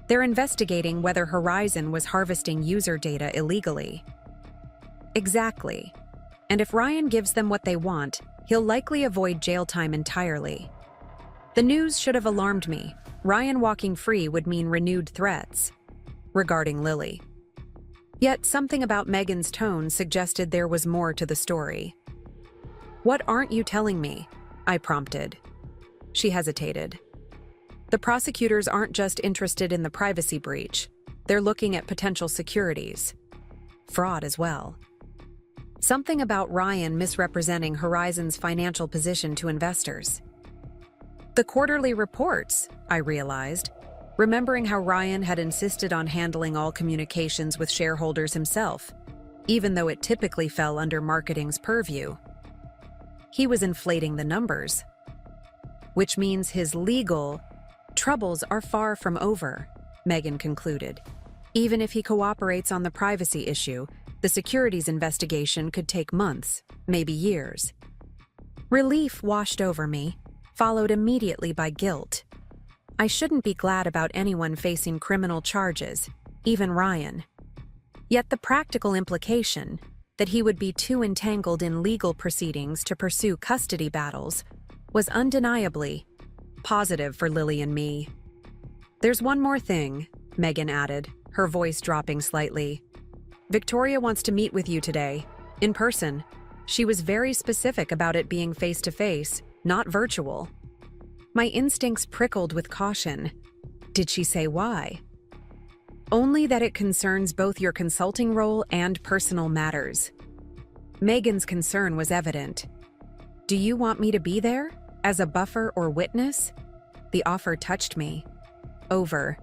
They're investigating whether Horizon was harvesting user data illegally. Exactly. And if Ryan gives them what they want, he'll likely avoid jail time entirely. The news should have alarmed me. Ryan walking free would mean renewed threats regarding Lily. Yet something about Megan's tone suggested there was more to the story. "What aren't you telling me?" I prompted. She hesitated. "The prosecutors aren't just interested in the privacy breach. They're looking at potential securities. Fraud as well. Something about Ryan misrepresenting Horizon's financial position to investors." The quarterly reports, I realized, remembering how Ryan had insisted on handling all communications with shareholders himself, even though it typically fell under marketing's purview. He was inflating the numbers. Which means his legal troubles are far from over, Megan concluded. Even if he cooperates on the privacy issue, the securities investigation could take months, maybe years. Relief washed over me, followed immediately by guilt. I shouldn't be glad about anyone facing criminal charges, even Ryan. Yet the practical implication, that he would be too entangled in legal proceedings to pursue custody battles, was undeniably positive for Lily and me. "There's one more thing," Megan added, her voice dropping slightly. "Victoria wants to meet with you today, in person. She was very specific about it being face-to-face, not virtual." My instincts prickled with caution. Did she say why? "Only that it concerns both your consulting role and personal matters." Megan's concern was evident. "Do you want me to be there, as a buffer or witness?" The offer touched me. Over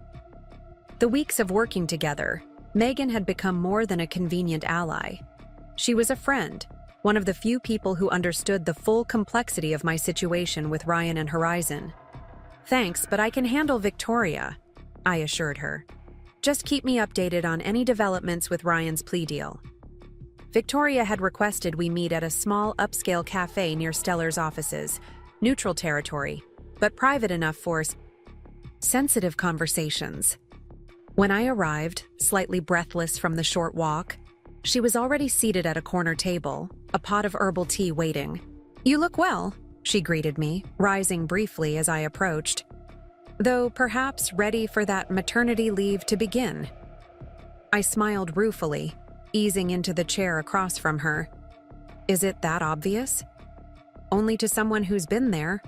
the weeks of working together, Megan had become more than a convenient ally. She was a friend, one of the few people who understood the full complexity of my situation with Ryan and Horizon. "Thanks, but I can handle Victoria," I assured her. "Just keep me updated on any developments with Ryan's plea deal." Victoria had requested we meet at a small upscale cafe near Stellar's offices, neutral territory, but private enough for sensitive conversations. When I arrived, slightly breathless from the short walk, she was already seated at a corner table, a pot of herbal tea waiting. "You look well," she greeted me, rising briefly as I approached, though perhaps ready for that maternity leave to begin. I smiled ruefully, easing into the chair across from her. Is it that obvious? Only to someone who's been there.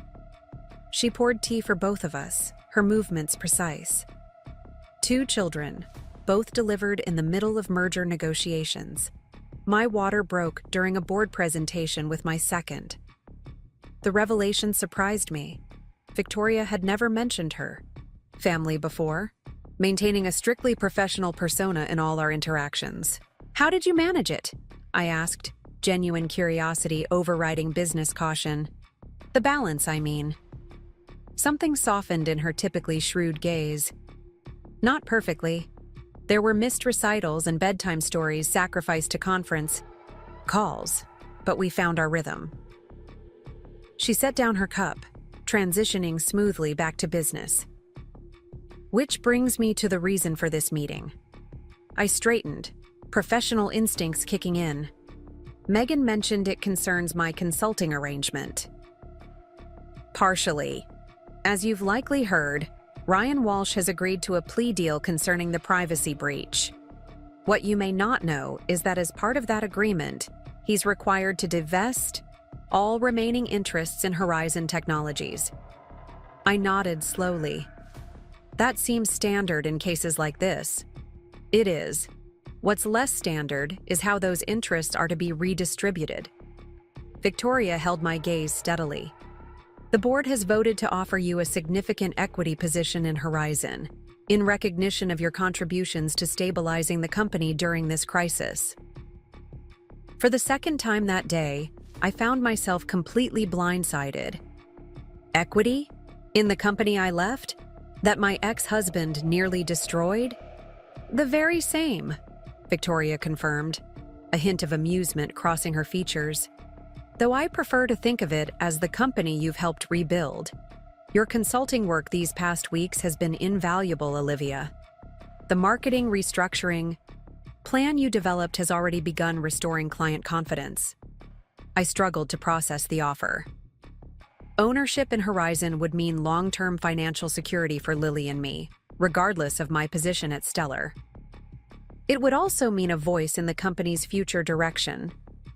She poured tea for both of us, her movements precise. 2 children, both delivered in the middle of merger negotiations. My water broke during a board presentation with my second. The revelation surprised me. Victoria had never mentioned her family before, maintaining a strictly professional persona in all our interactions. "How did you manage it?" I asked, genuine curiosity overriding business caution. "The balance, I mean." Something softened in her typically shrewd gaze. "Not perfectly. There were missed recitals and bedtime stories sacrificed to conference calls, but we found our rhythm." She set down her cup, transitioning smoothly back to business. "Which brings me to the reason for this meeting." I straightened, professional instincts kicking in. Megan mentioned it concerns my consulting arrangement. "Partially. As you've likely heard, Ryan Walsh has agreed to a plea deal concerning the privacy breach. What you may not know is that as part of that agreement, he's required to divest all remaining interests in Horizon Technologies." I nodded slowly. "That seems standard in cases like this." "It is. What's less standard is how those interests are to be redistributed." Victoria held my gaze steadily. "The board has voted to offer you a significant equity position in Horizon, in recognition of your contributions to stabilizing the company during this crisis." For the second time that day, I found myself completely blindsided. Equity? In the company I left? That my ex-husband nearly destroyed? "The very same," Victoria confirmed, a hint of amusement crossing her features. "Though I prefer to think of it as the company you've helped rebuild. Your consulting work these past weeks has been invaluable, Olivia. The marketing restructuring plan you developed has already begun restoring client confidence." I struggled to process the offer. Ownership in Horizon would mean long-term financial security for Lily and me, regardless of my position at Stellar. It would also mean a voice in the company's future direction,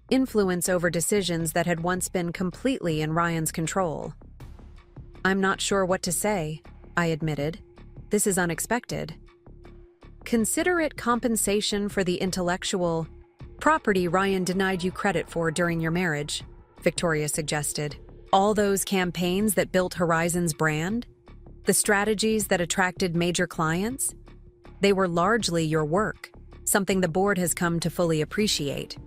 influence over decisions that had once been completely in Ryan's control. "I'm not sure what to say," I admitted. "This is unexpected." "Consider it compensation for the intellectual property Ryan denied you credit for during your marriage," Victoria suggested. "All those campaigns that built Horizon's brand? The strategies that attracted major clients? They were largely your work, something the board has come to fully appreciate."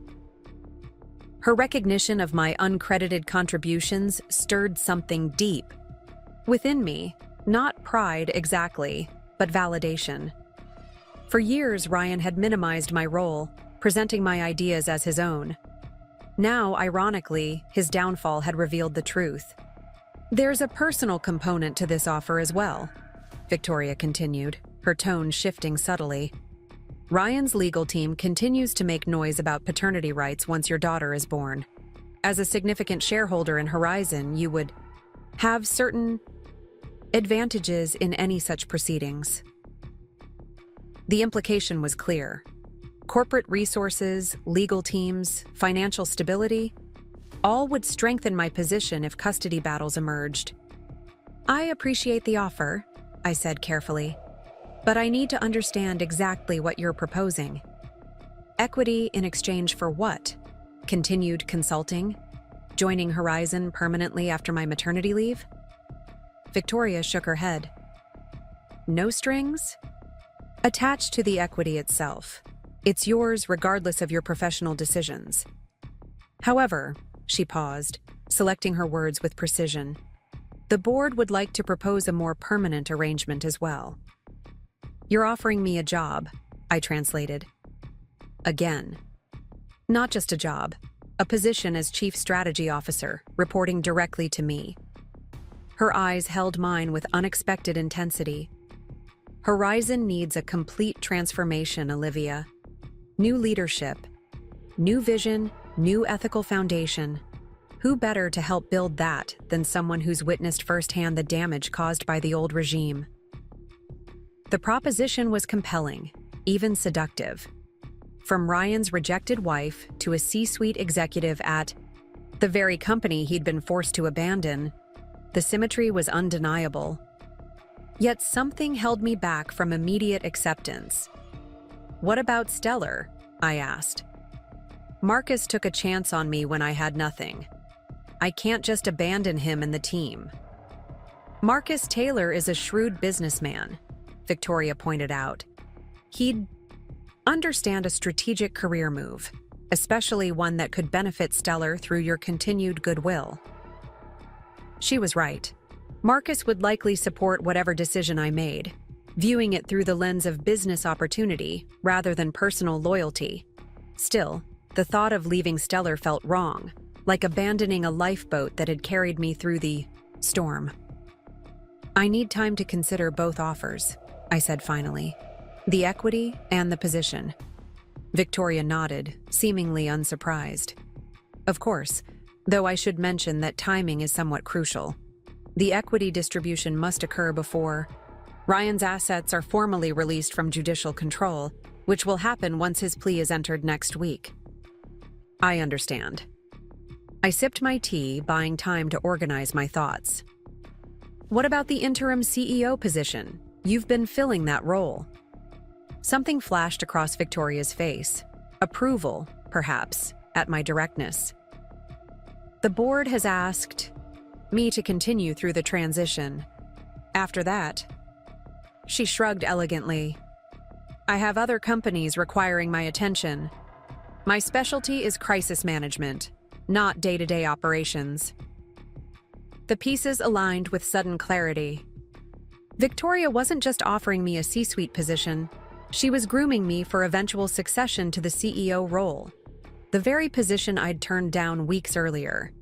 Her recognition of my uncredited contributions stirred something deep within me, not pride exactly, but validation. For years, Ryan had minimized my role, presenting my ideas as his own. Now, ironically, his downfall had revealed the truth. "There's a personal component to this offer as well," Victoria continued, her tone shifting subtly. "Ryan's legal team continues to make noise about paternity rights once your daughter is born. As a significant shareholder in Horizon, you would have certain advantages in any such proceedings." The implication was clear. Corporate resources, legal teams, financial stability, all would strengthen my position if custody battles emerged. "I appreciate the offer," I said carefully, "but I need to understand exactly what you're proposing. Equity in exchange for what? Continued consulting? Joining Horizon permanently after my maternity leave?" Victoria shook her head. "No strings? Attached to the equity itself. It's yours regardless of your professional decisions. However," she paused, selecting her words with precision, "the board would like to propose a more permanent arrangement as well." "You're offering me a job," I translated. "Again. Not just a job, a position as Chief Strategy Officer, reporting directly to me." Her eyes held mine with unexpected intensity. "Horizon needs a complete transformation, Olivia. New leadership, new vision, new ethical foundation. Who better to help build that than someone who's witnessed firsthand the damage caused by the old regime?" The proposition was compelling, even seductive. From Ryan's rejected wife to a C-suite executive at the very company he'd been forced to abandon, the symmetry was undeniable. Yet something held me back from immediate acceptance. "What about Stellar?" I asked. "Marcus took a chance on me when I had nothing. I can't just abandon him and the team." "Marcus Taylor is a shrewd businessman," Victoria pointed out. "He'd understand a strategic career move, especially one that could benefit Stellar through your continued goodwill." She was right. Marcus would likely support whatever decision I made, viewing it through the lens of business opportunity rather than personal loyalty. Still, the thought of leaving Stellar felt wrong, like abandoning a lifeboat that had carried me through the storm. "I need time to consider both offers," I said finally. "The equity and the position." Victoria nodded, seemingly unsurprised. "Of course, though I should mention that timing is somewhat crucial. The equity distribution must occur before Ryan's assets are formally released from judicial control, which will happen once his plea is entered next week." "I understand." I sipped my tea, buying time to organize my thoughts. "What about the interim CEO position? You've been filling that role." Something flashed across Victoria's face. Approval, perhaps, at my directness. "The board has asked me to continue through the transition. After that," she shrugged elegantly, "I have other companies requiring my attention. My specialty is crisis management, not day-to-day operations." The pieces aligned with sudden clarity. Victoria wasn't just offering me a C-suite position, she was grooming me for eventual succession to the CEO role, the very position I'd turned down weeks earlier.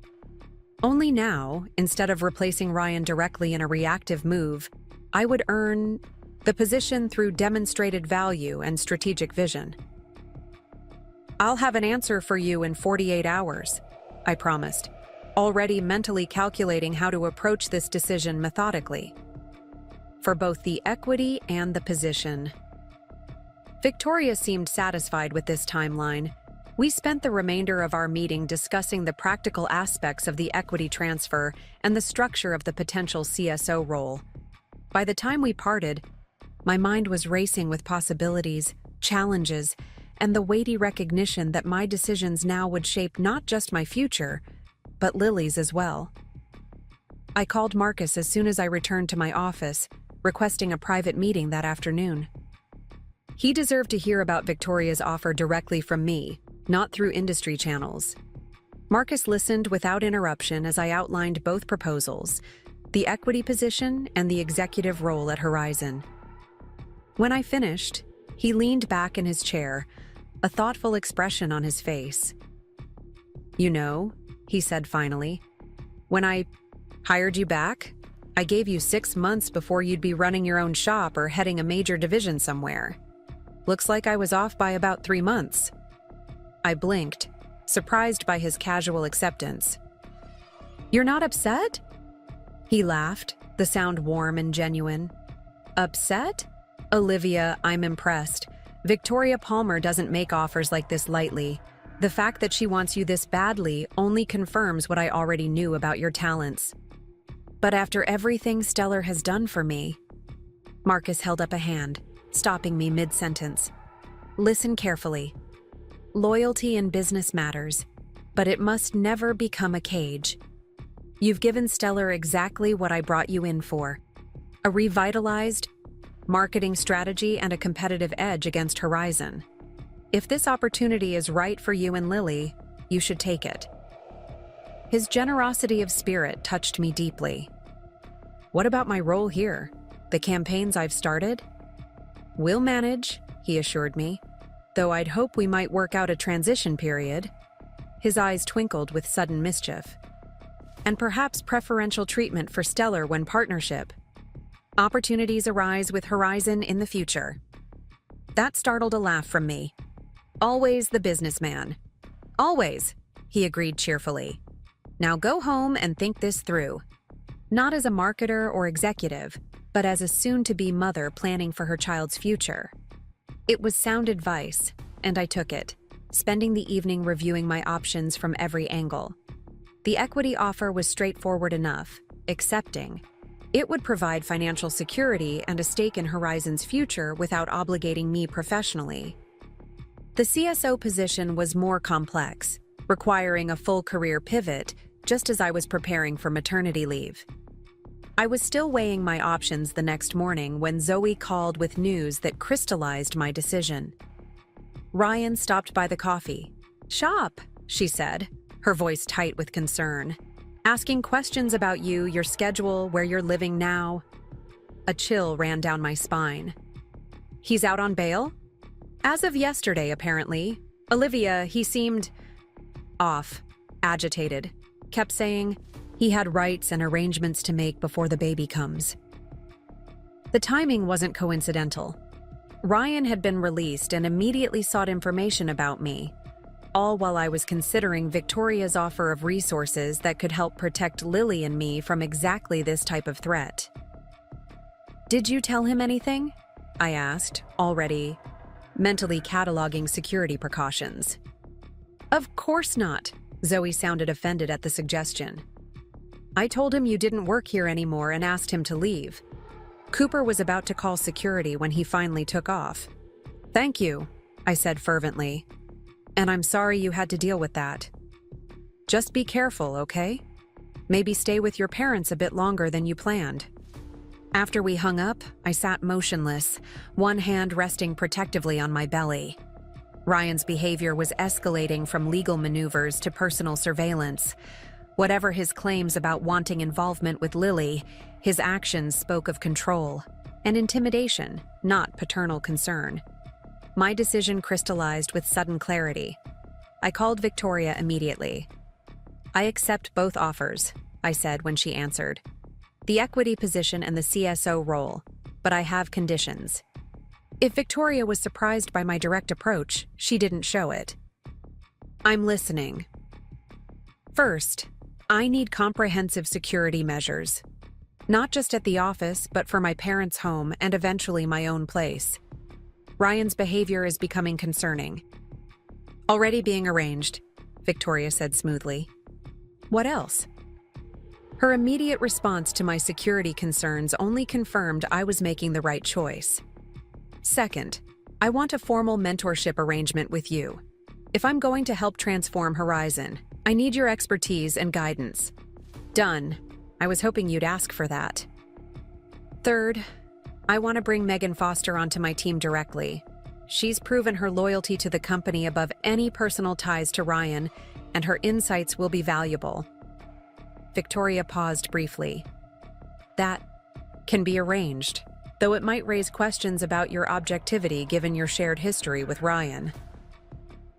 Only now, instead of replacing Ryan directly in a reactive move, I would earn the position through demonstrated value and strategic vision. "I'll have an answer for you in 48 hours, I promised, already mentally calculating how to approach this decision methodically. For both the equity and the position. Victoria seemed satisfied with this timeline. We spent the remainder of our meeting discussing the practical aspects of the equity transfer and the structure of the potential CSO role. By the time we parted, my mind was racing with possibilities, challenges, and the weighty recognition that my decisions now would shape not just my future, but Lily's as well. I called Marcus as soon as I returned to my office, requesting a private meeting that afternoon. He deserved to hear about Victoria's offer directly from me, not through industry channels. Marcus listened without interruption as I outlined both proposals, the equity position and the executive role at Horizon. When I finished, He leaned back in his chair, a thoughtful expression on his face. "You know," he said finally, "when I hired you back, I gave you 6 months before you'd be running your own shop or heading a major division somewhere. Looks like I was off by about 3 months." I blinked, surprised by his casual acceptance. "You're not upset?" He laughed, the sound warm and genuine. "Upset? Olivia, I'm impressed. Victoria Palmer doesn't make offers like this lightly. The fact that she wants you this badly only confirms what I already knew about your talents. But after everything Stellar has done for me..." Marcus held up a hand, stopping me mid-sentence. "Listen carefully. Loyalty in business matters, but it must never become a cage. You've given Stellar exactly what I brought you in for: a revitalized marketing strategy and a competitive edge against Horizon. If this opportunity is right for you and Lily, you should take it." His generosity of spirit touched me deeply. "What about my role here? The campaigns I've started?" "We'll manage," he assured me, "though I'd hope we might work out a transition period." His eyes twinkled with sudden mischief. "And perhaps preferential treatment for Stellar when partnership. Opportunities arise with Horizon in the future." That startled a laugh from me. "Always the businessman." "Always," he agreed cheerfully. "Now go home and think this through. Not as a marketer or executive, but as a soon-to-be mother planning for her child's future." It was sound advice, and I took it, spending the evening reviewing my options from every angle. The equity offer was straightforward enough: accepting. It would provide financial security and a stake in Horizon's future without obligating me professionally. The CSO position was more complex, requiring a full career pivot, just as I was preparing for maternity leave. I was still weighing my options the next morning when Zoe called with news that crystallized my decision. Ryan stopped by the coffee shop, she said, her voice tight with concern. "Asking questions about you, your schedule, where you're living now." A chill ran down my spine. "He's out on bail?" "As of yesterday, apparently. Olivia, he seemed off, agitated. Kept saying he had rights and arrangements to make before the baby comes." The timing wasn't coincidental. Ryan had been released and immediately sought information about me, all while I was considering Victoria's offer of resources that could help protect Lily and me from exactly this type of threat. "Did you tell him anything?" I asked, already mentally cataloging security precautions. "Of course not." Zoe sounded offended at the suggestion. "I told him you didn't work here anymore and asked him to leave. Cooper was about to call security when he finally took off." "Thank you," I said fervently. "And I'm sorry you had to deal with that. Just be careful, okay? Maybe stay with your parents a bit longer than you planned." After we hung up, I sat motionless, one hand resting protectively on my belly. Ryan's behavior was escalating from legal maneuvers to personal surveillance. Whatever his claims about wanting involvement with Lily, his actions spoke of control and intimidation, not paternal concern. My decision crystallized with sudden clarity. I called Victoria immediately. "I accept both offers," I said when she answered. "The equity position and the CSO role, but I have conditions." If Victoria was surprised by my direct approach, she didn't show it. "I'm listening." "First, I need comprehensive security measures. Not just at the office, but for my parents' home and eventually my own place. Ryan's behavior is becoming concerning." "Already being arranged," Victoria said smoothly. "What else?" Her immediate response to my security concerns only confirmed I was making the right choice. "Second, I want a formal mentorship arrangement with you. If I'm going to help transform Horizon, I need your expertise and guidance." "Done. I was hoping you'd ask for that." "Third, I want to bring Megan Foster onto my team directly. She's proven her loyalty to the company above any personal ties to Ryan, and her insights will be valuable." Victoria paused briefly. "That can be arranged," though it might raise questions about your objectivity given your shared history with Ryan.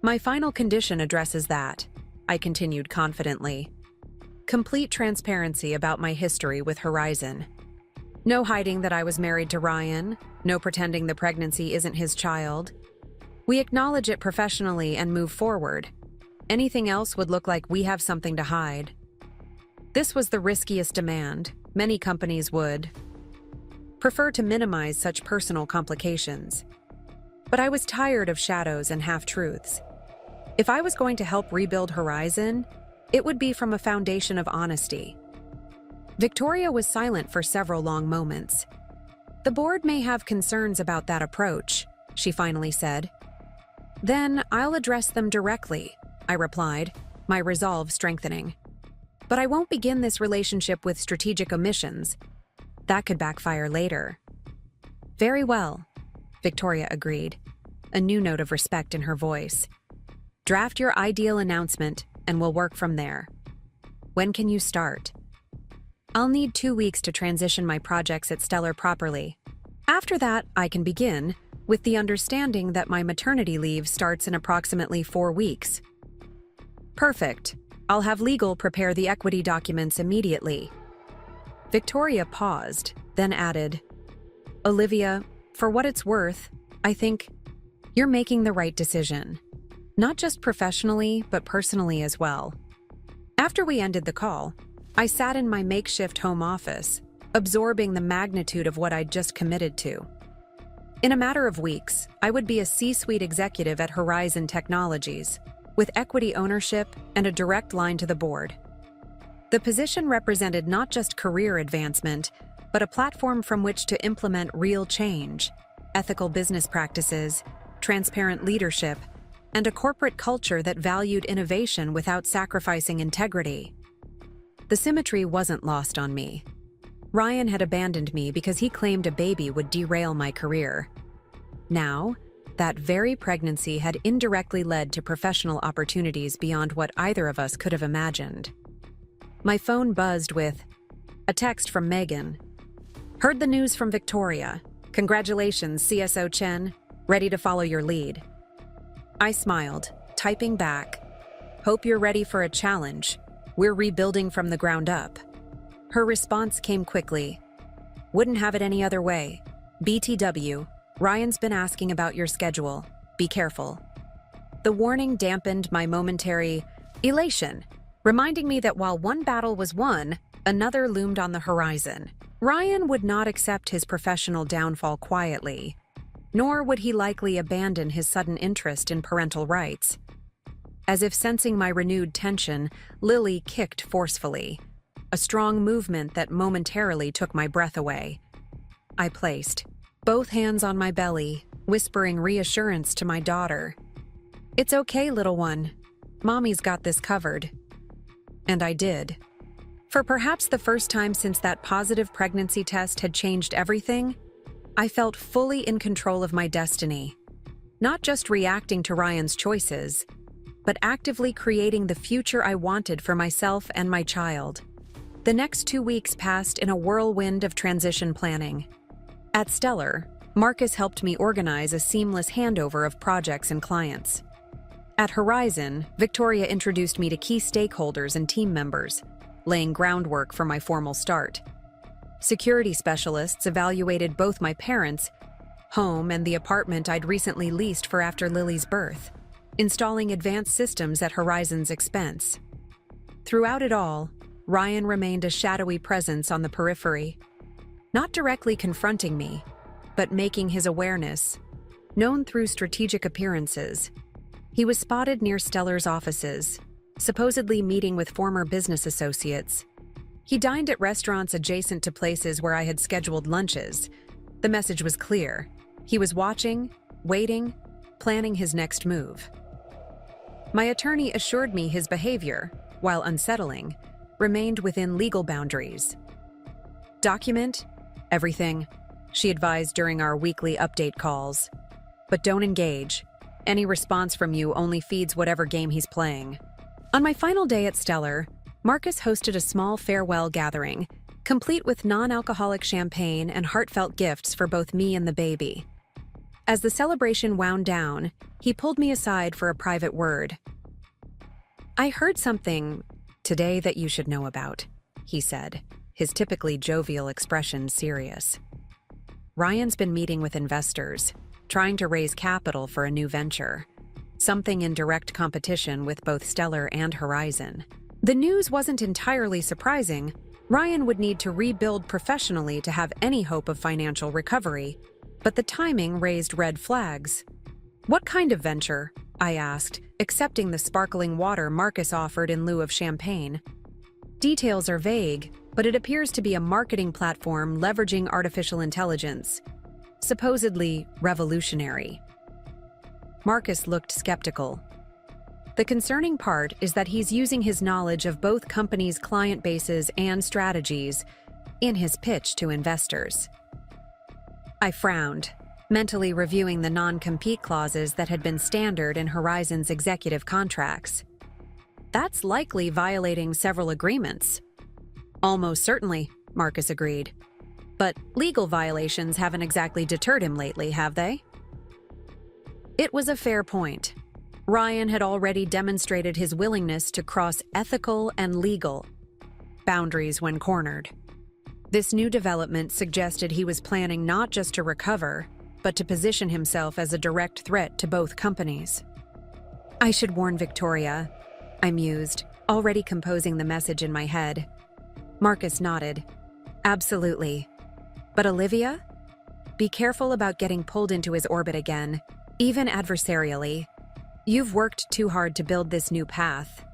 My final condition addresses that, I continued confidently. Complete transparency about my history with Horizon. No hiding that I was married to Ryan, no pretending the pregnancy isn't his child. We acknowledge it professionally and move forward. Anything else would look like we have something to hide. This was the riskiest demand. Many companies would prefer to minimize such personal complications. But I was tired of shadows and half-truths. If I was going to help rebuild Horizon, it would be from a foundation of honesty. Victoria was silent for several long moments. The board may have concerns about that approach, she finally said. Then I'll address them directly, I replied, my resolve strengthening. But I won't begin this relationship with strategic omissions. That could backfire later. Very well, Victoria agreed, a new note of respect in her voice. Draft your ideal announcement, and we'll work from there. When can you start? I'll need 2 weeks to transition my projects at Stellar properly. After that, I can begin, with the understanding that my maternity leave starts in approximately 4 weeks. Perfect. I'll have legal prepare the equity documents immediately. Victoria paused, then added, Olivia, for what it's worth, I think you're making the right decision. Not just professionally, but personally as well. After we ended the call, I sat in my makeshift home office, absorbing the magnitude of what I'd just committed to. In a matter of weeks, I would be a C-suite executive at Horizon Technologies, with equity ownership and a direct line to the board. The position represented not just career advancement, but a platform from which to implement real change, ethical business practices, transparent leadership, and a corporate culture that valued innovation without sacrificing integrity. The symmetry wasn't lost on me. Ryan had abandoned me because he claimed a baby would derail my career. Now, that very pregnancy had indirectly led to professional opportunities beyond what either of us could have imagined. My phone buzzed with a text from Megan. Heard the news from Victoria. Congratulations, CSO Chen. Ready to follow your lead. I smiled, typing back. Hope you're ready for a challenge. We're rebuilding from the ground up. Her response came quickly. Wouldn't have it any other way. BTW, Ryan's been asking about your schedule. Be careful. The warning dampened my momentary elation, reminding me that while one battle was won, another loomed on the horizon. Ryan would not accept his professional downfall quietly, nor would he likely abandon his sudden interest in parental rights. As if sensing my renewed tension, Lily kicked forcefully, a strong movement that momentarily took my breath away. I placed both hands on my belly, whispering reassurance to my daughter. It's okay, little one. Mommy's got this covered. And I did. For perhaps the first time since that positive pregnancy test had changed everything, I felt fully in control of my destiny. Not just reacting to Ryan's choices, but actively creating the future I wanted for myself and my child. The next 2 weeks passed in a whirlwind of transition planning. At Stellar, Marcus helped me organize a seamless handover of projects and clients. At Horizon, Victoria introduced me to key stakeholders and team members, laying groundwork for my formal start. Security specialists evaluated both my parents' home and the apartment I'd recently leased for after Lily's birth, installing advanced systems at Horizon's expense. Throughout it all, Ryan remained a shadowy presence on the periphery, not directly confronting me, but making his awareness known through strategic appearances. He was spotted near Stellar's offices, supposedly meeting with former business associates. He dined at restaurants adjacent to places where I had scheduled lunches. The message was clear. He was watching, waiting, planning his next move. My attorney assured me his behavior, while unsettling, remained within legal boundaries. Document everything, she advised during our weekly update calls. But don't engage. Any response from you only feeds whatever game he's playing. On my final day at Stellar, Marcus hosted a small farewell gathering, complete with non-alcoholic champagne and heartfelt gifts for both me and the baby. As the celebration wound down, he pulled me aside for a private word. "I heard something today that you should know about," he said, his typically jovial expression serious. "Ryan's been meeting with investors, trying to raise capital for a new venture, something in direct competition with both Stellar and Horizon." The news wasn't entirely surprising. Ryan would need to rebuild professionally to have any hope of financial recovery, but the timing raised red flags. "What kind of venture?" I asked, accepting the sparkling water Marcus offered in lieu of champagne. "Details are vague, but it appears to be a marketing platform leveraging artificial intelligence. Supposedly revolutionary." Marcus looked skeptical. "The concerning part is that he's using his knowledge of both companies' client bases and strategies in his pitch to investors." I frowned, mentally reviewing the non-compete clauses that had been standard in Horizon's executive contracts. "That's likely violating several agreements." "Almost certainly," Marcus agreed. "But legal violations haven't exactly deterred him lately, have they?" It was a fair point. Ryan had already demonstrated his willingness to cross ethical and legal boundaries when cornered. This new development suggested he was planning not just to recover, but to position himself as a direct threat to both companies. "I should warn Victoria," I mused, already composing the message in my head. Marcus nodded. "Absolutely. But Olivia? Be careful about getting pulled into his orbit again, even adversarially. You've worked too hard to build this new path."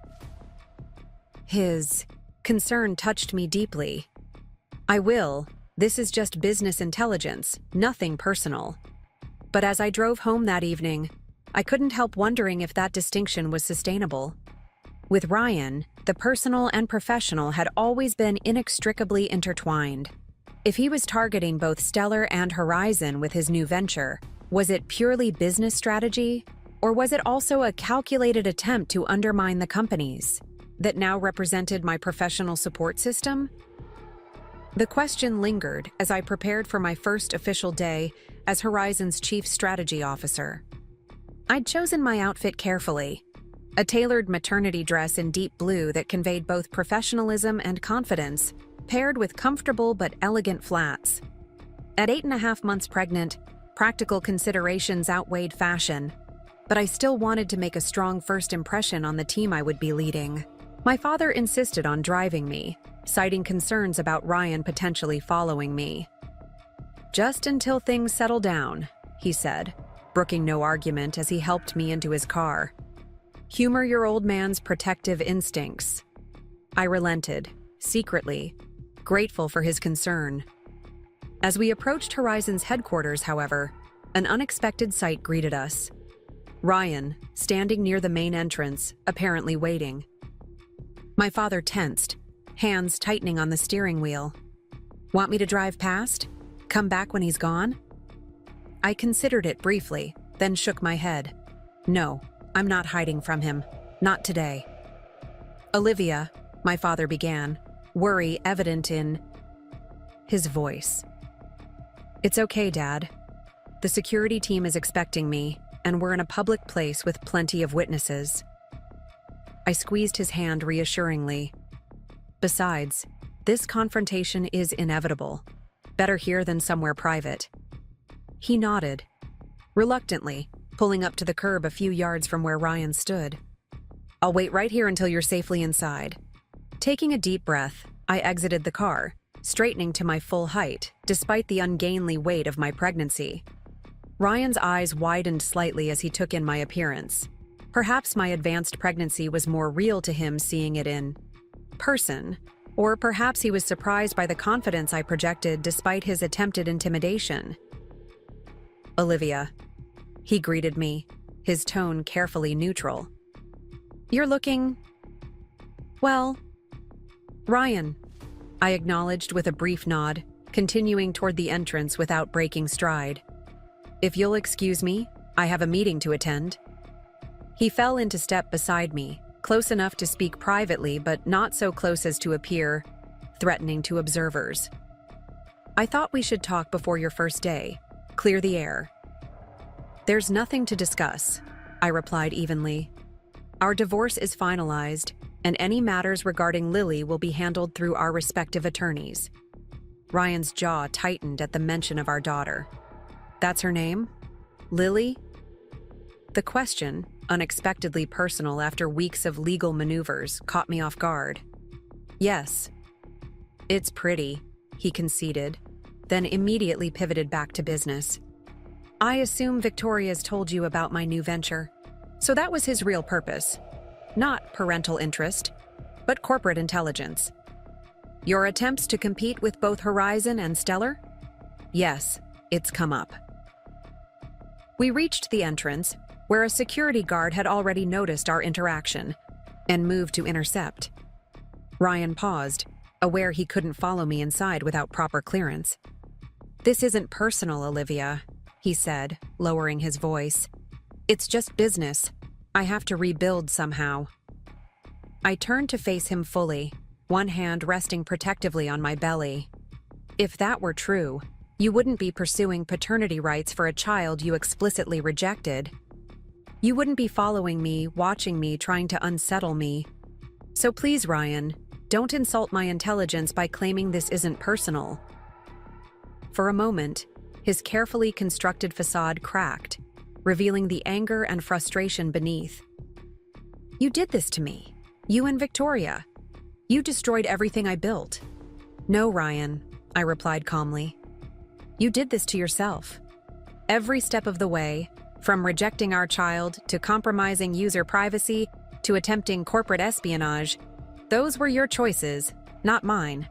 His concern touched me deeply. "I will. This is just business intelligence, nothing personal." But as I drove home that evening, I couldn't help wondering if that distinction was sustainable. With Ryan, the personal and professional had always been inextricably intertwined. If he was targeting both Stellar and Horizon with his new venture, was it purely business strategy? Or was it also a calculated attempt to undermine the companies that now represented my professional support system? The question lingered as I prepared for my first official day as Horizon's Chief Strategy Officer. I'd chosen my outfit carefully, a tailored maternity dress in deep blue that conveyed both professionalism and confidence, paired with comfortable but elegant flats. At 8.5 months pregnant, practical considerations outweighed fashion, but I still wanted to make a strong first impression on the team I would be leading. My father insisted on driving me, citing concerns about Ryan potentially following me. "Just until things settle down," he said, brooking no argument as he helped me into his car. "Humor your old man's protective instincts." I relented, secretly, grateful for his concern. As we approached Horizon's headquarters, however, an unexpected sight greeted us. Ryan, standing near the main entrance, apparently waiting. My father tensed, hands tightening on the steering wheel. "Want me to drive past? Come back when he's gone?" I considered it briefly, then shook my head. "No, I'm not hiding from him. Not today." "Olivia," my father began, worry evident in his voice. "It's okay, Dad. The security team is expecting me, and we're in a public place with plenty of witnesses." I squeezed his hand reassuringly. "Besides, this confrontation is inevitable. Better here than somewhere private." He nodded, reluctantly, pulling up to the curb a few yards from where Ryan stood. "I'll wait right here until you're safely inside." Taking a deep breath, I exited the car, straightening to my full height, despite the ungainly weight of my pregnancy. Ryan's eyes widened slightly as he took in my appearance. Perhaps my advanced pregnancy was more real to him seeing it in person, or perhaps he was surprised by the confidence I projected despite his attempted intimidation. "Olivia," he greeted me, his tone carefully neutral. "You're looking, well, Ryan," I acknowledged with a brief nod, continuing toward the entrance without breaking stride. "If you'll excuse me, I have a meeting to attend." He fell into step beside me, close enough to speak privately but not so close as to appear threatening to observers. I thought we should talk before your first day. Clear the air. There's nothing to discuss, I replied evenly. Our divorce is finalized, and any matters regarding Lily will be handled through our respective attorneys. Ryan's jaw tightened at the mention of our daughter. That's her name? Lily? The question, unexpectedly personal after weeks of legal maneuvers, caught me off guard. Yes. It's pretty, he conceded, then immediately pivoted back to business. I assume Victoria's told you about my new venture. So that was his real purpose. Not parental interest, but corporate intelligence. Your attempts to compete with both Horizon and Stellar? Yes, it's come up. We reached the entrance, where a security guard had already noticed our interaction, and moved to intercept. Ryan paused, aware he couldn't follow me inside without proper clearance. This isn't personal, Olivia, he said, lowering his voice. It's just business. I have to rebuild somehow. I turned to face him fully, one hand resting protectively on my belly. If that were true, you wouldn't be pursuing paternity rights for a child you explicitly rejected. You wouldn't be following me, watching me, trying to unsettle me. So please, Ryan, don't insult my intelligence by claiming this isn't personal. For a moment, his carefully constructed facade cracked, revealing the anger and frustration beneath. You did this to me. You and Victoria. You destroyed everything I built. No, Ryan, I replied calmly. You did this to yourself. Every step of the way, from rejecting our child to compromising user privacy to attempting corporate espionage, those were your choices, not mine.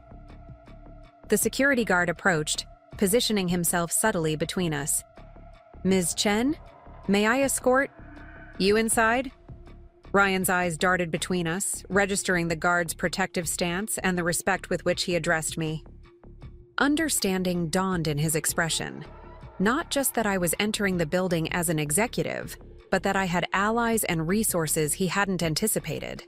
The security guard approached, positioning himself subtly between us. Ms. Chen, may I escort you inside? Ryan's eyes darted between us, registering the guard's protective stance and the respect with which he addressed me. Understanding dawned in his expression. Not just that I was entering the building as an executive, but that I had allies and resources he hadn't anticipated.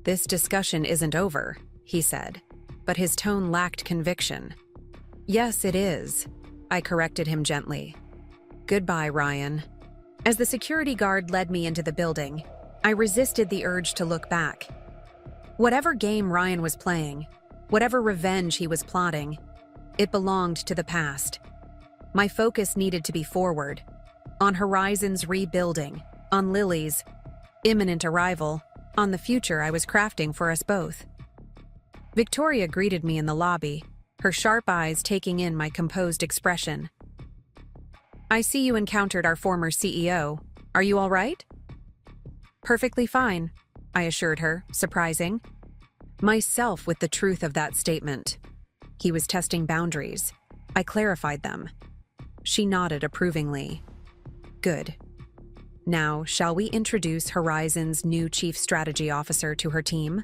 This discussion isn't over, he said, but his tone lacked conviction. Yes, it is, I corrected him gently. Goodbye, Ryan. As the security guard led me into the building, I resisted the urge to look back. Whatever game Ryan was playing, whatever revenge he was plotting, it belonged to the past. My focus needed to be forward, on Horizon's rebuilding, on Lily's imminent arrival, on the future I was crafting for us both. Victoria greeted me in the lobby, her sharp eyes taking in my composed expression. I see you encountered our former CEO. Are you all right? Perfectly fine, I assured her, surprising myself with the truth of that statement. He was testing boundaries. I clarified them. She nodded approvingly. Good. Now, shall we introduce Horizon's new Chief Strategy Officer to her team?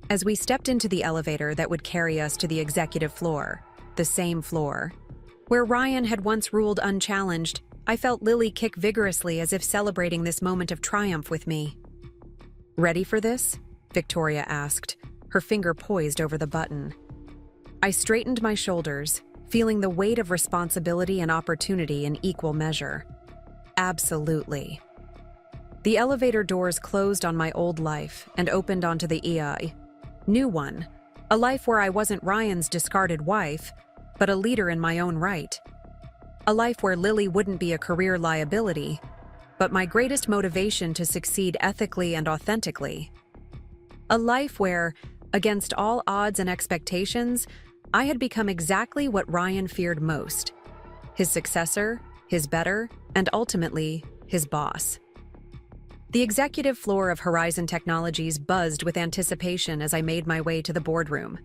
As we stepped into the elevator that would carry us to the executive floor, the same floor, where Ryan had once ruled unchallenged, I felt Lily kick vigorously as if celebrating this moment of triumph with me. Ready for this? Victoria asked, her finger poised over the button. I straightened my shoulders, feeling the weight of responsibility and opportunity in equal measure. Absolutely. The elevator doors closed on my old life and opened onto the EI. New one, a life where I wasn't Ryan's discarded wife, but a leader in my own right. A life where Lily wouldn't be a career liability, but my greatest motivation to succeed ethically and authentically. A life where, against all odds and expectations, I had become exactly what Ryan feared most: his successor, his better, and ultimately, his boss. The executive floor of Horizon Technologies buzzed with anticipation as I made my way to the boardroom.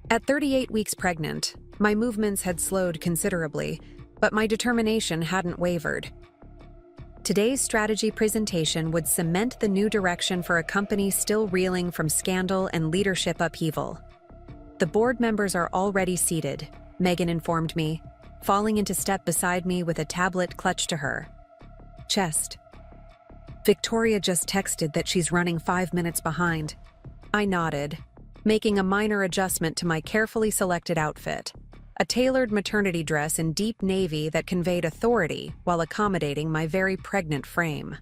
At 38 weeks pregnant, my movements had slowed considerably, but my determination hadn't wavered. Today's strategy presentation would cement the new direction for a company still reeling from scandal and leadership upheaval. The board members are already seated, Megan informed me, falling into step beside me with a tablet clutched to her chest. Victoria just texted that she's running 5 minutes behind. I nodded. making a minor adjustment to my carefully selected outfit, a tailored maternity dress in deep navy that conveyed authority while accommodating my very pregnant frame.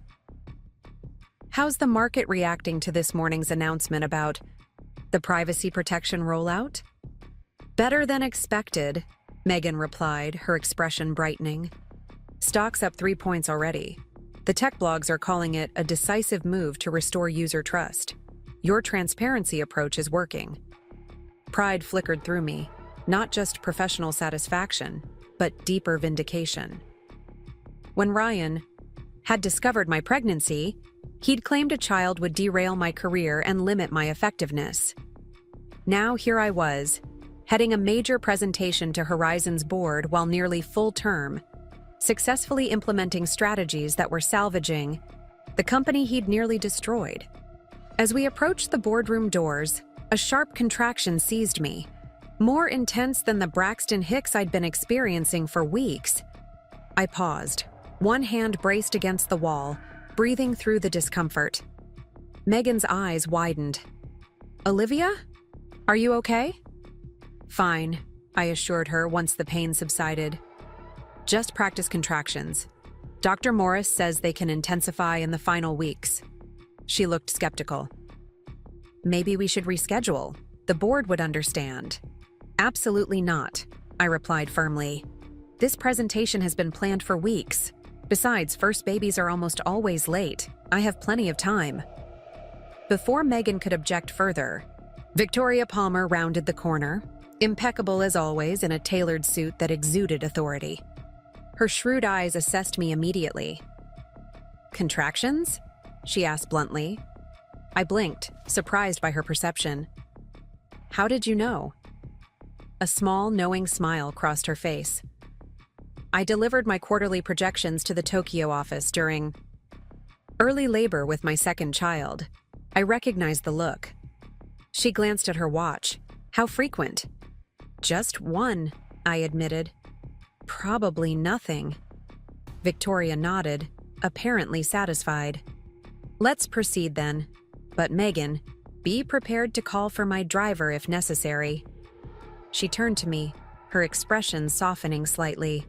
How's the market reacting to this morning's announcement about the privacy protection rollout? Better than expected, Megan replied, her expression brightening. Stock's up 3 points already. The tech blogs are calling it a decisive move to restore user trust. Your transparency approach is working. Pride flickered through me, not just professional satisfaction, but deeper vindication. When Ryan had discovered my pregnancy, he'd claimed a child would derail my career and limit my effectiveness. Now here I was, heading a major presentation to Horizon's board while nearly full term, successfully implementing strategies that were salvaging the company he'd nearly destroyed. As we approached the boardroom doors, a sharp contraction seized me, more intense than the Braxton Hicks I'd been experiencing for weeks. I paused, one hand braced against the wall, breathing through the discomfort. Megan's eyes widened. "Olivia? Are you okay?" "Fine," I assured her once the pain subsided. "Just practice contractions. Dr. Morris says they can intensify in the final weeks." She looked skeptical. "Maybe we should reschedule. The board would understand." "Absolutely not," I replied firmly. "This presentation has been planned for weeks. Besides, first babies are almost always late. I have plenty of time." Before Megan could object further, Victoria Palmer rounded the corner, impeccable as always in a tailored suit that exuded authority. Her shrewd eyes assessed me immediately. "Contractions?" she asked bluntly. I blinked, surprised by her perception. "How did you know?" A small, knowing smile crossed her face. "I delivered my quarterly projections to the Tokyo office during early labor with my second child. I recognized the look." She glanced at her watch. "How frequent?" "Just one," I admitted. "Probably nothing." Victoria nodded, apparently satisfied. "Let's proceed then. But Megan, be prepared to call for my driver if necessary." She turned to me, her expression softening slightly.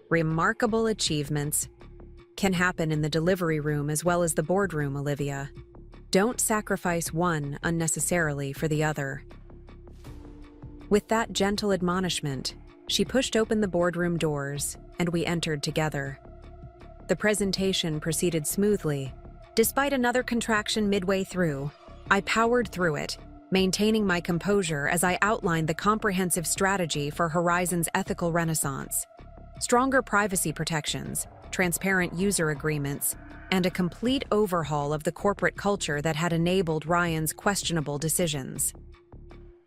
"Remarkable achievements can happen in the delivery room as well as the boardroom, Olivia. Don't sacrifice one unnecessarily for the other." With that gentle admonishment, she pushed open the boardroom doors, and we entered together. The presentation proceeded smoothly. Despite another contraction midway through, I powered through it, maintaining my composure as I outlined the comprehensive strategy for Horizon's ethical renaissance. Stronger privacy protections, transparent user agreements, and a complete overhaul of the corporate culture that had enabled Ryan's questionable decisions.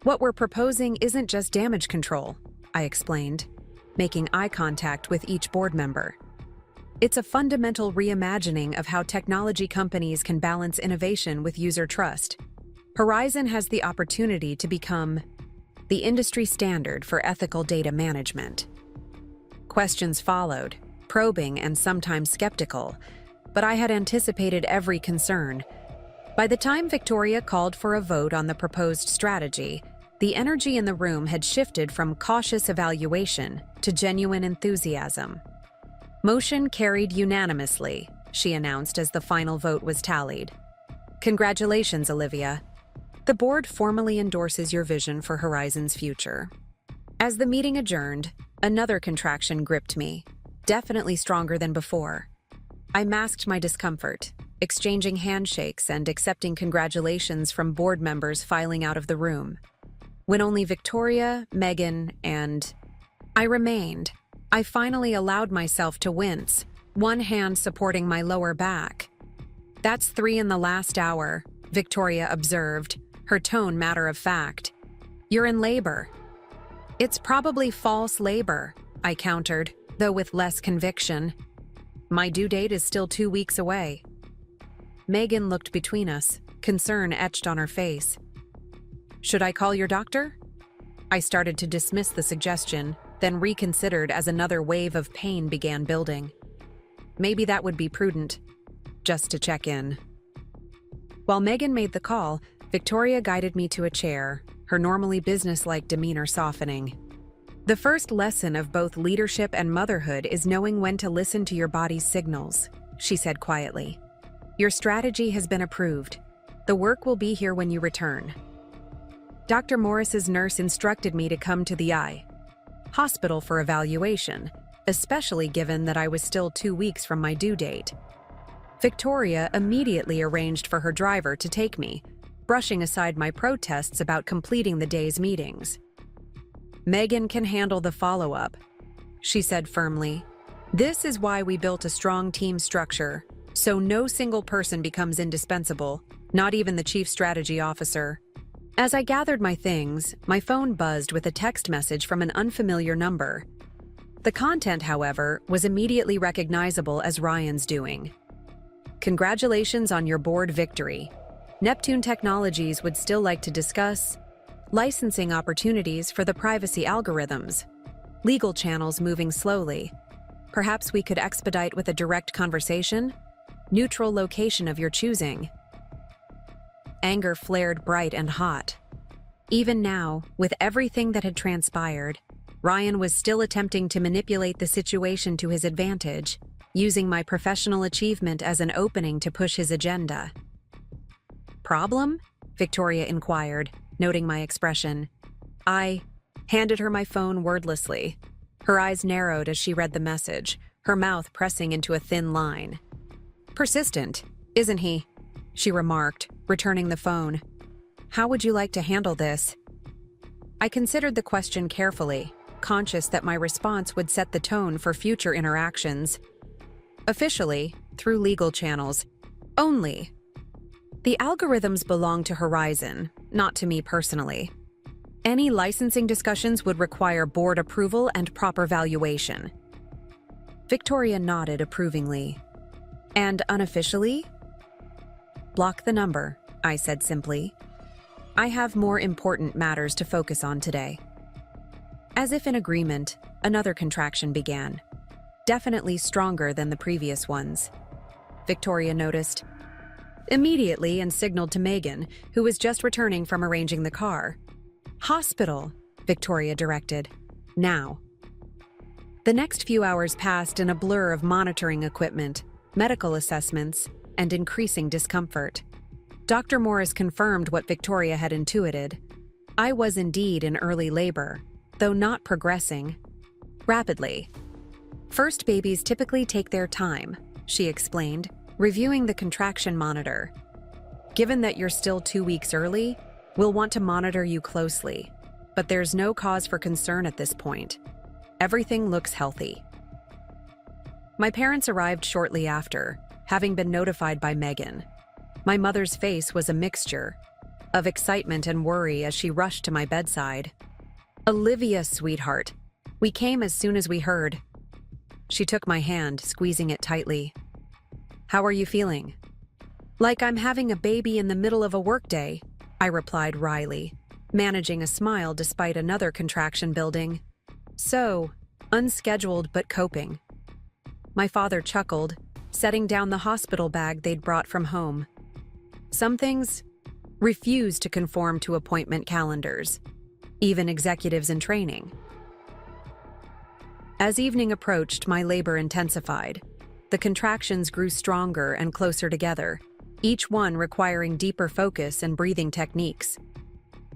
"What we're proposing isn't just damage control," I explained, making eye contact with each board member. "It's a fundamental reimagining of how technology companies can balance innovation with user trust. Horizon has the opportunity to become the industry standard for ethical data management." Questions followed, probing and sometimes skeptical, but I had anticipated every concern. By the time Victoria called for a vote on the proposed strategy, the energy in the room had shifted from cautious evaluation to genuine enthusiasm. "Motion carried unanimously," she announced as the final vote was tallied. "Congratulations, Olivia. The board formally endorses your vision for Horizon's future." As the meeting adjourned, another contraction gripped me, definitely stronger than before. I masked my discomfort, exchanging handshakes and accepting congratulations from board members filing out of the room. When only Victoria, Megan, and I remained, I finally allowed myself to wince, one hand supporting my lower back. "That's 3 in the last hour," Victoria observed, her tone matter of fact. "You're in labor." "It's probably false labor," I countered, though with less conviction. "My due date is still 2 weeks away." Megan looked between us, concern etched on her face. "Should I call your doctor?" I started to dismiss the suggestion, then reconsidered as another wave of pain began building. Maybe that would be prudent, just to check in. While Megan made the call, Victoria guided me to a chair, her normally businesslike demeanor softening. The first lesson of both leadership and motherhood is knowing when to listen to your body's signals, she said quietly. Your strategy has been approved. The work will be here when you return. Dr. Morris's nurse instructed me to come to the hospital for evaluation, especially given that I was still 2 weeks from my due date. Victoria immediately arranged for her driver to take me, brushing aside my protests about completing the day's meetings. Megan can handle the follow-up, she said firmly. This is why we built a strong team structure, so no single person becomes indispensable, not even the chief strategy officer. As I gathered my things, my phone buzzed with a text message from an unfamiliar number. The content, however, was immediately recognizable as Ryan's doing. Congratulations on your board victory. Neptune Technologies would still like to discuss licensing opportunities for the privacy algorithms. Legal channels moving slowly. Perhaps we could expedite with a direct conversation? Neutral location of your choosing. Anger flared bright and hot. Even now, with everything that had transpired, Ryan was still attempting to manipulate the situation to his advantage, using my professional achievement as an opening to push his agenda. Problem? Victoria inquired, noting my expression. I handed her my phone wordlessly. Her eyes narrowed as she read the message, her mouth pressing into a thin line. Persistent, isn't he? She remarked, returning the phone. How would you like to handle this? I considered the question carefully, conscious that my response would set the tone for future interactions. Officially, through legal channels. Only. The algorithms belong to Horizon, not to me personally. Any licensing discussions would require board approval and proper valuation. Victoria nodded approvingly. And unofficially? Block the number, I said simply. I have more important matters to focus on today. As if in agreement, another contraction began. Definitely stronger than the previous ones. Victoria noticed. Immediately and signaled to Megan, who was just returning from arranging the car. Hospital, Victoria directed. Now. The next few hours passed in a blur of monitoring equipment, medical assessments, and increasing discomfort. Dr. Morris confirmed what Victoria had intuited. I was indeed in early labor, though not progressing rapidly. First babies typically take their time, she explained, reviewing the contraction monitor. Given that you're still 2 weeks early, we'll want to monitor you closely, but there's no cause for concern at this point. Everything looks healthy. My parents arrived shortly after, having been notified by Megan. My mother's face was a mixture of excitement and worry as she rushed to my bedside. Olivia, sweetheart, we came as soon as we heard. She took my hand, squeezing it tightly. How are you feeling? Like I'm having a baby in the middle of a workday, I replied wryly, managing a smile despite another contraction building. So, unscheduled but coping. My father chuckled, setting down the hospital bag they'd brought from home. Some things refuse to conform to appointment calendars, even executives in training. As evening approached, my labor intensified. The contractions grew stronger and closer together, each one requiring deeper focus and breathing techniques.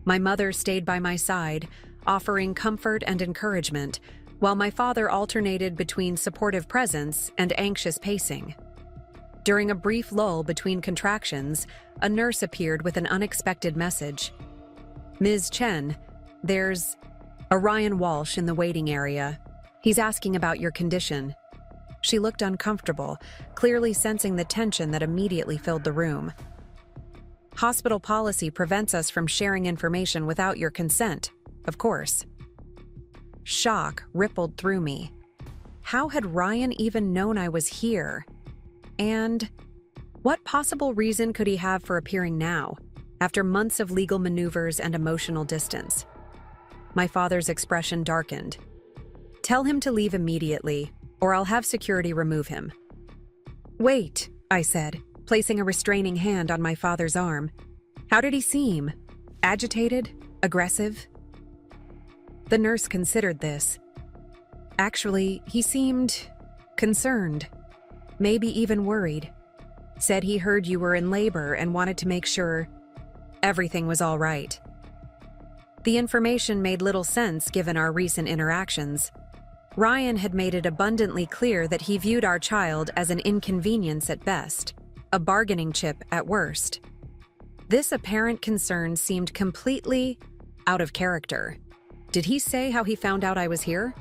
My mother stayed by my side, offering comfort and encouragement, while my father alternated between supportive presence and anxious pacing. During a brief lull between contractions, a nurse appeared with an unexpected message. Ms. Chen, there's a Ryan Walsh in the waiting area. He's asking about your condition. She looked uncomfortable, clearly sensing the tension that immediately filled the room. Hospital policy prevents us from sharing information without your consent, of course. Shock rippled through me. How had Ryan even known I was here? And what possible reason could he have for appearing now, after months of legal maneuvers and emotional distance? My father's expression darkened. Tell him to leave immediately, or I'll have security remove him. Wait, I said, placing a restraining hand on my father's arm. How did he seem? Agitated? Aggressive? The nurse considered this. Actually, he seemed concerned, maybe even worried. Said he heard you were in labor and wanted to make sure everything was all right. The information made little sense given our recent interactions. Ryan had made it abundantly clear that he viewed our child as an inconvenience at best, a bargaining chip at worst. This apparent concern seemed completely out of character. Did he say how he found out I was here?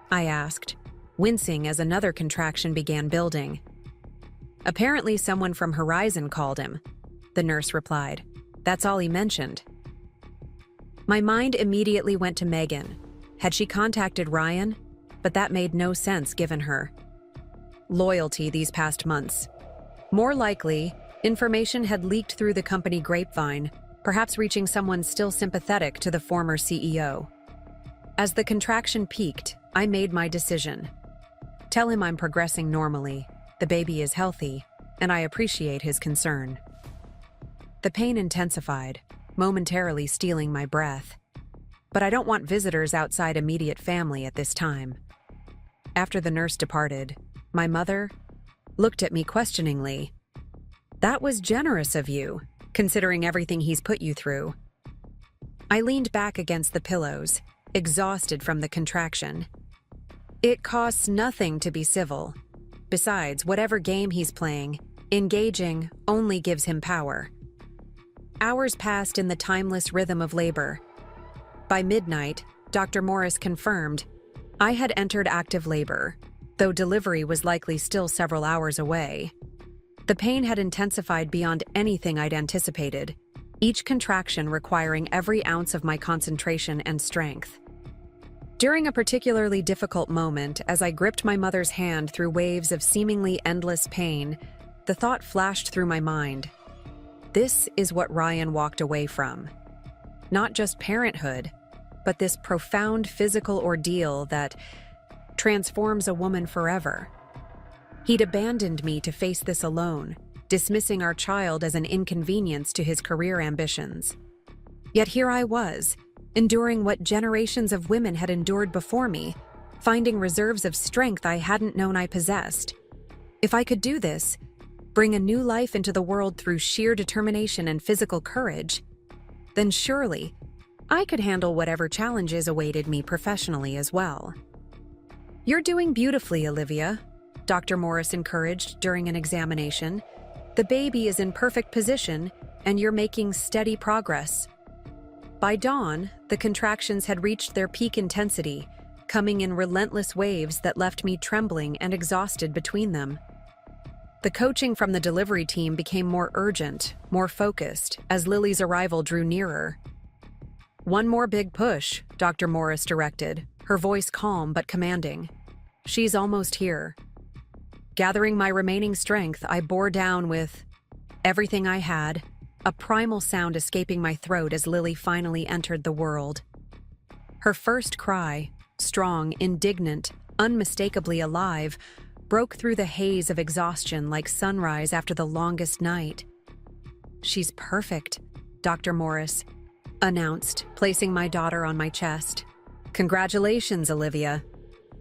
I asked, wincing as another contraction began building. Apparently someone from Horizon called him, the nurse replied. That's all he mentioned. My mind immediately went to Megan. Had she contacted Ryan? But that made no sense given her loyalty these past months. More likely, information had leaked through the company grapevine, perhaps reaching someone still sympathetic to the former CEO. As the contraction peaked, I made my decision. Tell him I'm progressing normally, the baby is healthy, and I appreciate his concern. The pain intensified, momentarily stealing my breath. But I don't want visitors outside immediate family at this time. After the nurse departed, my mother looked at me questioningly. That was generous of you, considering everything he's put you through. I leaned back against the pillows, exhausted from the contraction. It costs nothing to be civil. Besides, whatever game he's playing, engaging only gives him power. Hours passed in the timeless rhythm of labor. By midnight, Dr. Morris confirmed I had entered active labor, though delivery was likely still several hours away. The pain had intensified beyond anything I'd anticipated, each contraction requiring every ounce of my concentration and strength. During a particularly difficult moment, as I gripped my mother's hand through waves of seemingly endless pain, the thought flashed through my mind. This is what Ryan walked away from. Not just parenthood, but this profound physical ordeal that transforms a woman forever. He'd abandoned me to face this alone, dismissing our child as an inconvenience to his career ambitions. Yet here I was, enduring what generations of women had endured before me, finding reserves of strength I hadn't known I possessed. If I could do this, bring a new life into the world through sheer determination and physical courage, then surely I could handle whatever challenges awaited me professionally as well. You're doing beautifully, Olivia, Dr. Morris encouraged during an examination. The baby is in perfect position, and you're making steady progress. By dawn, the contractions had reached their peak intensity, coming in relentless waves that left me trembling and exhausted between them. The coaching from the delivery team became more urgent, more focused, as Lily's arrival drew nearer. One more big push, Dr. Morris directed, her voice calm but commanding. She's almost here. Gathering my remaining strength, I bore down with everything I had, a primal sound escaping my throat as Lily finally entered the world. Her first cry, strong, indignant, unmistakably alive, broke through the haze of exhaustion like sunrise after the longest night. She's perfect, Dr. Morris announced, placing my daughter on my chest. Congratulations, Olivia.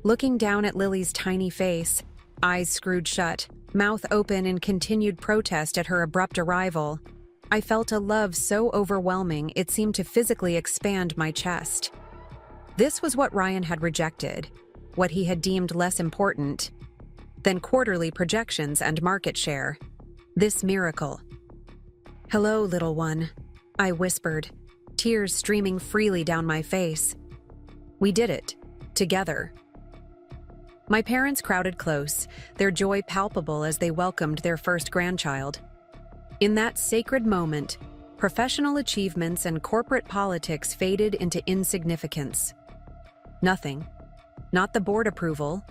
Looking down at Lily's tiny face, eyes screwed shut, mouth open in continued protest at her abrupt arrival, I felt a love so overwhelming it seemed to physically expand my chest. This was what Ryan had rejected, what he had deemed less important than quarterly projections and market share. This miracle. Hello, little one, I whispered, tears streaming freely down my face. We did it, together. My parents crowded close, their joy palpable as they welcomed their first grandchild. In that sacred moment, professional achievements and corporate politics faded into insignificance. Nothing. Not the board approval,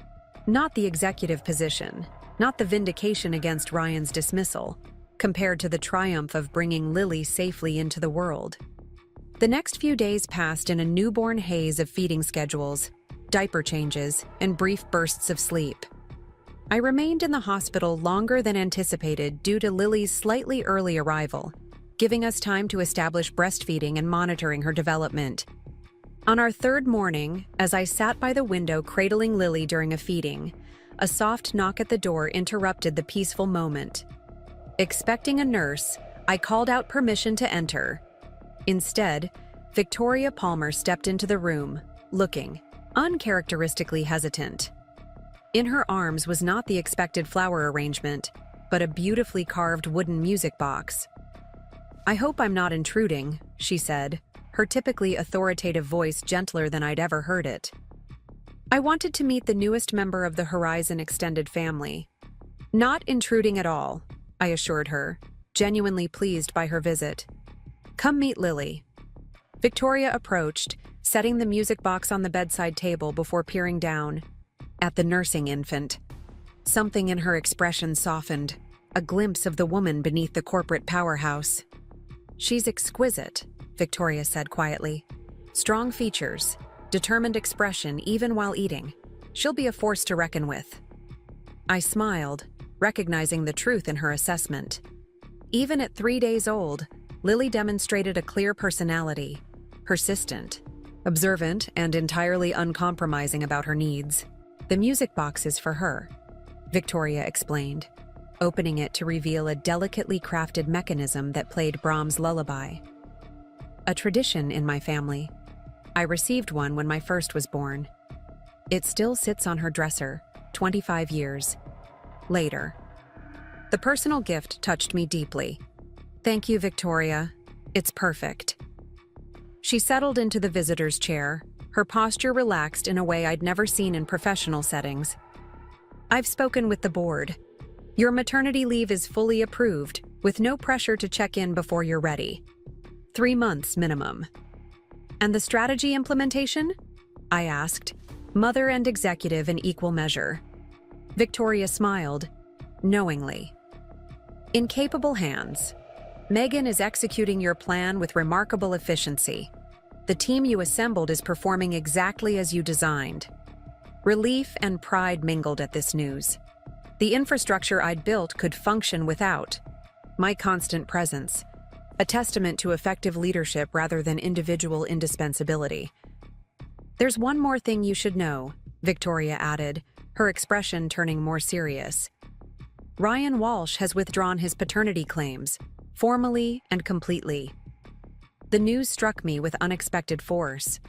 not the executive position, not the vindication against Ryan's dismissal, compared to the triumph of bringing Lily safely into the world. The next few days passed in a newborn haze of feeding schedules, diaper changes, and brief bursts of sleep. I remained in the hospital longer than anticipated due to Lily's slightly early arrival, giving us time to establish breastfeeding and monitoring her development. On our third morning, as I sat by the window cradling Lily during a feeding, a soft knock at the door interrupted the peaceful moment. Expecting a nurse, I called out permission to enter. Instead, Victoria Palmer stepped into the room, looking uncharacteristically hesitant. In her arms was not the expected flower arrangement, but a beautifully carved wooden music box. "I hope I'm not intruding," she said, her typically authoritative voice gentler than I'd ever heard it. "I wanted to meet the newest member of the Horizon extended family." "Not intruding at all," I assured her, genuinely pleased by her visit. "Come meet Lily." Victoria approached, setting the music box on the bedside table before peering down at the nursing infant. Something in her expression softened, a glimpse of the woman beneath the corporate powerhouse. "She's exquisite," Victoria said quietly. "Strong features, determined expression even while eating. She'll be a force to reckon with." I smiled, recognizing the truth in her assessment. Even at 3 days old, Lily demonstrated a clear personality, persistent, observant, and entirely uncompromising about her needs. "The music box is for her," Victoria explained, opening it to reveal a delicately crafted mechanism that played Brahms' lullaby. "A tradition in my family. I received one when my first was born. It still sits on her dresser, 25 years later." The personal gift touched me deeply. "Thank you, Victoria. It's perfect." She settled into the visitor's chair, her posture relaxed in a way I'd never seen in professional settings. "I've spoken with the board. Your maternity leave is fully approved, with no pressure to check in before you're ready. 3 months minimum." "And the strategy implementation?" I asked, mother and executive in equal measure. Victoria smiled, knowingly. "In capable hands. Megan is executing your plan with remarkable efficiency. The team you assembled is performing exactly as you designed." Relief and pride mingled at this news. The infrastructure I'd built could function without my constant presence, a testament to effective leadership rather than individual indispensability. "There's one more thing you should know," Victoria added, her expression turning more serious. "Ryan Walsh has withdrawn his paternity claims, formally and completely." The news struck me with unexpected force.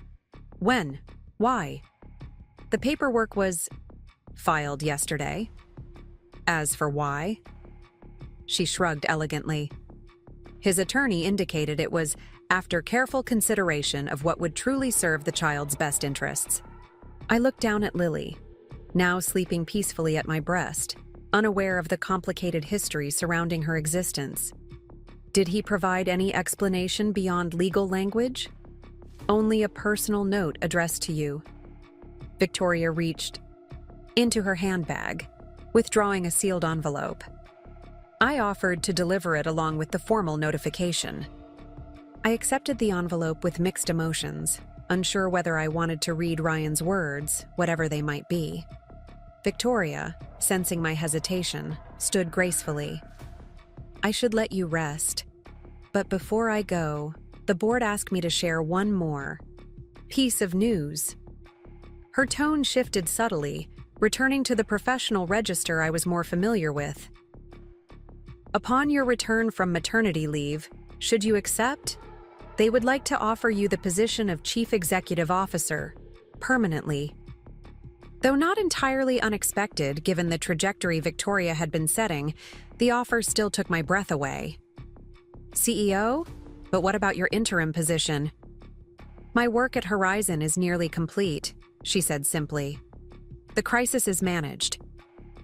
"When? Why?" "The paperwork was filed yesterday." "As for why?" She shrugged elegantly. "His attorney indicated it was after careful consideration of what would truly serve the child's best interests." I looked down at Lily, now sleeping peacefully at my breast, unaware of the complicated history surrounding her existence. Did he provide any explanation beyond legal language? "Only a personal note addressed to you." Victoria reached into her handbag, withdrawing a sealed envelope. I offered to deliver it along with the formal notification. I accepted the envelope with mixed emotions, unsure whether I wanted to read Ryan's words, whatever they might be. Victoria, sensing my hesitation, stood gracefully. "I should let you rest. But before I go, the board asked me to share one more piece of news." Her tone shifted subtly, returning to the professional register I was more familiar with. "Upon your return from maternity leave, should you accept, they would like to offer you the position of Chief Executive Officer, permanently." Though not entirely unexpected given the trajectory Victoria had been setting, the offer still took my breath away. "CEO? But what about your interim position?" "My work at Horizon is nearly complete," she said simply. "The crisis is managed.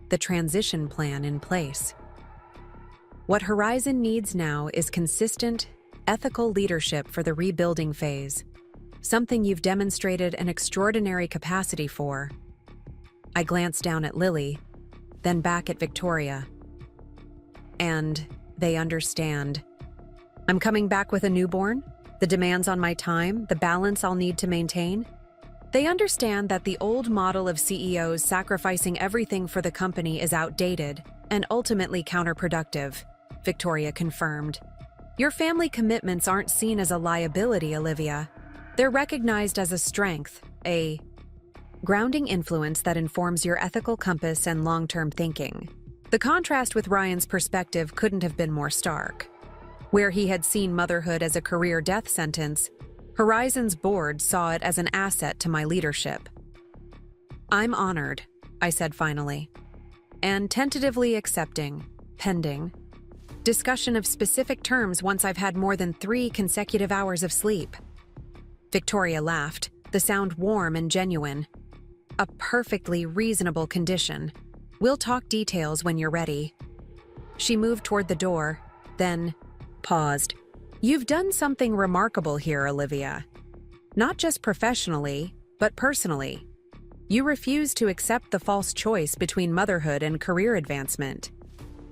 The transition plan in place. What Horizon needs now is consistent, ethical leadership for the rebuilding phase, something you've demonstrated an extraordinary capacity for." I glanced down at Lily, then back at Victoria. "And they understand. I'm coming back with a newborn, the demands on my time, the balance I'll need to maintain. They understand that the old model of CEOs sacrificing everything for the company is outdated and ultimately counterproductive," Victoria confirmed. Your family commitments aren't seen as a liability, Olivia. They're recognized as a strength, a grounding influence that informs your ethical compass and long-term thinking. The contrast with Ryan's perspective couldn't have been more stark. Where he had seen motherhood as a career death sentence, Horizon's board saw it as an asset to my leadership. "I'm honored," I said finally, "and tentatively accepting, pending discussion of specific terms once I've had more than 3 consecutive hours of sleep." Victoria laughed, the sound warm and genuine. "A perfectly reasonable condition. We'll talk details when you're ready." She moved toward the door, then paused. "You've done something remarkable here, Olivia. Not just professionally, but personally. You refuse to accept the false choice between motherhood and career advancement.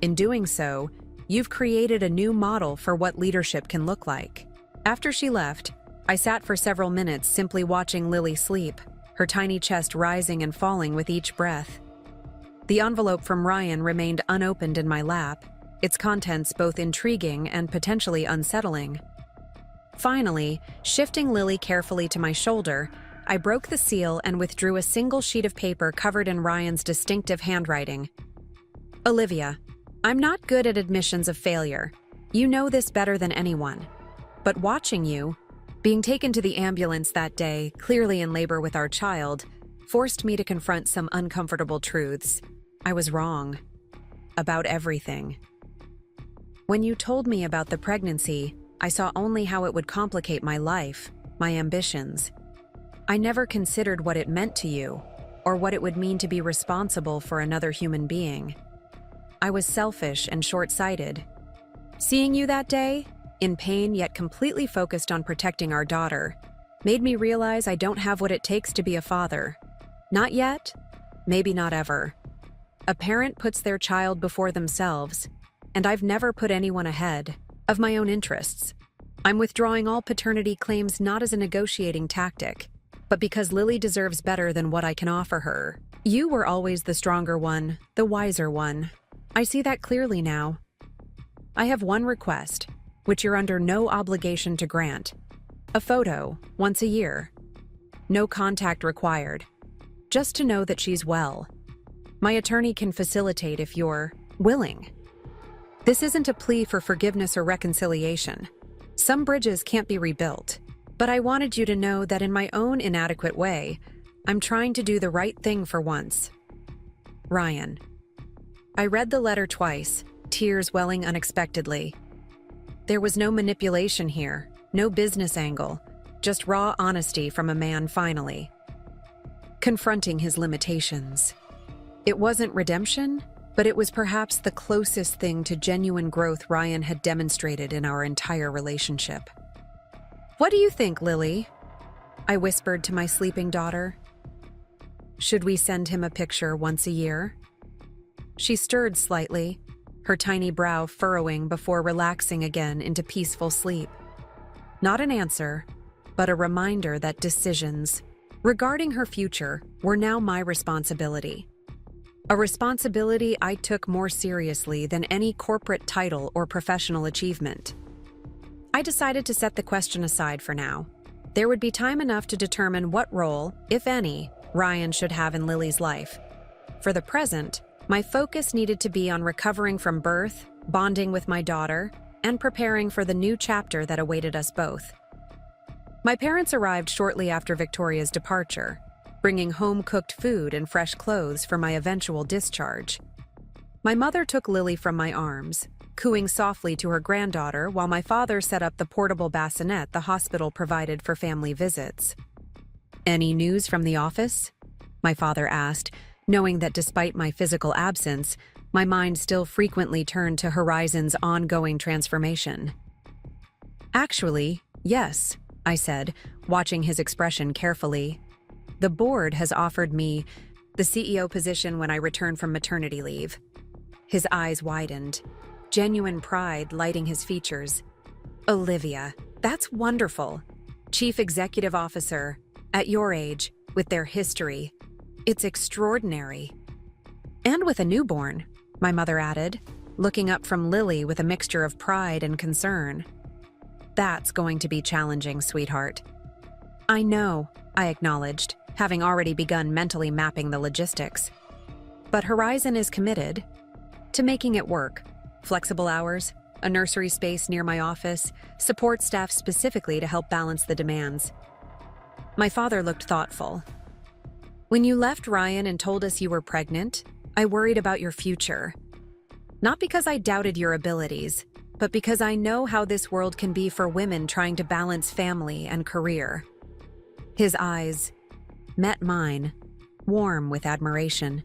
In doing so, you've created a new model for what leadership can look like." After she left, I sat for several minutes simply watching Lily sleep, her tiny chest rising and falling with each breath. The envelope from Ryan remained unopened in my lap, its contents both intriguing and potentially unsettling. Finally, shifting Lily carefully to my shoulder, I broke the seal and withdrew a single sheet of paper covered in Ryan's distinctive handwriting. "Olivia, I'm not good at admissions of failure. You know this better than anyone. But watching you, being taken to the ambulance that day, clearly in labor with our child, forced me to confront some uncomfortable truths. I was wrong. About everything. When you told me about the pregnancy, I saw only how it would complicate my life, my ambitions. I never considered what it meant to you, or what it would mean to be responsible for another human being. I was selfish and short-sighted. Seeing you that day, in pain yet completely focused on protecting our daughter, made me realize I don't have what it takes to be a father. Not yet, maybe not ever. A parent puts their child before themselves, and I've never put anyone ahead of my own interests. I'm withdrawing all paternity claims not as a negotiating tactic, but because Lily deserves better than what I can offer her. You were always the stronger one, the wiser one. I see that clearly now. I have one request, which you're under no obligation to grant. A photo, once a year. No contact required. Just to know that she's well. My attorney can facilitate if you're willing. This isn't a plea for forgiveness or reconciliation. Some bridges can't be rebuilt, but I wanted you to know that in my own inadequate way, I'm trying to do the right thing for once. Ryan. I read the letter twice, tears welling unexpectedly. There was no manipulation here, no business angle, just raw honesty from a man finally confronting his limitations. It wasn't redemption, but it was perhaps the closest thing to genuine growth Ryan had demonstrated in our entire relationship. "What do you think, Lily?" I whispered to my sleeping daughter. "Should we send him a picture once a year?" She stirred slightly, her tiny brow furrowing before relaxing again into peaceful sleep. Not an answer, but a reminder that decisions regarding her future were now my responsibility. A responsibility I took more seriously than any corporate title or professional achievement. I decided to set the question aside for now. There would be time enough to determine what role, if any, Ryan should have in Lily's life. For the present, my focus needed to be on recovering from birth, bonding with my daughter, and preparing for the new chapter that awaited us both. My parents arrived shortly after Victoria's departure, bringing home-cooked food and fresh clothes for my eventual discharge. My mother took Lily from my arms, cooing softly to her granddaughter while my father set up the portable bassinet the hospital provided for family visits. "Any news from the office?" my father asked, knowing that despite my physical absence, my mind still frequently turned to Horizon's ongoing transformation. "Actually, yes," I said, watching his expression carefully. "The board has offered me the CEO position when I return from maternity leave." His eyes widened, genuine pride lighting his features. "Olivia, that's wonderful. Chief Executive Officer, at your age, with their history. It's extraordinary." "And with a newborn," my mother added. looking up from Lily with a mixture of pride and concern. "That's going to be challenging, sweetheart." "I know," I acknowledged, having already begun mentally mapping the logistics. "But Horizon is committed to making it work. Flexible hours, a nursery space near my office, support staff specifically to help balance the demands." My father looked thoughtful. "When you left Ryan and told us you were pregnant, I worried about your future. Not because I doubted your abilities, but because I know how this world can be for women trying to balance family and career." His eyes met mine, warm with admiration.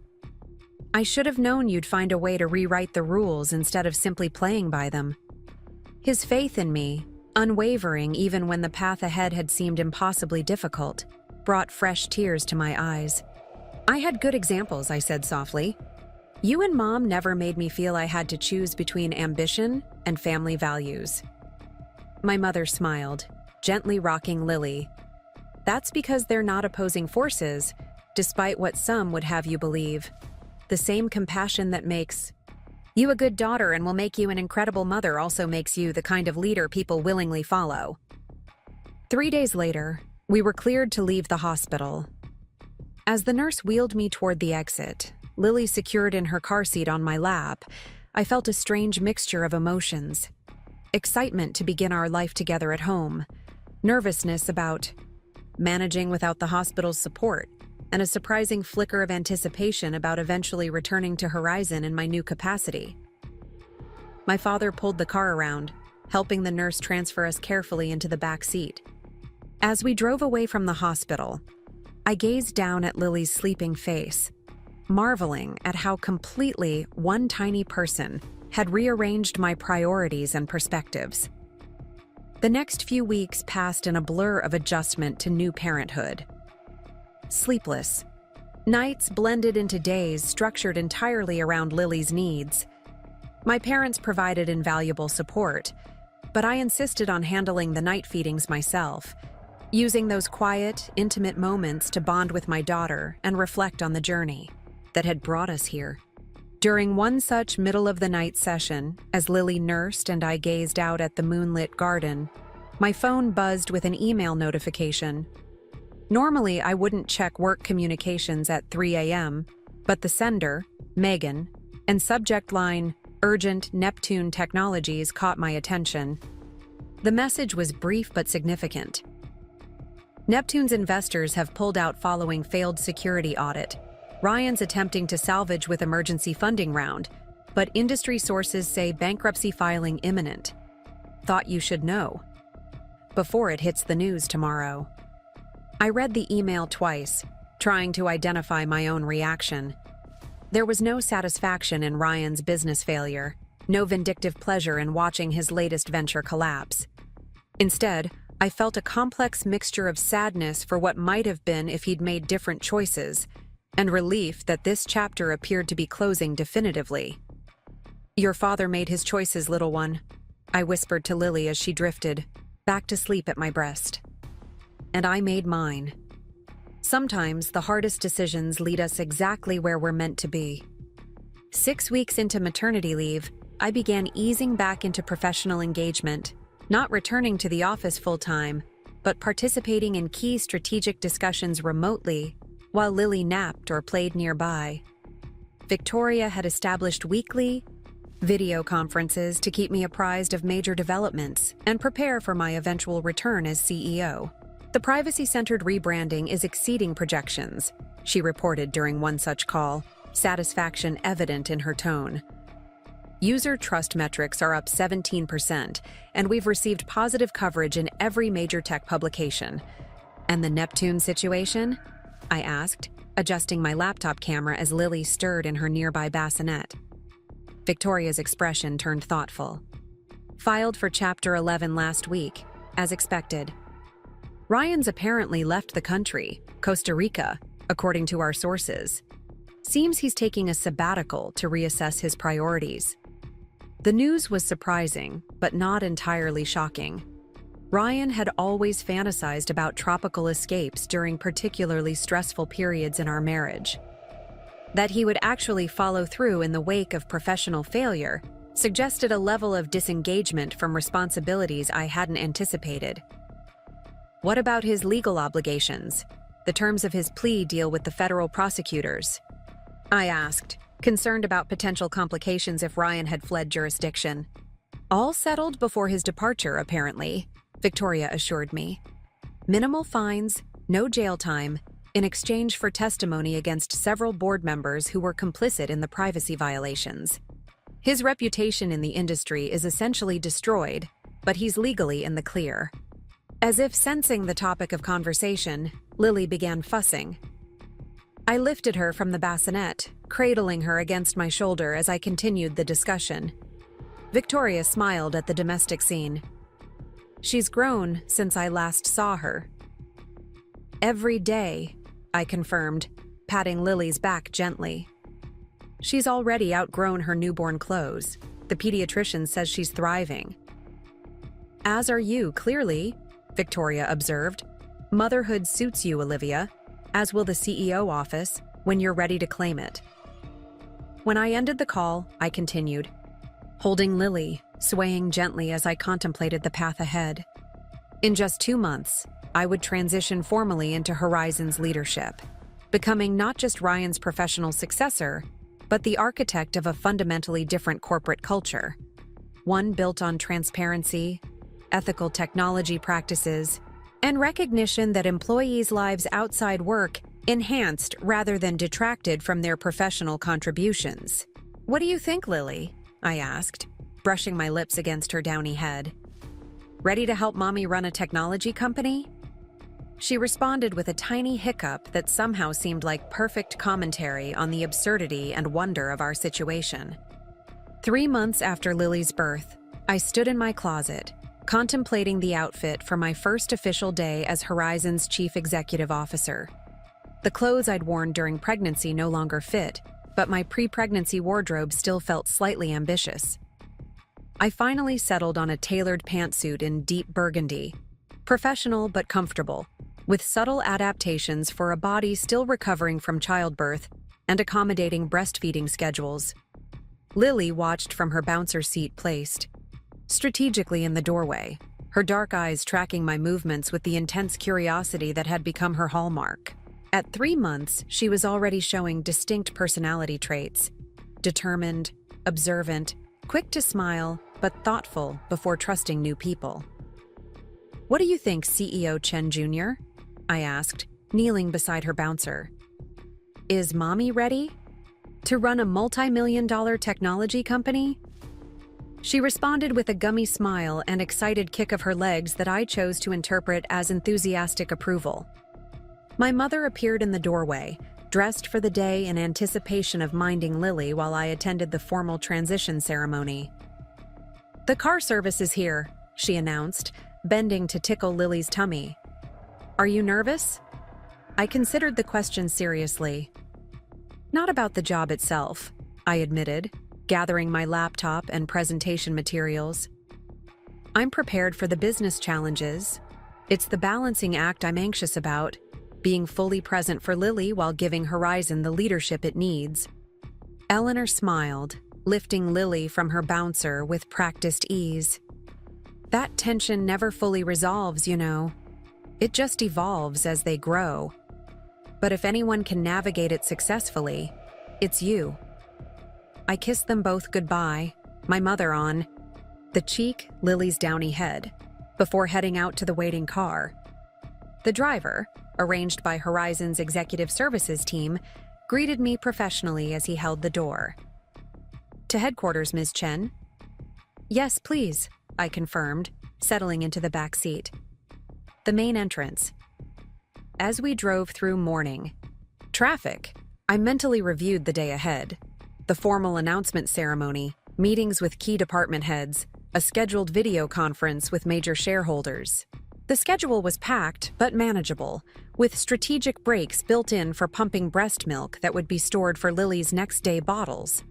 "I should have known you'd find a way to rewrite the rules instead of simply playing by them." His faith in me, unwavering even when the path ahead had seemed impossibly difficult, brought fresh tears to my eyes. "I had good examples," I said softly. "You and Mom never made me feel I had to choose between ambition and family values." My mother smiled, gently rocking Lily. "That's because they're not opposing forces, despite what some would have you believe. The same compassion that makes you a good daughter and will make you an incredible mother also makes you the kind of leader people willingly follow." 3 days later, we were cleared to leave the hospital. As the nurse wheeled me toward the exit, Lily secured in her car seat on my lap, I felt a strange mixture of emotions. Excitement to begin our life together at home, nervousness about managing without the hospital's support, and a surprising flicker of anticipation about eventually returning to Horizon in my new capacity. My father pulled the car around, helping the nurse transfer us carefully into the back seat. As we drove away from the hospital, I gazed down at Lily's sleeping face, marveling at how completely one tiny person had rearranged my priorities and perspectives. The next few weeks passed in a blur of adjustment to new parenthood. Sleepless nights blended into days structured entirely around Lily's needs. My parents provided invaluable support, but I insisted on handling the night feedings myself, using those quiet, intimate moments to bond with my daughter and reflect on the journey that had brought us here. During one such middle-of-the-night session, as Lily nursed and I gazed out at the moonlit garden, my phone buzzed with an email notification. Normally, I wouldn't check work communications at 3 a.m., but the sender, Megan, and subject line, "Urgent Neptune Technologies," caught my attention. The message was brief but significant. "Neptune's investors have pulled out following failed security audit. Ryan's attempting to salvage with emergency funding round, but industry sources say bankruptcy filing imminent. Thought you should know before it hits the news tomorrow." I read the email twice, trying to identify my own reaction. There was no satisfaction in Ryan's business failure, no vindictive pleasure in watching his latest venture collapse. Instead, I felt a complex mixture of sadness for what might have been if he'd made different choices, and relief that this chapter appeared to be closing definitively. "Your father made his choices, little one," I whispered to Lily as she drifted back to sleep at my breast. "And I made mine." Sometimes the hardest decisions lead us exactly where we're meant to be. 6 weeks into maternity leave, I began easing back into professional engagement, not returning to the office full-time, but participating in key strategic discussions remotely while Lily napped or played nearby. Victoria had established weekly video conferences to keep me apprised of major developments and prepare for my eventual return as CEO. "The privacy-centered rebranding is exceeding projections," she reported during one such call, satisfaction evident in her tone. "User trust metrics are up 17%, and we've received positive coverage in every major tech publication." "And the Neptune situation?" I asked, adjusting my laptop camera as Lily stirred in her nearby bassinet. Victoria's expression turned thoughtful. "Filed for Chapter 11 last week, as expected. Ryan's apparently left the country, Costa Rica, according to our sources. Seems he's taking a sabbatical to reassess his priorities." The news was surprising, but not entirely shocking. Ryan had always fantasized about tropical escapes during particularly stressful periods in our marriage. That he would actually follow through in the wake of professional failure suggested a level of disengagement from responsibilities I hadn't anticipated. What about his legal obligations? The terms of his plea deal with the federal prosecutors, I asked, concerned about potential complications if Ryan had fled jurisdiction. All settled before his departure, apparently, Victoria assured me. Minimal fines, no jail time, in exchange for testimony against several board members who were complicit in the privacy violations. His reputation in the industry is essentially destroyed, but he's legally in the clear. As if sensing the topic of conversation, Lily began fussing. I lifted her from the bassinet, cradling her against my shoulder as I continued the discussion. Victoria smiled at the domestic scene. She's grown since I last saw her. Every day, I confirmed, patting Lily's back gently. She's already outgrown her newborn clothes. The pediatrician says she's thriving. As are you, clearly, Victoria observed. Motherhood suits you, Olivia, as will the CEO office, when you're ready to claim it. When I ended the call, I continued, holding Lily, swaying gently as I contemplated the path ahead. In just 2 months, I would transition formally into Horizon's leadership, becoming not just Ryan's professional successor, but the architect of a fundamentally different corporate culture, one built on transparency, ethical technology practices, and recognition that employees' lives outside work enhanced rather than detracted from their professional contributions. What do you think, Lily? I asked, brushing my lips against her downy head. Ready to help Mommy run a technology company? She responded with a tiny hiccup that somehow seemed like perfect commentary on the absurdity and wonder of our situation. 3 months after Lily's birth, I stood in my closet, contemplating the outfit for my first official day as Horizon's chief executive officer. The clothes I'd worn during pregnancy no longer fit, but my pre-pregnancy wardrobe still felt slightly ambitious. I finally settled on a tailored pantsuit in deep burgundy, professional but comfortable, with subtle adaptations for a body still recovering from childbirth and accommodating breastfeeding schedules. Lily watched from her bouncer seat placed strategically in the doorway, her dark eyes tracking my movements with the intense curiosity that had become her hallmark. At 3 months, she was already showing distinct personality traits: determined, observant, quick to smile, but thoughtful before trusting new people. What do you think, CEO Chen Jr.? I asked, kneeling beside her bouncer. Is Mommy ready to run a multi-million-dollar technology company? She responded with a gummy smile and excited kick of her legs that I chose to interpret as enthusiastic approval. My mother appeared in the doorway, dressed for the day in anticipation of minding Lily while I attended the formal transition ceremony. The car service is here, she announced, bending to tickle Lily's tummy. Are you nervous? I considered the question seriously. Not about the job itself, I admitted, gathering my laptop and presentation materials. I'm prepared for the business challenges. It's the balancing act I'm anxious about, being fully present for Lily while giving Horizon the leadership it needs. Eleanor smiled, lifting Lily from her bouncer with practiced ease. That tension never fully resolves, you know. It just evolves as they grow. But if anyone can navigate it successfully, it's you. I kissed them both goodbye, my mother on the cheek, Lily's downy head, before heading out to the waiting car. The driver, arranged by Horizon's executive services team, greeted me professionally as he held the door. To headquarters, Ms. Chen? Yes, please, I confirmed, settling into the back seat. The main entrance. As we drove through morning traffic, I mentally reviewed the day ahead. The formal announcement ceremony, meetings with key department heads, a scheduled video conference with major shareholders. The schedule was packed but manageable, with strategic breaks built in for pumping breast milk that would be stored for Lily's next day bottles.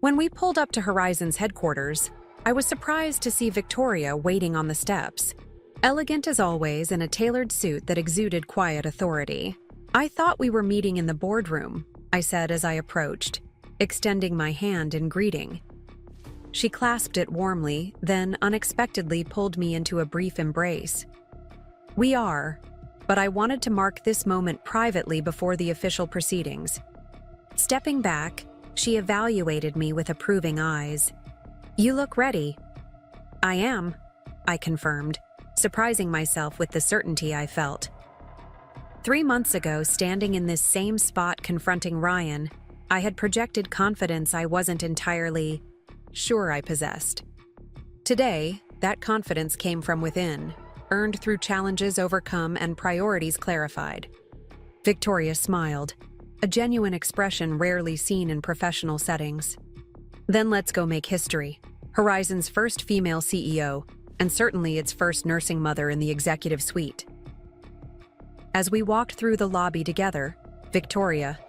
When we pulled up to Horizon's headquarters, I was surprised to see Victoria waiting on the steps, elegant as always in a tailored suit that exuded quiet authority. I thought we were meeting in the boardroom, I said as I approached, extending my hand in greeting. She clasped it warmly, then unexpectedly pulled me into a brief embrace. We are, but I wanted to mark this moment privately before the official proceedings. Stepping back, she evaluated me with approving eyes. You look ready. I am, I confirmed, surprising myself with the certainty I felt. 3 months ago, standing in this same spot confronting Ryan, I had projected confidence I wasn't entirely sure I possessed. Today, that confidence came from within, earned through challenges overcome and priorities clarified. Victoria smiled, a genuine expression rarely seen in professional settings. Then let's go make history. Horizon's first female CEO, and certainly its first nursing mother in the executive suite. As we walked through the lobby together, Victoria,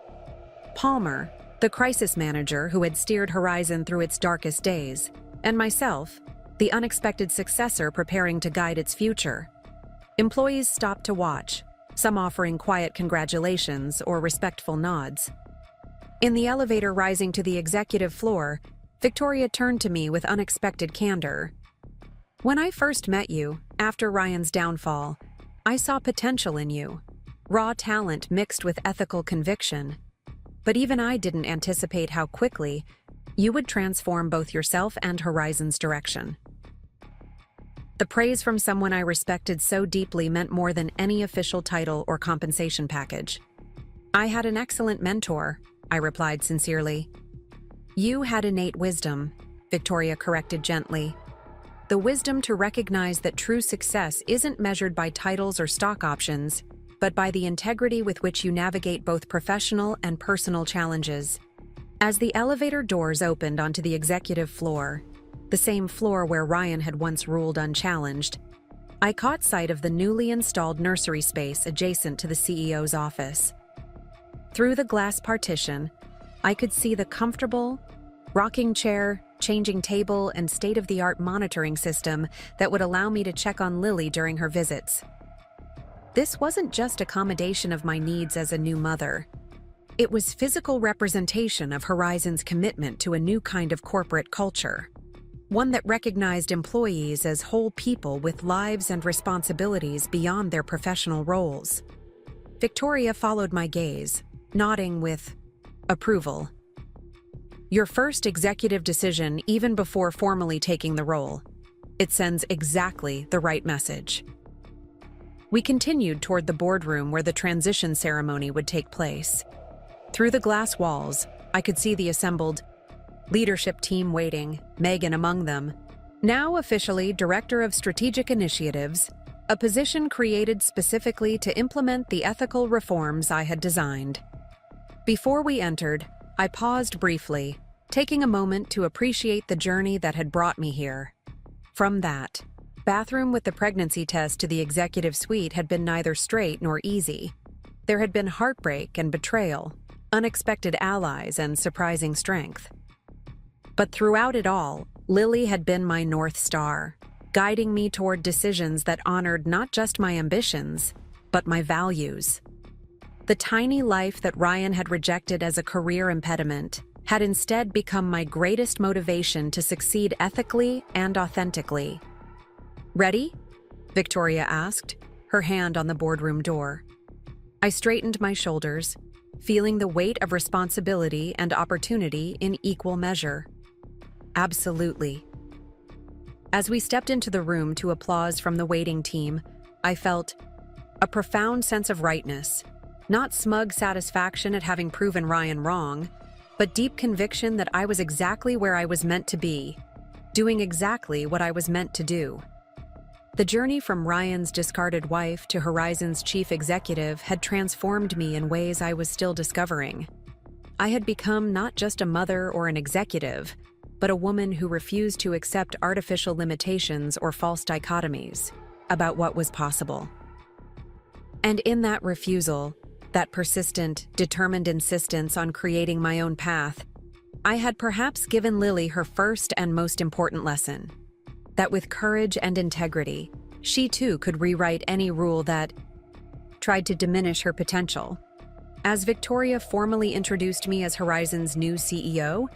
Palmer, the crisis manager who had steered Horizon through its darkest days, and myself, the unexpected successor preparing to guide its future. Employees stopped to watch, some offering quiet congratulations or respectful nods. In the elevator rising to the executive floor, Victoria turned to me with unexpected candor. When I first met you, after Ryan's downfall, I saw potential in you, raw talent mixed with ethical conviction. But even I didn't anticipate how quickly you would transform both yourself and Horizon's direction. The praise from someone I respected so deeply meant more than any official title or compensation package. I had an excellent mentor, I replied sincerely. You had innate wisdom, Victoria corrected gently. The wisdom to recognize that true success isn't measured by titles or stock options, but by the integrity with which you navigate both professional and personal challenges. As the elevator doors opened onto the executive floor, the same floor where Ryan had once ruled unchallenged, I caught sight of the newly installed nursery space adjacent to the CEO's office. Through the glass partition, I could see the comfortable, rocking chair, changing table, and state-of-the-art monitoring system that would allow me to check on Lily during her visits. This wasn't just accommodation of my needs as a new mother. It was physical representation of Horizon's commitment to a new kind of corporate culture, one that recognized employees as whole people with lives and responsibilities beyond their professional roles. Victoria followed my gaze, nodding with approval. Your first executive decision even before formally taking the role. It sends exactly the right message. We continued toward the boardroom where the transition ceremony would take place. Through the glass walls, I could see the assembled leadership team waiting, Megan among them. Now officially Director of Strategic Initiatives, a position created specifically to implement the ethical reforms I had designed. Before we entered, I paused briefly, taking a moment to appreciate the journey that had brought me here. From that bathroom with the pregnancy test to the executive suite had been neither straight nor easy. There had been heartbreak and betrayal, unexpected allies and surprising strength. But throughout it all, Lily had been my North Star, guiding me toward decisions that honored not just my ambitions, but my values. The tiny life that Ryan had rejected as a career impediment had instead become my greatest motivation to succeed ethically and authentically. Ready? Victoria asked, her hand on the boardroom door. I straightened my shoulders, feeling the weight of responsibility and opportunity in equal measure. Absolutely. As we stepped into the room to applause from the waiting team, I felt a profound sense of rightness, not smug satisfaction at having proven Ryan wrong, but deep conviction that I was exactly where I was meant to be, doing exactly what I was meant to do. The journey from Ryan's discarded wife to Horizon's chief executive had transformed me in ways I was still discovering. I had become not just a mother or an executive, but a woman who refused to accept artificial limitations or false dichotomies about what was possible. And in that refusal, that persistent, determined insistence on creating my own path, I had perhaps given Lily her first and most important lesson. That with courage and integrity, she too could rewrite any rule that tried to diminish her potential. As Victoria formally introduced me as Horizon's new CEO,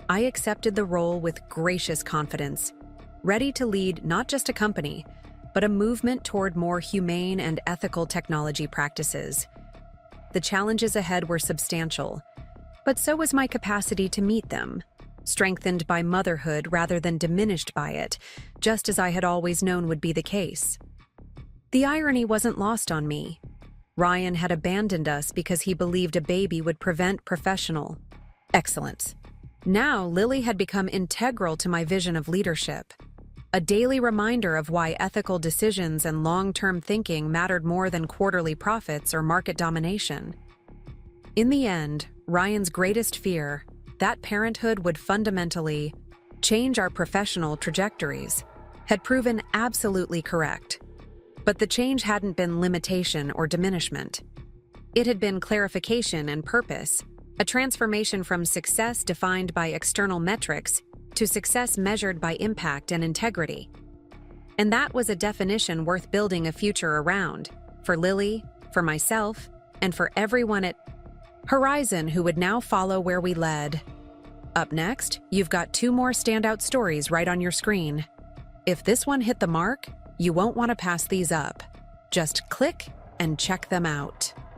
I accepted the role with gracious confidence, ready to lead not just a company, but a movement toward more humane and ethical technology practices. The challenges ahead were substantial, but so was my capacity to meet them, strengthened by motherhood rather than diminished by it, just as I had always known would be the case. The irony wasn't lost on me. Ryan had abandoned us because he believed a baby would prevent professional excellence. Now, Lily had become integral to my vision of leadership, a daily reminder of why ethical decisions and long-term thinking mattered more than quarterly profits or market domination. In the end, Ryan's greatest fear, that parenthood would fundamentally change our professional trajectories, had proven absolutely correct. But the change hadn't been limitation or diminishment. It had been clarification and purpose, a transformation from success defined by external metrics to success measured by impact and integrity. And that was a definition worth building a future around, for Lily, for myself, and for everyone at Horizon who would now follow where we led. Up next, you've got 2 more standout stories right on your screen. If this one hit the mark, you won't want to pass these up. Just click and check them out.